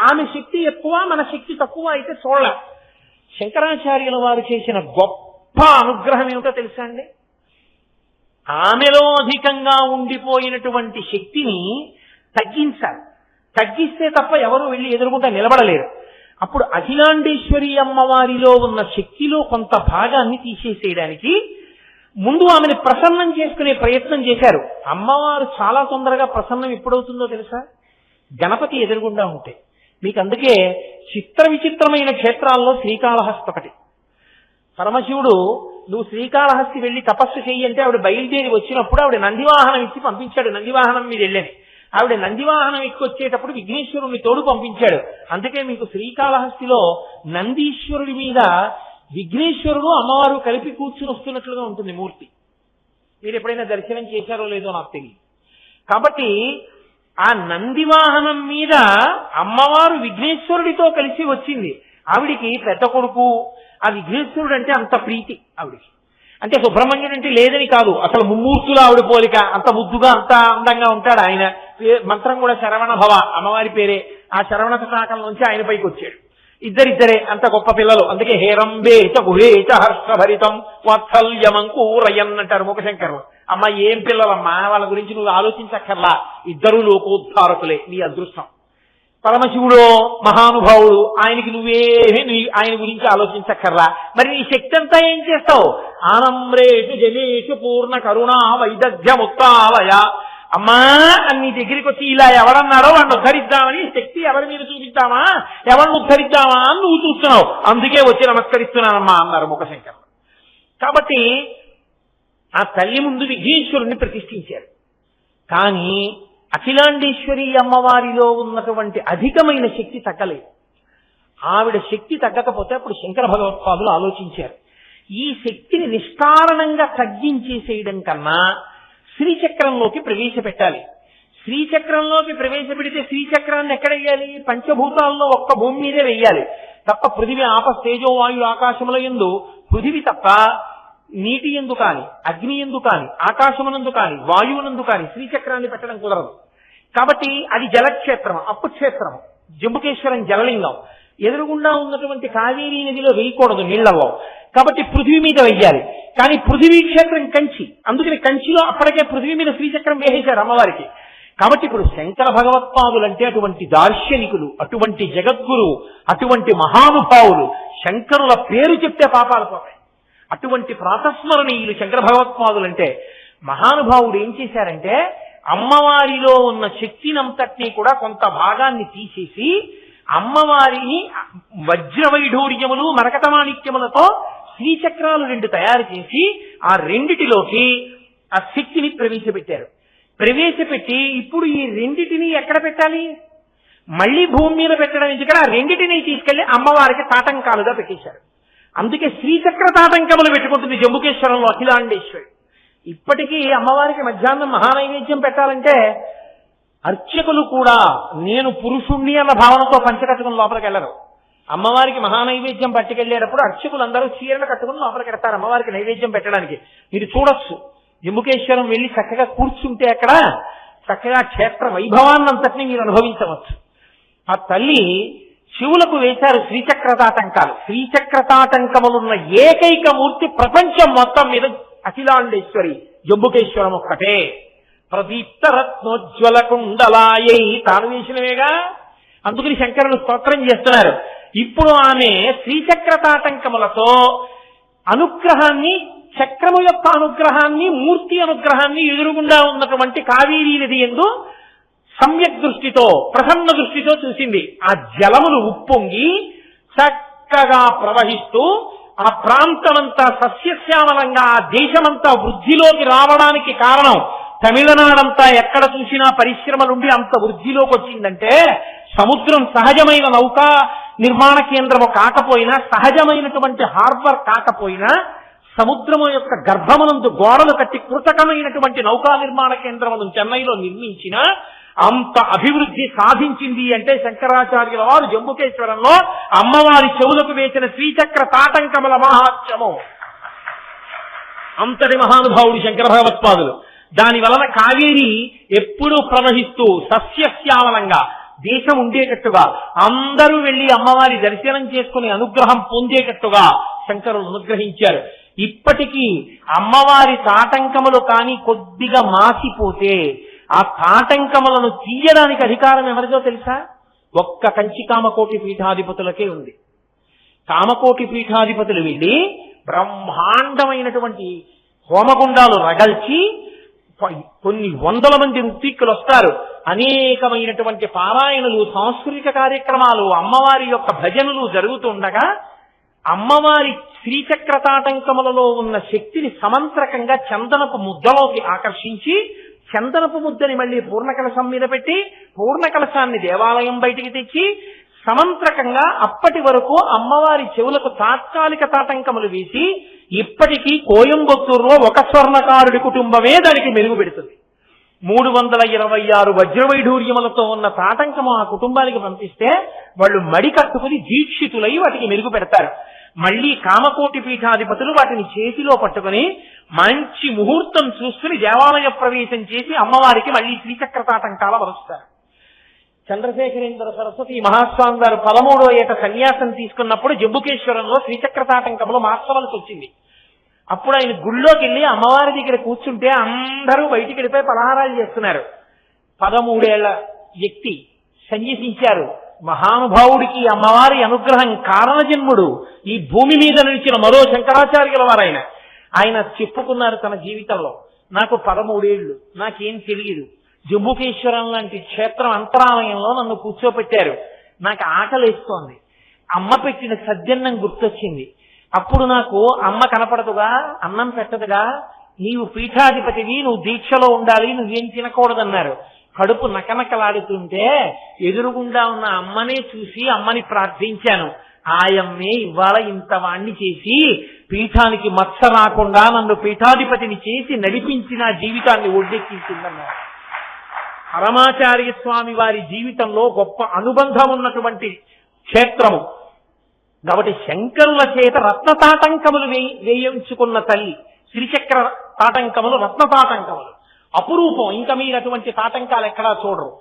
ఆమె శక్తి ఎక్కువ, మన శక్తి తక్కువ అయితే చూడలేం. శంకరాచార్యుల వారు చేసిన గొప్ప అనుగ్రహం ఏమిటో తెలుసా అండి? ఆమెలో అధికంగా ఉండిపోయినటువంటి శక్తిని తగ్గించాలి. తగ్గిస్తే తప్ప ఎవరు వెళ్ళి ఎదురుకుంటా నిలబడలేరు. అప్పుడు అఖిలాండేశ్వరి అమ్మవారిలో ఉన్న శక్తిలో కొంత భాగాన్ని తీసేసేయడానికి ముందు ఆమెను ప్రసన్నం చేసుకునే ప్రయత్నం చేశారు. అమ్మవారు చాలా తొందరగా ప్రసన్నం ఎప్పుడవుతుందో తెలుసా? గణపతి ఎదురుగుండా ఉంటే. మీకు అందుకే చిత్ర విచిత్రమైన క్షేత్రాల్లో శ్రీకాళహస్తి ఒకటి. పరమశివుడు నువ్వు శ్రీకాళహస్తి వెళ్ళి తపస్సు చెయ్యి అంటే ఆవిడ బయలుదేరి వచ్చినప్పుడు ఆవిడ నందివాహనం ఇచ్చి పంపించాడు. నందివాహనం మీద వెళ్ళని ఆవిడ నందివాహనం ఎక్కి వచ్చేటప్పుడు విఘ్నేశ్వరుని తోడు పంపించాడు. అందుకే మీకు శ్రీకాళహస్తిలో నందీశ్వరుడి మీద విఘ్నేశ్వరుడు అమ్మవారు కలిపి కూర్చుని వస్తున్నట్లుగా ఉంటుంది మూర్తి. మీరు ఎప్పుడైనా దర్శనం చేశారో లేదో నాకు తెలియదు. కాబట్టి ఆ నందివాహనం మీద అమ్మవారు విఘ్నేశ్వరుడితో కలిసి వచ్చింది. ఆవిడికి పెద్ద కొడుకు ఆ విఘ్నేశ్వరుడు అంటే అంత ప్రీతి ఆవిడికి. అంటే సుబ్రహ్మణ్యుడు అంటే లేదని కాదు, అసలు ముమ్మూర్తుల ఆవిడ పోలిక, అంత ముద్దుగా అంత అందంగా ఉంటాడు ఆయన. మంత్రం కూడా శరవణ భవ, అమ్మవారి పేరే. ఆ శరవణ తటాకం నుంచి ఆయన పైకి వచ్చాడు. ఇద్దరిద్దరే అంత గొప్ప పిల్లలు. అందుకే హేరంబే చ గుహే చ హర్షభరితం వాత్సల్యమంకూరయన్ అంటారు ముఖశంకరులు. అమ్మ ఏం పిల్లలమ్మా, వాళ్ళ గురించి నువ్వు ఆలోచించక్కర్లా, ఇద్దరు లోకోద్ధారకులే, నీ అదృష్టం. పరమశివుడు మహానుభావుడు, ఆయనకి నువ్వేమీ ఆయన గురించి ఆలోచించక్కర్లా. మరి నీ శక్తి అంతా ఏం చేస్తావు? ఆనమ్రేషు జనేషు పూర్ణ కరుణా వైదగ్ధ్యముత్తాలయ. అమ్మా అని నీ దగ్గరికి వచ్చి ఇలా ఎవరన్నారో వాడిని ఉద్ధరిద్దామని శక్తి ఎవరి మీద చూపిద్దామా, ఎవరిని ఉద్ధరిద్దామా అని నువ్వు చూస్తున్నావు. అందుకే వచ్చి నమస్కరిస్తున్నానమ్మా అన్నారు ముఖశంకరుడు. కాబట్టి ఆ తల్లి ముందు విఘ్నేశ్వరుణ్ణి ప్రతిష్ఠించారు. కానీ అఖిలాండేశ్వరి అమ్మవారిలో ఉన్నటువంటి అధికమైన శక్తి తగ్గలేదు. ఆవిడ శక్తి తగ్గకపోతే అప్పుడు శంకర భగవత్పాదులు ఆలోచించారు, ఈ శక్తిని నిష్కారణంగా తగ్గించేసేయడం కన్నా శ్రీచక్రంలోకి ప్రవేశపెట్టాలి. శ్రీచక్రంలోకి ప్రవేశపెడితే శ్రీచక్రాన్ని ఎక్కడ వేయాలి? పంచభూతాల్లో ఒక్క భూమి మీదే వెయ్యాలి తప్ప పృథివీ ఆపస్తేజో వాయు ఆకాశముల యందు పృథివీ తప్ప నీటి యందు కాని, అగ్ని యందు కాని, ఆకాశమునందు కాని, వాయువునందు కాని శ్రీచక్రాన్ని పెట్టడం కుదరదు. కాబట్టి అది జలక్షేత్రం, అప్పుక్షేత్రం. జంబుకేశ్వరం జలలింగం. ఎదురుగుండా ఉన్నటువంటి కావేరీ నదిలో వేయకూడదు నీళ్లలో. కాబట్టి పృథివీ మీద వెయ్యాలి. కానీ పృథివీ క్షేత్రం కంచి, అందుకని కంచిలో అప్పటికే పృథివీ మీద శ్రీచక్రం వేసేశారు అమ్మవారికి. కాబట్టి ఇప్పుడు శంకర భగవత్పాదులంటే అటువంటి దార్శనికులు, అటువంటి జగద్గురువు, అటువంటి మహానుభావులు. శంకరుల పేరు చెప్తే పాపాలు పోతాయి. అటువంటి ప్రాతస్మరణీయులు శంకర భగవత్పాదులంటే. మహానుభావుడు ఏం చేశారంటే అమ్మవారిలో ఉన్న శక్తినంతటినీ కూడా కొంత భాగాన్ని తీసేసి అమ్మవారిని వజ్రవైఢూర్యములు మరకతమాణిక్యములతో శ్రీచక్రాలు 2 తయారు చేసి ఆ రెండిటిలోకి ఆ శక్తిని ప్రవేశపెట్టారు. ప్రవేశపెట్టి ఇప్పుడు ఈ రెండిటిని ఎక్కడ పెట్టాలి? మళ్లీ భూమి మీద పెట్టడం ఎందుకంటే ఆ రెండిటిని తీసుకెళ్లి అమ్మవారికి తాటంకాలుగా పెట్టేశారు. అందుకే శ్రీచక్ర తాటంకములు పెట్టుకుంటుంది జంబుకేశ్వరంలో అఖిలాండేశ్వరి. ఇప్పటికీ అమ్మవారికి మధ్యాహ్నం మహానైవేద్యం పెట్టాలంటే అర్చకులు కూడా నేను పురుషుణ్ణి అన్న భావనతో పంచకట్టుకుని లోపలికి వెళ్ళరు. అమ్మవారికి మహానైవేద్యం పట్టుకెళ్లేటప్పుడు అర్చకులందరూ చీరలు కట్టుకుని లోపలికి వెళ్తారు అమ్మవారికి నైవేద్యం పెట్టడానికి. మీరు చూడొచ్చు, జంబుకేశ్వరం వెళ్ళి చక్కగా కూర్చుంటే అక్కడ చక్కగా క్షేత్ర వైభవాన్నంతటినీ మీరు అనుభవించవచ్చు. ఆ తల్లి శివులకు వేశారు శ్రీచక్రతాటంకాలు. శ్రీచక్రతాటంకములున్న ఏకైక మూర్తి ప్రపంచం మొత్తం మీద అఖిలాండేశ్వరి జంబుకేశ్వరం ఒక్కటే. ప్రదీప్త రత్నోజ్వల కుండలాయై తాను వేసినవేగా. అందుకని శంకరులు స్తోత్రం చేస్తున్నారు. ఇప్పుడు ఆమె శ్రీచక్రతాటంకములతో అనుగ్రహాన్ని, చక్రము యొక్క అనుగ్రహాన్ని, మూర్తి అనుగ్రహాన్ని ఎదురుగుండా ఉన్నటువంటి కావేరీ నది యందు సమ్యక్ దృష్టితో, ప్రసన్న దృష్టితో చూసింది. ఆ జలములు ఉప్పొంగి చక్కగా ప్రవహిస్తూ ఆ ప్రాంతమంతా సస్యశ్యామలంగా, ఆ దేశమంతా వృద్ధిలోకి రావడానికి కారణం తమిళనాడంతా ఎక్కడ చూసినా పరిశ్రమలుండి అంత వృద్ధిలోకి వచ్చిందంటే సముద్రం సహజమైన నౌకా నిర్మాణ కేంద్రము కాకపోయినా, సహజమైనటువంటి హార్బర్ కాకపోయినా, సముద్రము యొక్క గర్భమునందు గోడలు కట్టి కృతకమైనటువంటి నౌకా నిర్మాణ కేంద్రమును చెన్నైలో నిర్మించిన అంత అభివృద్ధి సాధించింది అంటే శంకరాచార్యుల వారు జంబుకేశ్వరంలో అమ్మవారి చెవులకు వేసిన శ్రీచక్ర తాటంకముల మహాత్మ్యము. అంతటి మహానుభావుడు శంకర భగవత్పాదులు. దాని వలన కావేరి ఎప్పుడూ ప్రవహిస్తూ సస్యశ్యామలంగా దేశం ఉండేటట్టుగా, అందరూ వెళ్లి అమ్మవారి దర్శనం చేసుకుని అనుగ్రహం పొందేటట్టుగా శంకరులు అనుగ్రహించారు. ఇప్పటికీ అమ్మవారి తాటంకములు కానీ కొద్దిగా మాసిపోతే ఆ తాటంకములను తీయడానికి అధికారం ఎవరిదో తెలుసా? ఒక్క కంచి కామకోటి పీఠాధిపతులకే ఉంది. కామకోటి పీఠాధిపతులు వెళ్ళి బ్రహ్మాండమైనటువంటి హోమగుండాలు రగల్చి కొన్ని వందల మంది ఋత్విక్కులు వస్తారు. అనేకమైనటువంటి పారాయణలు, సాంస్కృతిక కార్యక్రమాలు, అమ్మవారి యొక్క భజనలు జరుగుతుండగా అమ్మవారి శ్రీచక్రతాటంకములలో ఉన్న శక్తిని సమంత్రకంగా చందనపు ముద్దలోకి ఆకర్షించి, చందనపు ముద్దని మళ్ళీ పూర్ణకలశం మీద పెట్టి, పూర్ణకలశాన్ని దేవాలయం బయటికి తెచ్చి సమంత్రకంగా అప్పటి వరకు అమ్మవారి చెవులకు తాత్కాలిక తాటంకములు వేసి, ఇప్పటికీ కోయంబత్తూరులో ఒక స్వర్ణకారుడి కుటుంబమే దానికి మెరుగు పెడుతుంది. 326 వజ్రవైఢూర్యములతో ఉన్న తాటంకము ఆ కుటుంబానికి పంపిస్తే వాళ్ళు మడి కట్టుకుని దీక్షితులై వాటికి మెరుగు పెడతారు. మళ్లీ కామకోటి పీఠాధిపతులు వాటిని చేతిలో పట్టుకుని మంచి ముహూర్తం చూసుకుని దేవాలయ ప్రవేశం చేసి అమ్మవారికి మళ్లీ శ్రీచక్ర తాటంకాల వరుస్తారు. చంద్రశేఖరేంద్ర సరస్వతి మహాస్వామి గారు 13వ ఏట సన్యాసం తీసుకున్నప్పుడు జంబుకేశ్వరంలో శ్రీచక్ర తాటంకములు మార్చవలసి వచ్చింది. అప్పుడు ఆయన గుళ్ళోకి వెళ్ళి అమ్మవారి దగ్గర కూర్చుంటే అందరూ బయటికి వెళ్ళిపోయి పలహారాలు చేస్తున్నారు. 13 ఏళ్ల వ్యక్తి సన్యసించారు. మహానుభావుడికి అమ్మవారి అనుగ్రహం కారణజన్ముడు, ఈ భూమి మీద నిలిచిన మరో శంకరాచార్యుల వారు ఆయన చెప్పుకున్నారు తన జీవితంలో, నాకు 13 ఏళ్లు, నాకేం తెలియదు, జంబుకేశ్వరం లాంటి క్షేత్రం అంతరాలయంలో నన్ను కూర్చోపెట్టారు, నాకు ఆకలేస్తోంది, అమ్మ పెట్టిన సద్యన్నం గుర్తొచ్చింది, అప్పుడు నాకు అమ్మ కనపడదుగా, అన్నం పెట్టదుగా, నీవు పీఠాధిపతివి, నువ్వు దీక్షలో ఉండాలి, నువ్వేం తినకూడదన్నారు. కడుపు నకనకలాడుతుంటే ఎదురుగుండా ఉన్న అమ్మనే చూసి అమ్మని ప్రార్థించాను, ఆయమ్మే ఇవాళ ఇంత వాణ్ణి చేసి పీఠానికి మత్స రాకుండా నన్ను పీఠాధిపతిని చేసి నడిపించి నా జీవితాన్ని ఒడ్డెక్కించిందన్నారు. పరమాచార్య స్వామి వారి జీవితంలో గొప్ప అనుబంధం ఉన్నటువంటి క్షేత్రము కాబట్టి శంకరుల చేత రత్నతాటంకములు వేయించుకున్న తల్లి. శ్రీచక్ర తాటంకములు రత్నతాటంకములు అపురూపం. ఇంకా మీరు అటువంటి తాటంకాలు ఎక్కడా చూడరు.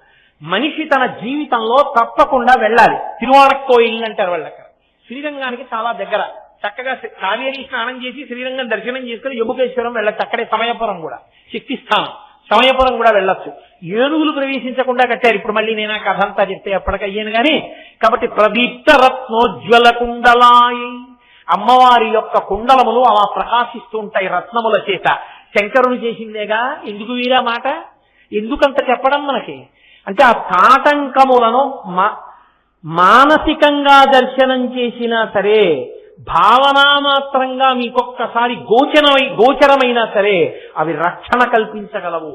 మనిషి తన జీవితంలో తప్పకుండా వెళ్ళాలి. తిరువాణకోయిల్ అంటారు వాళ్ళు. అక్కడ శ్రీరంగానికి చాలా దగ్గర. చక్కగా కావేరీ స్నానం చేసి శ్రీరంగం దర్శనం చేసుకుని జంబుకేశ్వరం వెళ్ళచ్చు. అక్కడే సమయపురం కూడా శక్తిస్థానం, సమయపురం కూడా వెళ్ళొచ్చు. ఏనుగులు ప్రవేశించకుండా కట్టారు. ఇప్పుడు మళ్ళీ నేను ఆ కథ అంతా చెప్తే ఎప్పటికయ్యాను కానీ. కాబట్టి ప్రదీప్త రత్నోజ్వల కుండలాయి, అమ్మవారి యొక్క కుండలములు అలా ప్రకాశిస్తూ ఉంటాయి రత్నముల చేత. శంకరుడు చేసిందేగా. ఎందుకు వీరా మాట, ఎందుకంత చెప్పడం మనకి అంటే, ఆ తాటంకములను మానసికంగా దర్శనం చేసినా సరే, భావనామాత్రంగా మీకొక్కసారి గోచరమైనా సరే అవి రక్షణ కల్పించగలవు.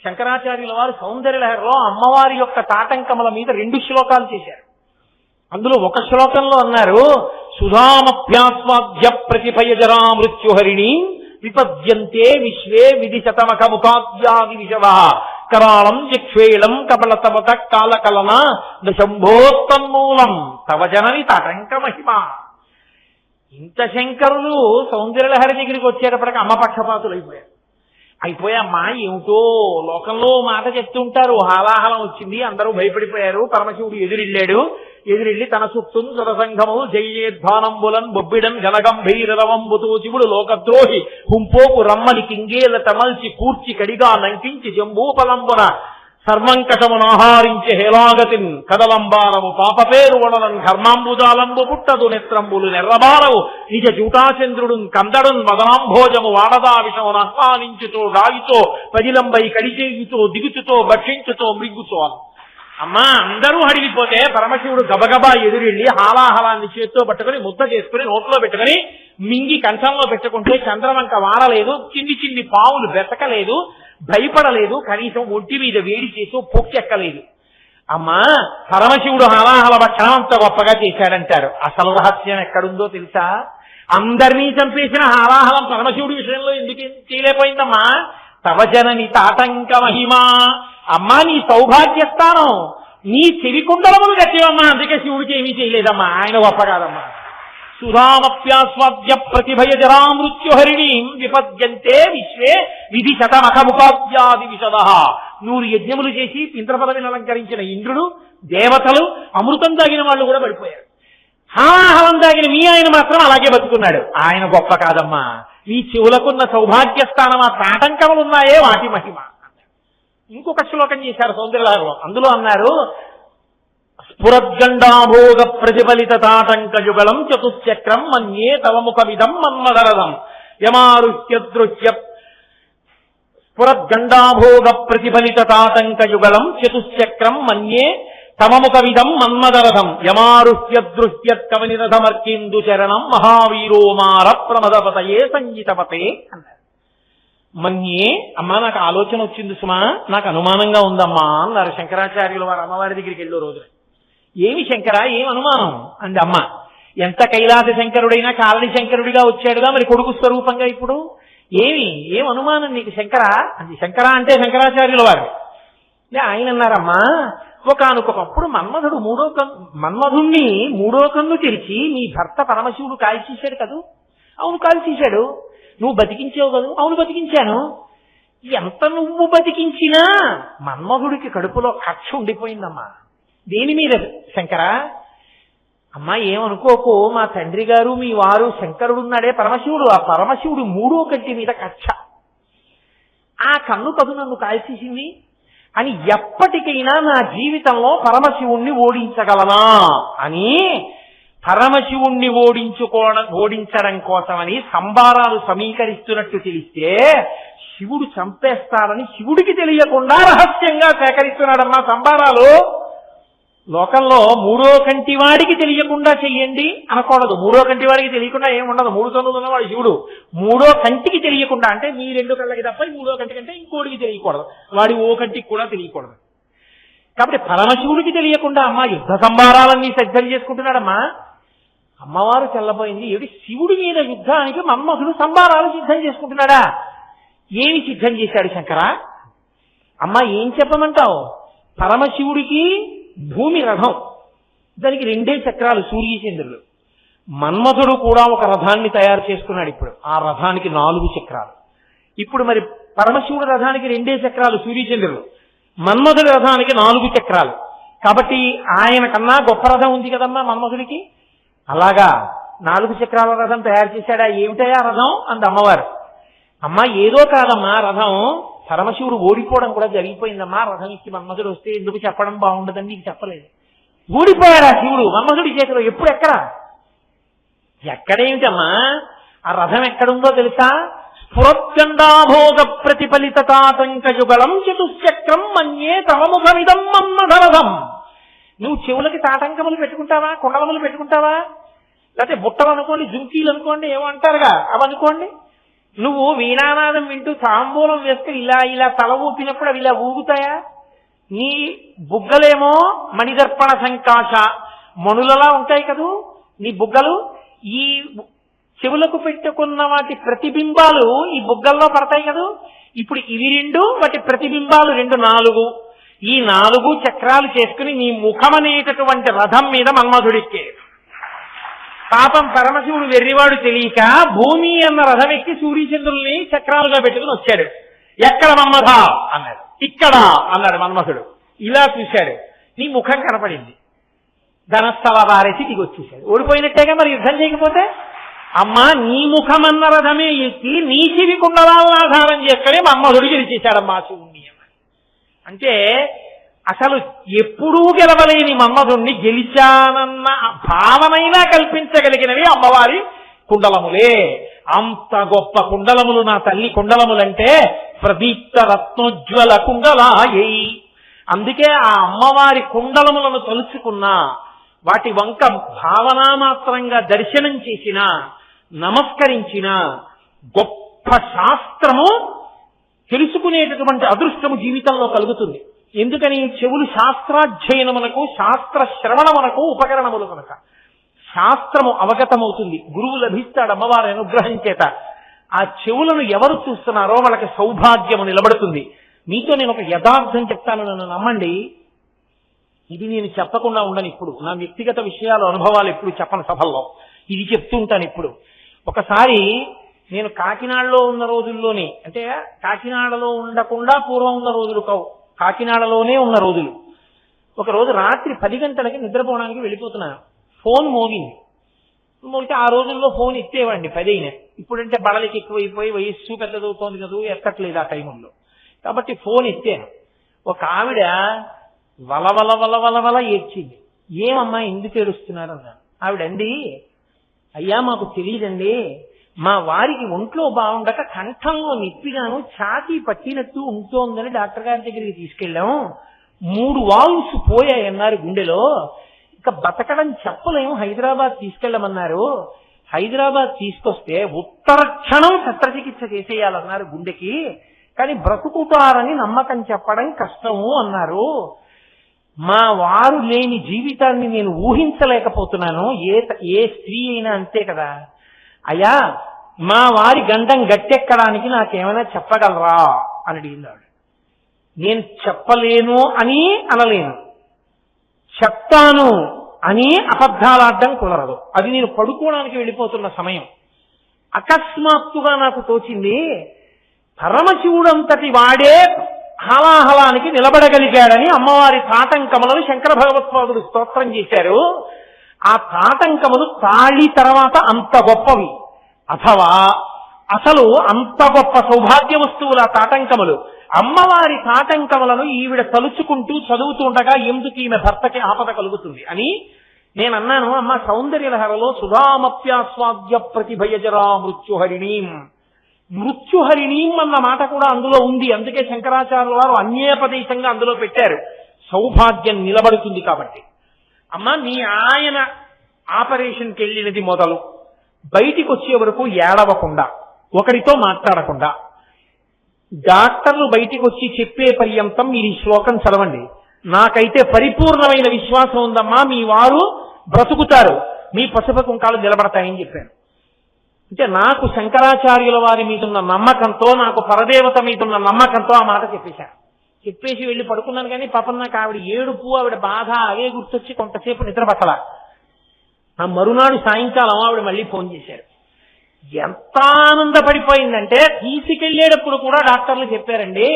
శంకరాచార్యుల వారు సౌందర్యలహరిలో అమ్మవారి యొక్క తాటంకముల మీద 2 శ్లోకాలు చేశారు. అందులో ఒక శ్లోకంలో అన్నారు, సుధామభ్యాస్వాద్య ప్రతిభయజరా మృత్యుహరిణి విపద్యంతే విశ్వే విధిశతమఖముఖాద్యాది విషవ కరాళం యక్ష్వేళం కపలతవత కాలకలన దశంభోత్తన్మూలం తవ జనని తాటంక మహిమ. ఇంత శంకరులు సౌందర్యలహరి దగ్గరికి వచ్చేటప్పటికి అమ్మ పక్షపాతులు అయిపోయారు. అయిపోయామ్మా ఏమిటో లోకంలో మాట చెప్తుంటారు, హాలాహలం వచ్చింది, అందరూ భయపడిపోయారు. పరమశివుడు ఎదురెళ్ళి తన చుట్టూ సురసంఘము జయ్యేధ్వానంబులన్ బొబ్బిడం జలగంభీరవంబుతో శివుడు లోకద్రోహి హుంపోపు రమ్మని కింగేల తమల్చి కూర్చి కడిగా నంకించి జంబూపలంబున సర్వంకటమునాహారించే హేలాగతిన్ కదలంబారము పాపపేరు వడలన్ ఘర్మాంబుజాలంబు పుట్టదు నెత్రంబులు నెర్రబారవు నిజ జూటాచంద్రుడు కందడున్ మదనాంభోజము వాడదా విషమును ఆహ్వానించుతో రాయితో పజిలంబై కడిచేయుతో దిగుచుతో భక్షించుతో మృంగుచో. అమ్మా అందరూ అడిగిపోతే పరమశివుడు గబగబా ఎదురెళ్ళి హాలాహలాన్ని చేత్తో పట్టుకుని ముద్ద చేసుకుని నోట్లో పెట్టుకుని మింగి కంచంలో పెట్టుకుంటే చంద్రవంక వారలేదు, చిన్ని పావులు బెతకలేదు, భయపడలేదు, కనీసం ఒంటి మీద వేడి చేసి పొక్కెక్కలేదు. అమ్మా పరమశివుడు హాలాహల భక్షణం అంత గొప్పగా చేశాడంటారు. అసలు రహస్యం ఎక్కడుందో తెలుసా? అందరినీ చంపేసిన హాలాహలం పరమశివుడి విషయంలో ఎందుకు చేయలేకపోయిందమ్మా? తవ జనని తాటంక మహిమా. అమ్మా నీ సౌభాగ్యస్థానం, నీ చెవికుండలములు గట్టివమ్మా, అందుకే శివుడికి ఏమీ చేయలేదమ్మా. ఆయన గొప్ప కాదమ్మా. సుధామప్యాస్వాద్య ప్రతిభయ జరామృత్యుహరిణీం విపద్యంతే విశ్వే విధి శతమఖముపాద్యాది విశద. 100 యజ్ఞములు చేసి ఇంద్ర పదవిని అలంకరించిన ఇంద్రుడు, దేవతలు, అమృతం తాగిన వాళ్ళు కూడా పడిపోయారు. హాహలం తాగిన మీ ఆయన మాత్రం అలాగే బతుకున్నాడు. ఆయన గొప్ప కాదమ్మా. ఈ చెవులకున్న సౌభాగ్య స్థానం ఆ తాటంకములున్నాయే వాటి మహిమ. ఇంకొక శ్లోకం చేశారు సౌందర్యలహరిలో. అందులో అన్నారు, స్ఫురద్గండాభోగ ప్రతిఫలిత తాటంక యుగళం చతుశ్చక్రం మన్యే తవ ముఖమిదం మన్మదరదం యమారుహ్యదృహ్య. స్ఫురద్గండాభోగ ప్రతిఫలిత తాటంక యుగళం చతుశ్చక్రం మన్యే తమ ముఖమిదం మన్మదరథం యమారుహ్యదృహ్యత్కవనిరథమర్కేందు చరణం మహావీరో మార ప్రమదపతయే సంగీతపతే అన్నారు. మన్యే అమ్మా నాకు ఆలోచన వచ్చింది సుమా, నాకు అనుమానంగా ఉందమ్మా అన్నారు శంకరాచార్యులు వారు అమ్మవారి దగ్గరికి వెళ్ళే రోజు. ఏమి శంకరా ఏం అనుమానం అంది అమ్మ. ఎంత కైలాస శంకరుడైనా కాలని శంకరుడిగా వచ్చాడుగా, మరి కొడుకు స్వరూపంగా ఇప్పుడు ఏం అనుమానం నీకు శంకరా అంది. శంకరా అంటే శంకరాచార్యుల వారు. ఆయన అన్నారమ్మా, ఒకానొకప్పుడు మన్మధుణ్ణి మూడో కన్ను తెరిచి నీ భర్త పరమశివుడు కాల్చేశాడు కదూ. అవును కాల్చేశాడు. నువ్వు బతికించావు కదూ. అవును బతికించాను. ఎంత నువ్వు బతికించినా మన్మధుడికి కడుపులో కక్ష ఉండిపోయిందమ్మా. దేని మీద శంకరా? అమ్మా ఏమనుకోకు, మా తండ్రి గారు మీ వారు శంకరుడున్నాడే పరమశివుడు, ఆ పరమశివుడు మూడో కంటి మీద కక్ష. ఆ కన్ను కదు నన్ను కాల్చేసింది అని ఎప్పటికైనా నా జీవితంలో పరమశివుణ్ణి ఓడించగలనా అని పరమశివుణ్ణి ఓడించడం కోసమని సంబారాలు సమీకరిస్తున్నట్టు తెలిస్తే శివుడు చంపేస్తారని శివుడికి తెలియకుండా రహస్యంగా సేకరిస్తున్నాడమ్మా సంబారాలు. లోకంలో మూడో కంటి వాడికి తెలియకుండా చెయ్యండి అనకూడదు. మూడో కంటి వాడికి తెలియకుండా ఏముండదు. 3 కన్నులు ఉన్నవాడు శివుడు. మూడో కంటికి తెలియకుండా అంటే మీ 2 కళ్ళకి తప్ప మూడో కంటి కంటే ఇంకోటికి తెలియకూడదు, వాడి ఓ కంటికి కూడా తెలియకూడదు. కాబట్టి పరమశివుడికి తెలియకుండా అమ్మా యుద్ధ సంబారాలన్నీ సిద్ధం చేసుకుంటున్నాడమ్మా. అమ్మవారు తెల్లబోయింది. ఏమిటి శివుడి మీద యుద్ధానికి మన్మధుడు సంబారాలు సిద్ధం చేసుకుంటున్నాడా? ఏమి సిద్ధం చేశాడు శంకరా? అమ్మా ఏం చెప్పమంటావు? పరమశివుడికి భూమి రథం, దానికి 2 చక్రాలు సూర్యచంద్రులు. మన్మధుడు కూడా ఒక రథాన్ని తయారు చేసుకున్నాడు. ఇప్పుడు ఆ రథానికి 4 చక్రాలు. ఇప్పుడు మరి పరమశివుడి రథానికి 2 చక్రాలు సూర్యచంద్రులు, మన్మధుడి రథానికి 4 చక్రాలు. కాబట్టి ఆయన కన్నా గొప్ప రథం ఉంది కదమ్మా మన్మధుడికి. అలాగా 4 చక్రాల రథం తయారు చేశాడా? ఏమిటయా రథం అంది అమ్మవారు. అమ్మా ఏదో కాదమ్మా రథం, పరమశివుడు ఓడిపోవడం కూడా జరిగిపోయిందమ్మా. రథం ఇచ్చి మన్మధుడు వస్తే ఎందుకు చెప్పడం బాగుండదని నీకు చెప్పలేదు. ఓడిపోయాడా శివుడు మన్మధుడి చేతిలో? ఎప్పుడు ఎక్కడేమిటమ్మా? ఆ రథం ఎక్కడుందో తెలుసా? స్ఫురద్గండాభోగ ప్రతిఫలిత తాతంక యుగళం చతుశ్చక్రం మన్యే తవ ముఖమిదం మన్మథరథం. నువ్వు చెవులకి తాటంకములు పెట్టుకుంటావా, కుండలములు పెట్టుకుంటావా, లేకపోతే బుట్టలు అనుకోండి, జుంకీలు అనుకోండి, ఏమో అంటారుగా అవనుకోండి. నువ్వు వీణానాదం వింటూ తాంబూలం వేసుకుని ఇలా తల ఊపినప్పుడు అవి ఇలా ఊగుతాయా? నీ బుగ్గలేమో మణిదర్పణ సంకాశ మణులలా ఉంటాయి కదూ నీ బుగ్గలు. ఈ చెవులకు పెట్టుకున్న వాటి ప్రతిబింబాలు ఈ బుగ్గల్లో పడతాయి కదూ. ఇప్పుడు ఇవి 2 వాటి ప్రతిబింబాలు 2 4. ఈ 4 చక్రాలు చేసుకుని నీ ముఖమనేటటువంటి రథం మీద మన్మధుడికే. పాపం పరమశివుడు వెర్రివాడు తెలియక భూమి అన్న రథం ఎక్కి సూర్యచంద్రుల్ని చక్రాలుగా పెట్టుకుని వచ్చాడు. ఎక్కడ మన్మథ అన్నాడు. ఇక్కడ అన్నాడు మన్మథుడు. ఇలా చూశాడు, నీ ముఖం కనపడింది. ధనస్థల వారేసి దిగి వచ్చేసాడు. ఓడిపోయినట్టేగా మరి యుద్ధం చేయకపోతే. అమ్మా నీ ముఖమన్న రథమే ఎక్కి నీ చెవి కుండలాలను ఆధారం చేసుకుని మన్మధుడు గెలిచేశాడమ్మా శివుణ్ణి. అంటే అసలు ఎప్పుడూ గెలవలేని మన్మధుణ్ణి గెలిచానన్న భావనైనా కల్పించగలిగినవి అమ్మవారి కుండలములే. అంత గొప్ప కుండలములు నా తల్లి కుండలములంటే ప్రదీప్త రత్నోజ్వల కుండలాయై. అందుకే ఆ అమ్మవారి కుండలములను తలుచుకున్నా, వాటి వంక భావనామాత్రంగా దర్శనం చేసిన, నమస్కరించిన గొప్ప శాస్త్రము తెలుసుకునేటటువంటి అదృష్టము జీవితంలో కలుగుతుంది. ఎందుకని? చెవులు శాస్త్రాధ్యయనమునకు, శాస్త్ర శ్రవణమునకు ఉపకరణములు కనుక శాస్త్రము అవగతమవుతుంది. గురువు లభిస్తాడు అమ్మవారి అనుగ్రహం చేత. ఆ చెవులను ఎవరు చూస్తున్నారో వాళ్ళకి సౌభాగ్యము నిలబడుతుంది. మీతో నేను ఒక యథార్థం చెప్తాను, నన్ను నమ్మండి. ఇది నేను చెప్పకుండా ఉండను. ఇప్పుడు నా వ్యక్తిగత విషయాలు, అనుభవాలు ఎప్పుడు చెప్పను సభల్లో, ఇది చెప్తూ ఉంటాను. ఇప్పుడు ఒకసారి నేను కాకినాడలో ఉన్న రోజుల్లోనే, అంటే కాకినాడలో ఉండకుండా పూర్వం ఉన్న రోజులు కావు, కాకినాడలోనే ఉన్న రోజులు. ఒకరోజు రాత్రి 10 గంటలకి నిద్రపోవడానికి వెళ్ళిపోతున్నాను. ఫోన్ మోగింది. మోగితే ఆ రోజుల్లో ఫోన్ ఎత్తేవండి 10 అయినా. ఇప్పుడంటే బడలకి ఎక్కువైపోయి వయస్సు పెద్దదవుతోంది కదా, ఎత్తట్లేదు ఆ టైంలో. కాబట్టి ఫోన్ ఎత్తాను. ఒక ఆవిడ వలవల వలవలవల ఏడ్చింది. ఏమమ్మా ఎందుకు ఏడుస్తున్నారు అన్నాను. ఆవిడండి, అయ్యా మాకు తెలియదండి, మా వారికి ఒంట్లో బాగుండక కంఠంలో నొప్పిగాను ఛాతీ పట్టినట్టు ఉంటోందని డాక్టర్ గారి దగ్గరికి తీసుకెళ్ళాము. 3 వాల్వ్స్ పోయాయన్నారు గుండెలో, ఇక బతకడం చెప్పలేము, హైదరాబాద్ తీసుకెళ్ళమన్నారు. హైదరాబాద్ తీసుకొస్తే ఉత్తర క్షణం శస్త్రచికిత్స చేసేయాలన్నారు గుండెకి, కానీ బ్రతుకుతారని నమ్మకం చెప్పడం కష్టము అన్నారు. మా వారు లేని జీవితాన్ని నేను ఊహించలేకపోతున్నాను. ఏ స్త్రీ అయినా అంతే కదా. అయ్యా మా వారి గండం గట్టెక్కడానికి నాకేమైనా చెప్పగలరా అని అడిగినాడు. నేను చెప్పలేను అని అనలేను, చెప్తాను అని అబద్ధాలాడడం కుదరదు. అది నేను పడుకోవడానికి వెళ్ళిపోతున్న సమయం. అకస్మాత్తుగా నాకు తోచింది, పరమశివుడంతటి వాడే హలాహలానికి నిలబడగలిగాడని అమ్మవారి తాటంకములను శంకర భగవత్పాదులు స్తోత్రం చేశారు. ఆ తాటంకములు తాళి తర్వాత అంత గొప్పవి, అథవా అసలు అంత గొప్ప సౌభాగ్య వస్తువుల తాటంకములు. అమ్మవారి తాటంకములను ఈవిడ తలుచుకుంటూ చదువుతూ ఉండగా ఎందుకు ఈమె భర్తకి ఆపద కలుగుతుంది అని నేను అన్నాను. అమ్మ సౌందర్యలహరలో సుధామప్యాస్వాద్య ప్రతిభయజరా మృత్యుహరిణీం, మృత్యుహరిణీం అన్న మాట కూడా అందులో ఉంది. అందుకే శంకరాచార్యుల వారు అన్యేపదేశంగా అందులో పెట్టారు, సౌభాగ్యం నిలబడుతుంది కాబట్టి. అమ్మ మీ ఆయన ఆపరేషన్కి వెళ్ళినది మొదలు బయటికి వచ్చే వరకు ఏడవకుండా, ఒకరితో మాట్లాడకుండా, డాక్టర్లు బయటికి వచ్చి చెప్పే పర్యంతం మీరు ఈ శ్లోకం చదవండి. నాకైతే పరిపూర్ణమైన విశ్వాసం ఉందమ్మా, మీ వారు బ్రతుకుతారు, మీ పసుపు కుంకాలు నిలబడతాయని చెప్పాను. అంటే నాకు శంకరాచార్యుల వారి మీదున్న నమ్మకంతో, నాకు పరదేవత మీదున్న నమ్మకంతో ఆ మాట చెప్పేశాను. చెప్పేసి వెళ్ళి పడుకున్నాను. కానీ పాపం నాకు ఆవిడ ఏడుపు, ఆవిడ బాధ అవే గుర్తొచ్చి కొంతసేపు నిద్ర పట్టల. ఆ మరునాడు సాయంకాలం ఆవిడ మళ్ళీ ఫోన్ చేశారు. ఎంత ఆనందపడిపోయిందంటే తీసుకెళ్లేటప్పుడు కూడా డాక్టర్లు చెప్పారండి,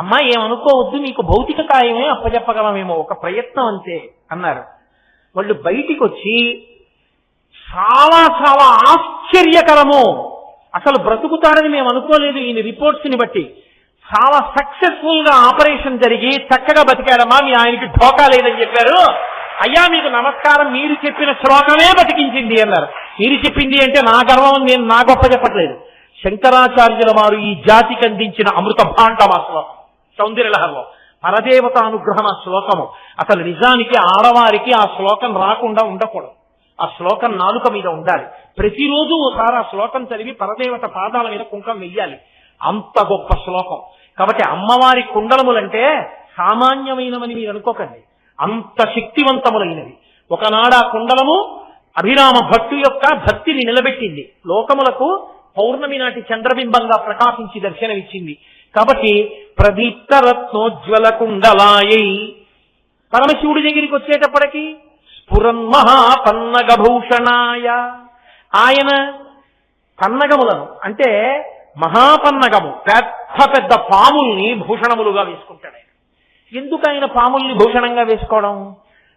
అమ్మా ఏమనుకోవద్దు, మీకు భౌతిక కాయమే అప్పచెప్పగలమేమో, ఒక ప్రయత్నం అంతే అన్నారు. వాళ్ళు బయటికి వచ్చి చాలా చాలా ఆశ్చర్యకరము, అసలు బ్రతుకుతారని మేము అనుకోలేదు, ఈయన రిపోర్ట్స్ ని బట్టి చాలా సక్సెస్ఫుల్ గా ఆపరేషన్ జరిగి చక్కగా బతికాడమ్మా, మీ ఆయనకి ఢోకా లేదని చెప్పారు. అయ్యా మీకు నమస్కారం, మీరు చెప్పిన శ్లోకమే బతికించింది అన్నారు. మీరు చెప్పింది అంటే నా గర్వం, నేను నా గొప్ప చెప్పట్లేదు. శంకరాచార్యుల వారు ఈ జాతికి అందించిన అమృత భాండం ఆ శ్లోకం సౌందర్యలహరిలో, పరదేవత అనుగ్రహం ఆ శ్లోకము. అసలు నిజానికి ఆడవారికి ఆ శ్లోకం రాకుండా ఉండకూడదు, ఆ శ్లోకం నాలుక మీద ఉండాలి. ప్రతిరోజు ఒకసారి ఆ శ్లోకం చదివి పరదేవత పాదాల మీద కుంకం వెయ్యాలి. అంత గొప్ప శ్లోకం. కాబట్టి అమ్మవారి కుండలములంటే సామాన్యమైనవని మీరు అనుకోకండి, అంత శక్తివంతములైనవి. ఒకనాడు ఆ కుండలము అభిరామ భక్తు యొక్క భక్తిని నిలబెట్టింది, లోకములకు పౌర్ణమి నాటి చంద్రబింబంగా ప్రకాశించి దర్శనమిచ్చింది. కాబట్టి ప్రదీప్త రత్నోజ్వల కుండలాయై. పరమశివుడి దగ్గరికి వచ్చేటప్పటికి స్ఫురన్మహాపన్నగభూషణాయ, ఆయన పన్నగములను అంటే మహాపన్నగము పెద్ద పెద్ద పాముల్ని భూషణములుగా వేసుకుంటాడు ఆయన. ఎందుకు ఆయన పాముల్ని భూషణంగా వేసుకోవడం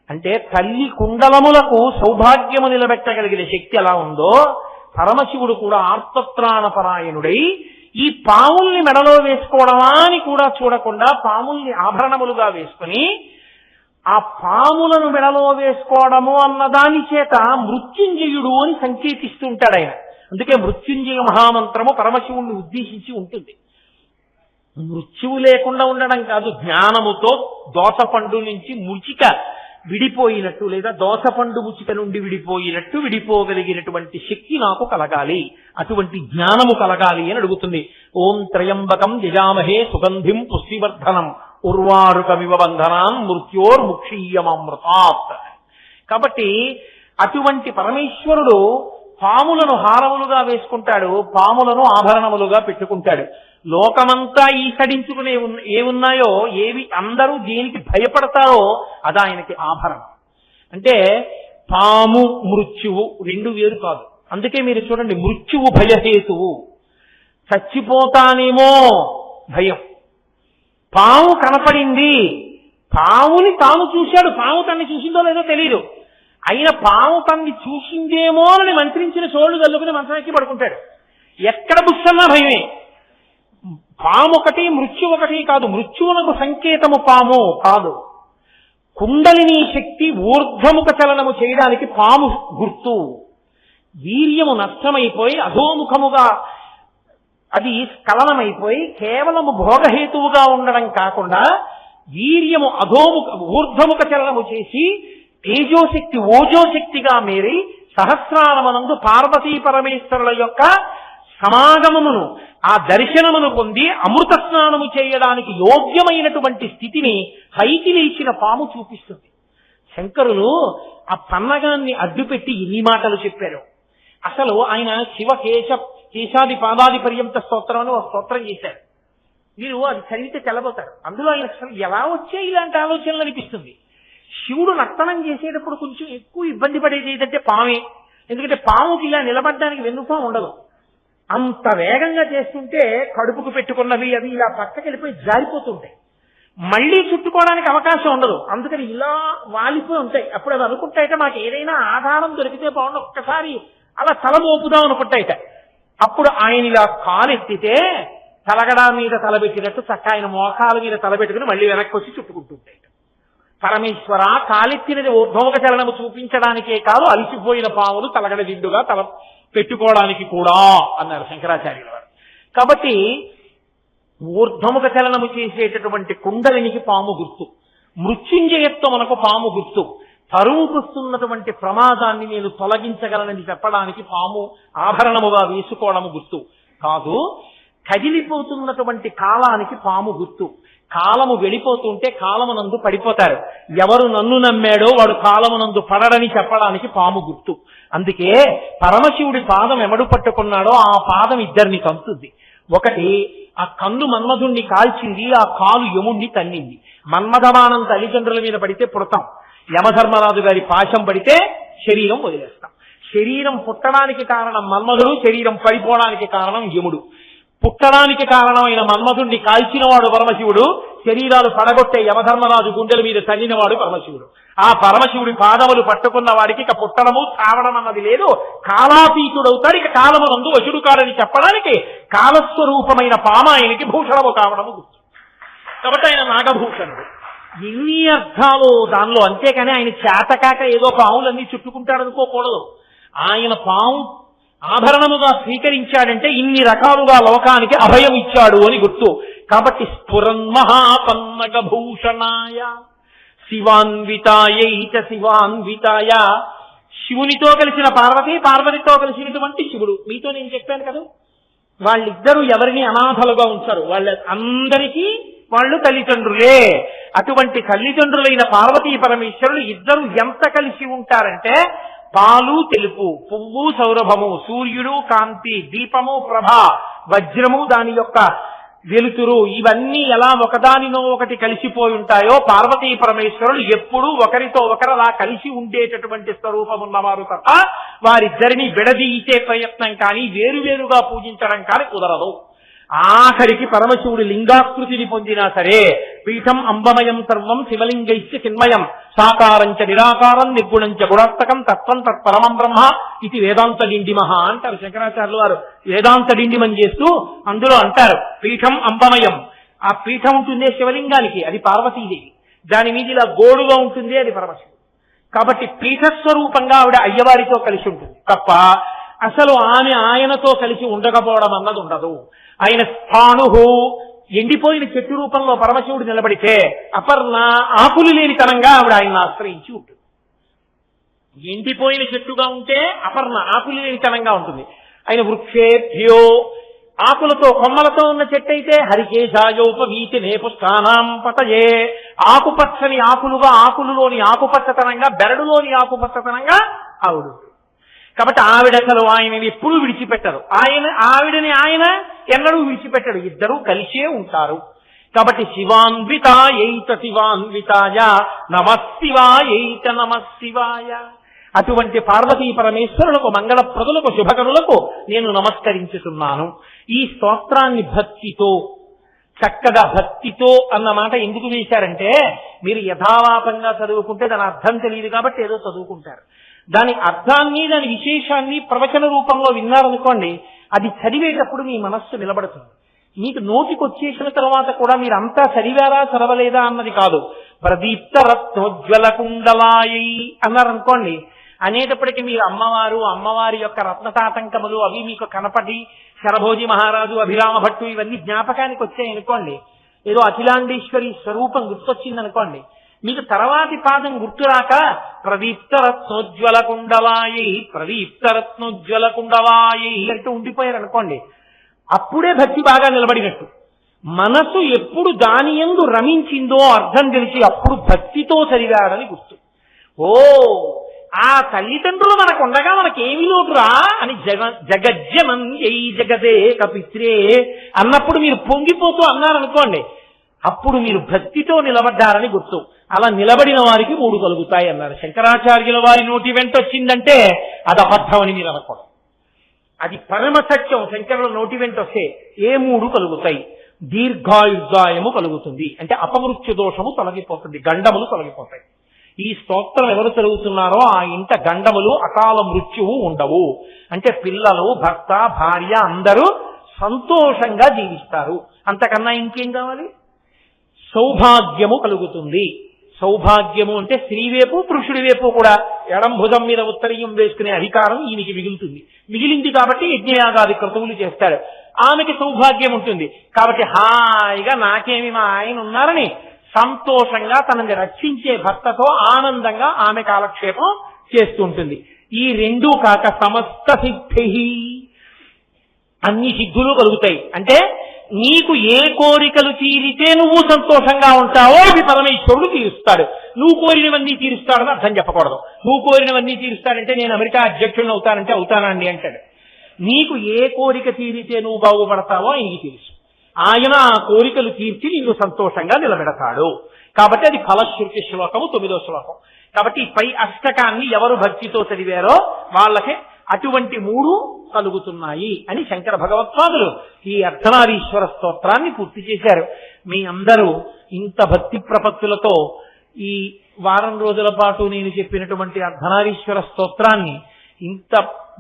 అంటే తల్లి కుండలములకు సౌభాగ్యము నిలబెట్టగలిగిన శక్తి ఎలా ఉందో పరమశివుడు కూడా ఆర్తత్రాణపరాయణుడై ఈ పాముల్ని మెడలో వేసుకోవడమా అని కూడా చూడకుండా పాముల్ని ఆభరణములుగా వేసుకుని ఆ పాములను మెడలో వేసుకోవడము అన్నదాని చేత మృత్యుంజయుడు అని సంకేతిస్తుంటాడు ఆయన. అందుకే మృత్యుంజయ మహామంత్రము పరమశివుణ్ణి ఉద్దేశించి ఉంటుంది. మృత్యువు లేకుండా ఉండడం కాదు, జ్ఞానముతో దోసపండు నుంచి ముచిక విడిపోయినట్టు లేదా దోసపండు ముచిక నుండి విడిపోయినట్టు విడిపోగలిగినటువంటి శక్తి నాకు కలగాలి, అటువంటి జ్ఞానము కలగాలి అని అడుగుతుంది. ఓం త్రయంబకం యజామహే సుగంధిం పుష్టివర్ధనం ఉర్వారుకమివ బంధనాన్ మృత్యోర్ముక్షీయమృతాత్. కాబట్టి అటువంటి పరమేశ్వరుడు పాములను హారములుగా వేసుకుంటాడు, పాములను ఆభరణములుగా పెట్టుకుంటాడు. లోకమంతా ఈసడించుకునే ఏమున్నాయో, ఏవి అందరూ దేనికి భయపడతారో అది ఆయనకి ఆభరణం. అంటే పాము మృత్యువు రెండు వేరు కాదు. అందుకే మీరు చూడండి, మృత్యువు భయహేతువు, చచ్చిపోతానేమో భయం. పాము కనపడింది, పాముని తాను చూశాడు, పాము తన్ని చూసిందో లేదో తెలియదు, అయిన పాము తన్ని చూసిందేమో అని మంత్రించిన చోళ్ళు గల్లుకుని మంచం ఎక్కి పడుకుంటాడు. ఎక్కడ బుచ్చన్నా భయమే. పాము ఒకటి మృత్యు ఒకటి కాదు, మృత్యువునకు సంకేతము పాము కాదు. కుండలిని శక్తి ఊర్ధ్వముఖ చలనము చేయడానికి పాము గుర్తు. వీర్యము నష్టమైపోయి అధోముఖముగా అది స్ఖలనమైపోయి కేవలము భోగహేతువుగా ఉండడం కాకుండా వీర్యము ఊర్ధ్వముఖ చలనము చేసి తేజోశక్తి ఓజోశక్తిగా మేరి సహస్రారమనందు పార్వతీ పరమేశ్వరుల యొక్క సమాగమమును ఆ దర్శనమును పొంది అమృత స్నానము చేయడానికి యోగ్యమైనటువంటి స్థితిని పైకి లేచిన పాము చూపిస్తుంది. శంకరులు ఆ పన్నగాన్ని అడ్డుపెట్టి ఇన్ని మాటలు చెప్పారు. అసలు ఆయన కేశాది పాదాది పర్యంత స్తోత్రం అని ఒక స్తోత్రం చేశారు. మీరు అది చదివితే తెల్లబోతారు. అందులో ఆయన అసలు ఎలా వచ్చాయి ఇలాంటి ఆలోచనలు అనిపిస్తుంది. శివుడు నర్తనం చేసేటప్పుడు కొంచెం ఎక్కువ ఇబ్బంది పడేది ఏంటంటే పామే. ఎందుకంటే పాముకి ఇలా నిలబడడానికి వెన్నుపాము ఉండదు. అంత వేగంగా చేస్తుంటే కడుపుకు పెట్టుకున్నవి అవి ఇలా పక్కకి వెళ్ళిపోయి జారిపోతుంటాయి, మళ్లీ చుట్టుకోవడానికి అవకాశం ఉండదు. అందుకని ఇలా వాలిపోయి ఉంటాయి. అప్పుడు అది అనుకుంటాయిట మాకు ఏదైనా ఆధారం దొరికితే బాగుండు, ఒక్కసారి అలా తల మోపుదాం అనుకుంటాయిట. అప్పుడు ఆయన ఇలా కాలెత్తితే తలగడా మీద తలబెట్టినట్టు చక్క ఆయన మోకాల మీద తలబెట్టుకుని మళ్ళీ వెనక్కి వచ్చి చుట్టుకుంటుంటాయి. పరమేశ్వర, కాలెత్తినది ఊర్ధ్వముఖ చలనము చూపించడానికే కాదు, అలిసిపోయిన పాములు తలగడ దిండుగా తల పెట్టుకోవడానికి కూడా అన్నారు శంకరాచార్యుల వారు. కాబట్టి ఊర్ధ్వముఖ చలనము చేసేటటువంటి కుండలినికి పాము గుర్తు, మృత్యుంజయత్వమునకు పాము గుర్తు. తరువుకొస్తున్నటువంటి ప్రమాదాన్ని నేను తొలగించగలనని చెప్పడానికి పాము ఆభరణముగా వేసుకోవడము గుర్తు కాదు. కదిలిపోతున్నటువంటి కాలానికి పాము గుర్తు. కాలము వెళ్ళిపోతుంటే కాలమునందు పడిపోతారు. ఎవరు నన్ను నమ్మాడో వాడు కాలమునందు పడడని చెప్పడానికి పాము గుర్తు. అందుకే పరమశివుడి పాదం ఎవడు పట్టుకున్నాడో ఆ పాదం ఇద్దరిని కంతుంది. ఒకటి ఆ కన్ను మన్మధుణ్ణి కాల్చింది, ఆ కాలు యముణ్ణి తన్నింది. మన్మధమానం తల్లిదండ్రుల మీద పడితే పుడతాం, యమధర్మరాజు గారి పాశం పడితే శరీరం వదిలేస్తాం. శరీరం పుట్టడానికి కారణం మన్మధుడు, శరీరం పడిపోవడానికి కారణం యముడు. పుట్టడానికి కారణమైన మన్మధుణ్ణి కాల్చినవాడు పరమశివుడు, శరీరాలు పడగొట్టే యమధర్మరాజు గుండెల మీద తన్నినవాడు పరమశివుడు. ఆ పరమశివుడి పాదములు పట్టుకున్న వాడికి ఇక పుట్టడము చావడం అన్నది లేదు, కాలాతీతుడవుతాడు. ఇక కాలమునందు వశుడు కాడని చెప్పడానికి కాలస్వరూపమైన పామాయనికి భూషణము కావడము గుర్తు. కాబట్టి ఆయన నాగభూషణుడు. ఎన్ని అర్థాలు దానిలో. అంతేకాని ఆయన చేతకాక ఏదో పాములన్నీ చుట్టుకుంటాడు అనుకోకూడదు. ఆయన పాము ఆభరణముగా స్వీకరించాడంటే ఇన్ని రకాలుగా లోకానికి అభయం ఇచ్చాడు అని గుర్తు. కాబట్టి స్ఫురన్మహాపన్నగ భూషణాయ శివాన్వితాయైత శివాన్వితాయ. శివునితో కలిసిన పార్వతి, పార్వతితో కలిసినటువంటి శివుడు. మీతో నేను చెప్పాను కదా, వాళ్ళిద్దరూ ఎవరిని అనాథలుగా ఉంచారు, వాళ్ళ అందరికీ వాళ్ళు తల్లిదండ్రులే. అటువంటి తల్లిదండ్రులైన పార్వతీ పరమేశ్వరులు ఇద్దరు ఎంత కలిసి ఉంటారంటే పాలు తెలుపు, పువ్వు సౌరభము, సూర్యుడు కాంతి, దీపము ప్రభ, వజ్రము దాని యొక్క వెలుతురు, ఇవన్నీ ఎలా ఒకదానినో ఒకటి కలిసిపోయి ఉంటాయో పార్వతీ పరమేశ్వరులు ఎప్పుడూ ఒకరితో ఒకరలా కలిసి ఉండేటటువంటి స్వరూపం ఉన్నవారు తప్ప వారిద్దరిని విడదీసే ప్రయత్నం కానీ వేరువేరుగా పూజించడం కానీ కుదరదు. ఆఖరికి పరమశివుడు లింగాకృతిని పొందినా సరే పీఠం అంబమయం సర్వం శివలింగైశ్చ చిన్మయం సాకారంచ నిరాకారం నిర్గుణంచ గుణాత్మకం తత్వం తత్పరమం బ్రహ్మ ఇది వేదాంత డిండిమహ అంటారు శంకరాచార్యులు వారు. వేదాంత డిండిమని చేస్తూ అందులో అంటారు పీఠం అంబమయం. ఆ పీఠం ఉంటుందే శివలింగానికి, అది పార్వతీదేవి. దాని మీద ఇలా గోడుగా ఉంటుంది, అది పరమశివుడు. కాబట్టి పీఠస్వరూపంగా ఆవిడ అయ్యవారితో కలిసి ఉంటుంది తప్ప అసలు ఆయనతో కలిసి ఉండకపోవడం అన్నది ఉండదు. ఆయన స్థాణుహు, ఎండిపోయిన చెట్టు రూపంలో పరమశివుడు నిలబడితే అపర్ణ ఆకులు లేనితనంగా ఆవిడ ఆయన ఆశ్రయించి ఉంటుంది. ఎండిపోయిన చెట్టుగా ఉంటే అపర్ణ ఆకులు లేనితనంగా ఉంటుంది. ఆయన వృక్షేభ్యో, ఆకులతో కొమ్మలతో ఉన్న చెట్టు అయితే హరికేశాయోపవీతి నేపుష్టానాం పతయే, ఆకుపచ్చని ఆకులుగా ఆకులులోని ఆకుపచ్చతనంగా బెరడులోని ఆకుపచ్చతనంగా ఆవిడ. కాబట్టి ఆవిడ అసలు ఆయనని ఎప్పుడూ విడిచిపెట్టరు, ఆవిడని ఆయన ఎన్నడూ విడిచిపెట్టడు, ఇద్దరూ కలిసే ఉంటారు. కాబట్టి శివాన్వితాయైత శివాన్వితాయ నమశివాయైత నమశివాయ. అటువంటి పార్వతీ పరమేశ్వరులకు మంగళప్రదులకు శుభకరులకు నేను నమస్కరించుతున్నాను. ఈ స్తోత్రాన్ని భక్తితో, చక్కగా భక్తితో అన్న మాట ఎందుకు వేశారంటే మీరు యథాలాపంగా చదువుకుంటే దాని అర్థం తెలియదు కాబట్టి ఏదో చదువుకుంటారు. దాని అర్థాన్ని దాని విశేషాన్ని ప్రవచన రూపంలో విన్నారనుకోండి, అది చదివేటప్పుడు మీ మనస్సు నిలబడుతుంది. మీకు నోటికి వచ్చేసిన తర్వాత కూడా మీరు అంతా చదివారా చదవలేదా అన్నది కాదు. ప్రదీప్త రత్నోజ్వల కుండలాయై అన్నారనుకోండి, అనేటప్పటికీ మీరు అమ్మవారి యొక్క రత్నతాతంకములు అవి మీకు కనపడి శరభోజి మహారాజు, అభిరామ భట్టు ఇవన్నీ జ్ఞాపకానికి వచ్చాయనుకోండి, ఏదో అఖిలాండేశ్వరి స్వరూపం గుర్తొచ్చిందనుకోండి, మీకు తర్వాతి పాదం గుర్తురాక ప్రదీప్త రత్నోజ్వల కుండలాయై ప్రదీప్త రత్నోజ్వల కుండలాయై అంటూ ఉండిపోయారనుకోండి, అప్పుడే భక్తి బాగా నిలబడినట్టు. మనసు ఎప్పుడు దాని యందు రమించిందో అర్థం తెలిసి అప్పుడు భక్తితో చదివాడని గుర్తు. ఓ, ఆ తల్లిదండ్రులు మనకు ఉండగా మనకేమి లోటురా అని జగజ్జనం ఏ జగదే కపిత్రే అన్నప్పుడు మీరు పొంగిపోతూ అన్నారనుకోండి, అప్పుడు మీరు భక్తితో నిలబడ్డారని గుర్తు. అలా నిలబడిన వారికి 3 కలుగుతాయి అన్నారు. శంకరాచార్యుల వారి నోటి వెంట వచ్చిందంటే అది అబద్ధం అని మీరు అనకూడదు, అది పరమ సత్యం. శంకరుల నోటి వెంట వస్తే ఏ 3 కలుగుతాయి? దీర్ఘాయుర్దాయము కలుగుతుంది, అంటే అపమృత్యు దోషము తొలగిపోతుంది, గండములు తొలగిపోతాయి. ఈ స్తోత్రం ఎవరు చదువుతున్నారో ఆ ఇంట గండములు అకాల మృత్యువు ఉండవు, అంటే పిల్లలు, భర్త, భార్య అందరూ సంతోషంగా జీవిస్తారు. అంతకన్నా ఇంకేం కావాలి? సౌభాగ్యము కలుగుతుంది. సౌభాగ్యము అంటే స్త్రీ వైపు పురుషుడి వైపు కూడా ఎడం భుజం మీద ఉత్తరీయం వేసుకునే అధికారం ఈయనకి మిగులుతుంది. మిగిలింది కాబట్టి యజ్ఞయాగాది క్రతువులు చేస్తాడు. ఆమెకి సౌభాగ్యం ఉంటుంది కాబట్టి హాయిగా నాకేమి మా ఆయన ఉన్నారని సంతోషంగా తనని రక్షించే భర్తతో ఆనందంగా ఆమె కాలక్షేపం చేస్తుంటుంది. ఈ 2 కాక సమస్త సిద్ధి, అన్ని సిద్ధులు కలుగుతాయి. అంటే నీకు ఏ కోరికలు తీరితే నువ్వు సంతోషంగా ఉంటావో అది పరమేశ్వరుడు తీరుస్తాడు. నువ్వు కోరినవన్నీ తీరుస్తాడని అర్థం చెప్పకూడదు. నువ్వు కోరినవన్నీ తీరుస్తాడంటే నేను అమెరికా అధ్యక్షుడిని అవుతానంటే అవుతానండి అంటాడు. నీకు ఏ కోరిక తీరితే నువ్వు బాగుపడతావో ఆయనకి తెలుసు. ఆయన ఆ కోరికలు తీర్చి నిన్ను సంతోషంగా నిలబెడతాడు. కాబట్టి అది ఫలశ్రుతి శ్లోకము 9వ శ్లోకం. కాబట్టి పై అష్టకాన్ని ఎవరు భక్తితో చదివారో వాళ్ళకి అటువంటి 3 కలుగుతున్నాయి అని శంకర భగవత్పాదులు ఈ అర్ధనారీశ్వర స్తోత్రాన్ని పూర్తి చేశారు. మీ అందరూ ఇంత భక్తి ప్రపత్తులతో ఈ వారం రోజుల పాటు నేను చెప్పినటువంటి అర్ధనారీశ్వర స్తోత్రాన్ని ఇంత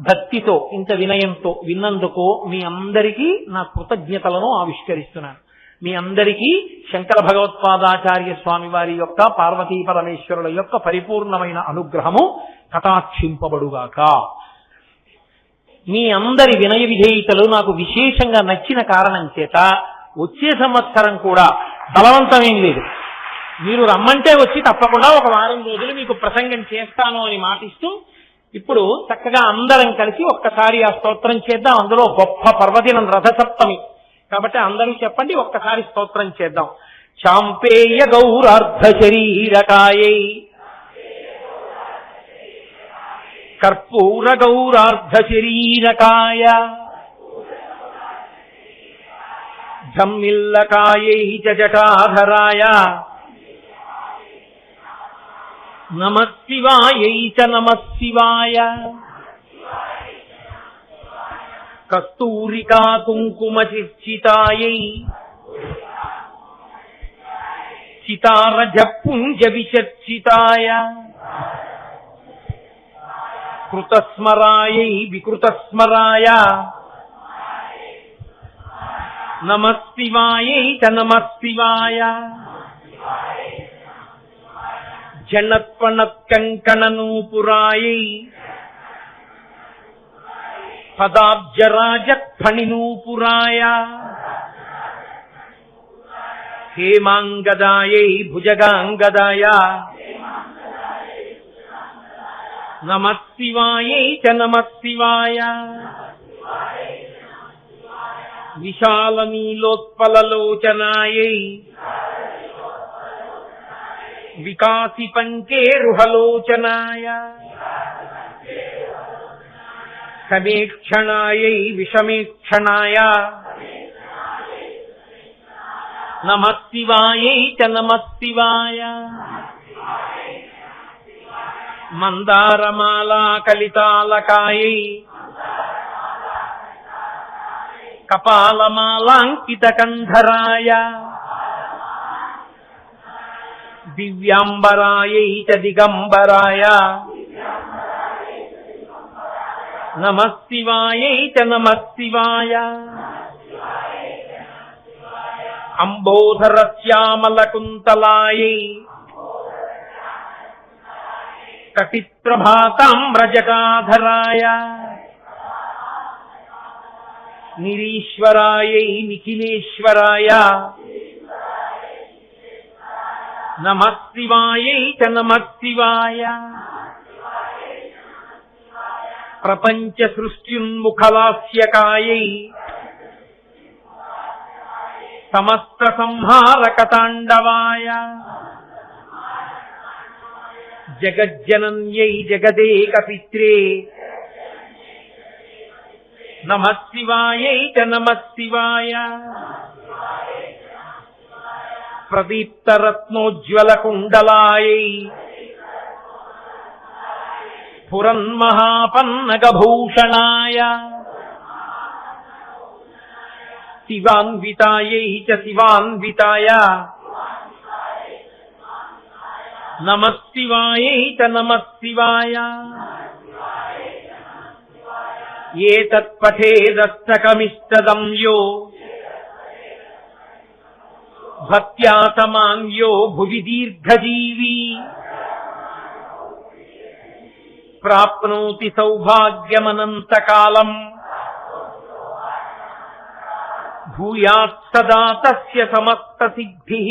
భక్తితో, ఇంత వినయంతో విన్నందుకు మీ అందరికీ నా కృతజ్ఞతలను ఆవిష్కరిస్తున్నాను. మీ అందరికీ శంకర భగవత్పాదాచార్య స్వామి వారి యొక్క, పార్వతీ పరమేశ్వరుల యొక్క పరిపూర్ణమైన అనుగ్రహము కటాక్షింపబడుగాక. మీ అందరి వినయ విధేయతలు నాకు విశేషంగా నచ్చిన కారణం చేత వచ్చే సంవత్సరం కూడా బలవంతమేం లేదు, మీరు రమ్మంటే వచ్చి తప్పకుండా ఒక వారం రోజులు మీకు ప్రసంగం చేస్తాను అని మాటిస్తూ ఇప్పుడు చక్కగా అందరం కలిసి ఒక్కసారి ఆ స్తోత్రం చేద్దాం. అందులో గొప్ప పర్వదినం రథసప్తమి కాబట్టి అందరూ చెప్పండి, ఒక్కసారి స్తోత్రం చేద్దాం. చాంపేయ గౌరార్ధ శరీరకాయై కర్పూర గౌరార్ధ శరీరకాయ జమ్మిల్లకాయై జటాధరాయ నమశివాయై చ నమశివాయ కస్తూరికా కుంకుమ చిర్చితాయై చితారజ పుంజ విచర్చితాయ కృతస్మరాయై వికృతస్మరాయ నమస్తివాయై చ నమస్తివాయ జనత్పణత్కంకణనూపురాయై పదాబ్జరాజఫణినూపురాయ హేమాంగదాయై భుజగాంగదాయ నమస్తివాయై చ నమస్తివాయ విశాలనీలోత్పలలోచనాయై వికాసి పంకేరుహలోచనాయ సమేక్షణాయై విషమేక్షణాయ నమస్తివాయై చ నమస్తివాయ మందారమాలా కలితాలకాయై కపాలమాలాంకితకంధరాయ దివ్యాంబరాయై చ దిగంబరాయ నమస్తివాయై చ నమస్తివాయ అంబోధరశ్యామలకుంతలాయై కటిప్రభాతామ్రజటాధరాయ నిరీశ్వరాయై నిఖిలేశ్వరాయ నమస్తివాయై చ నమస్తివాయ ప్రపంచ సృష్ట్యున్ముఖలాస్యకాయై సమస్త సంహారకతాండవాయ జగజ్జనన్యై జగదేకపిత్రే నమస్తివాయై చ నమస్తివాయ ప్రదీప్తరత్నోజ్వలకుండలాయై పురన్మహాపన్నగభూషణాయ శివాన్వితాయై చ శివాన్వితాయ నమస్తివాయై చ నమస్తివాయ ఏతత్పఠేదస్తకమిష్టదం యో భక్త్యా సమాన్యో భువి దీర్ఘజీవీ ప్రాప్నోతి సౌభాగ్యమనంతకాలం భూయాత్ సదా తస్య సమస్త సిద్ధిః.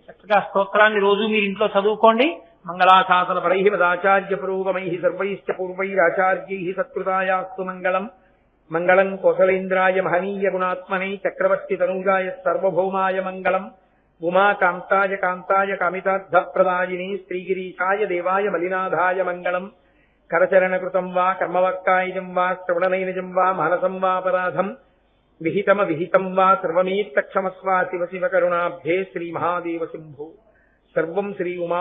చక్కగా స్తోత్రాన్ని రోజు మీరు ఇంట్లో చదువుకోండి. మంగళాశాసన పరై వదాచార్య పురోగమై సర్వైశ్చ పూర్వైరాచార్యై సత్కృతాయాస్తు మంగళం. మంగళం కోసలేంద్రాయ మహనీయ గుణాత్మనే చక్రవర్తి తనూజాయ సర్వభౌమాయ మంగళం. ఉమాకాంతాయ కాంతాయ కామితార్థప్రదాయిని శ్రీగిరీశాయ దేవాయ మలినాథాయ మంగళం. కరచరణకృతం వా కర్మవక్కాయజం వా శ్రవణనైనజం వా మానసం వాపరాధం విహితం వా సర్వమేత్తక్షమస్వా శివ శివ కరుణాబ్ధే శ్రీమహాదేవ శంభో. సర్వం శ్రీ ఉమా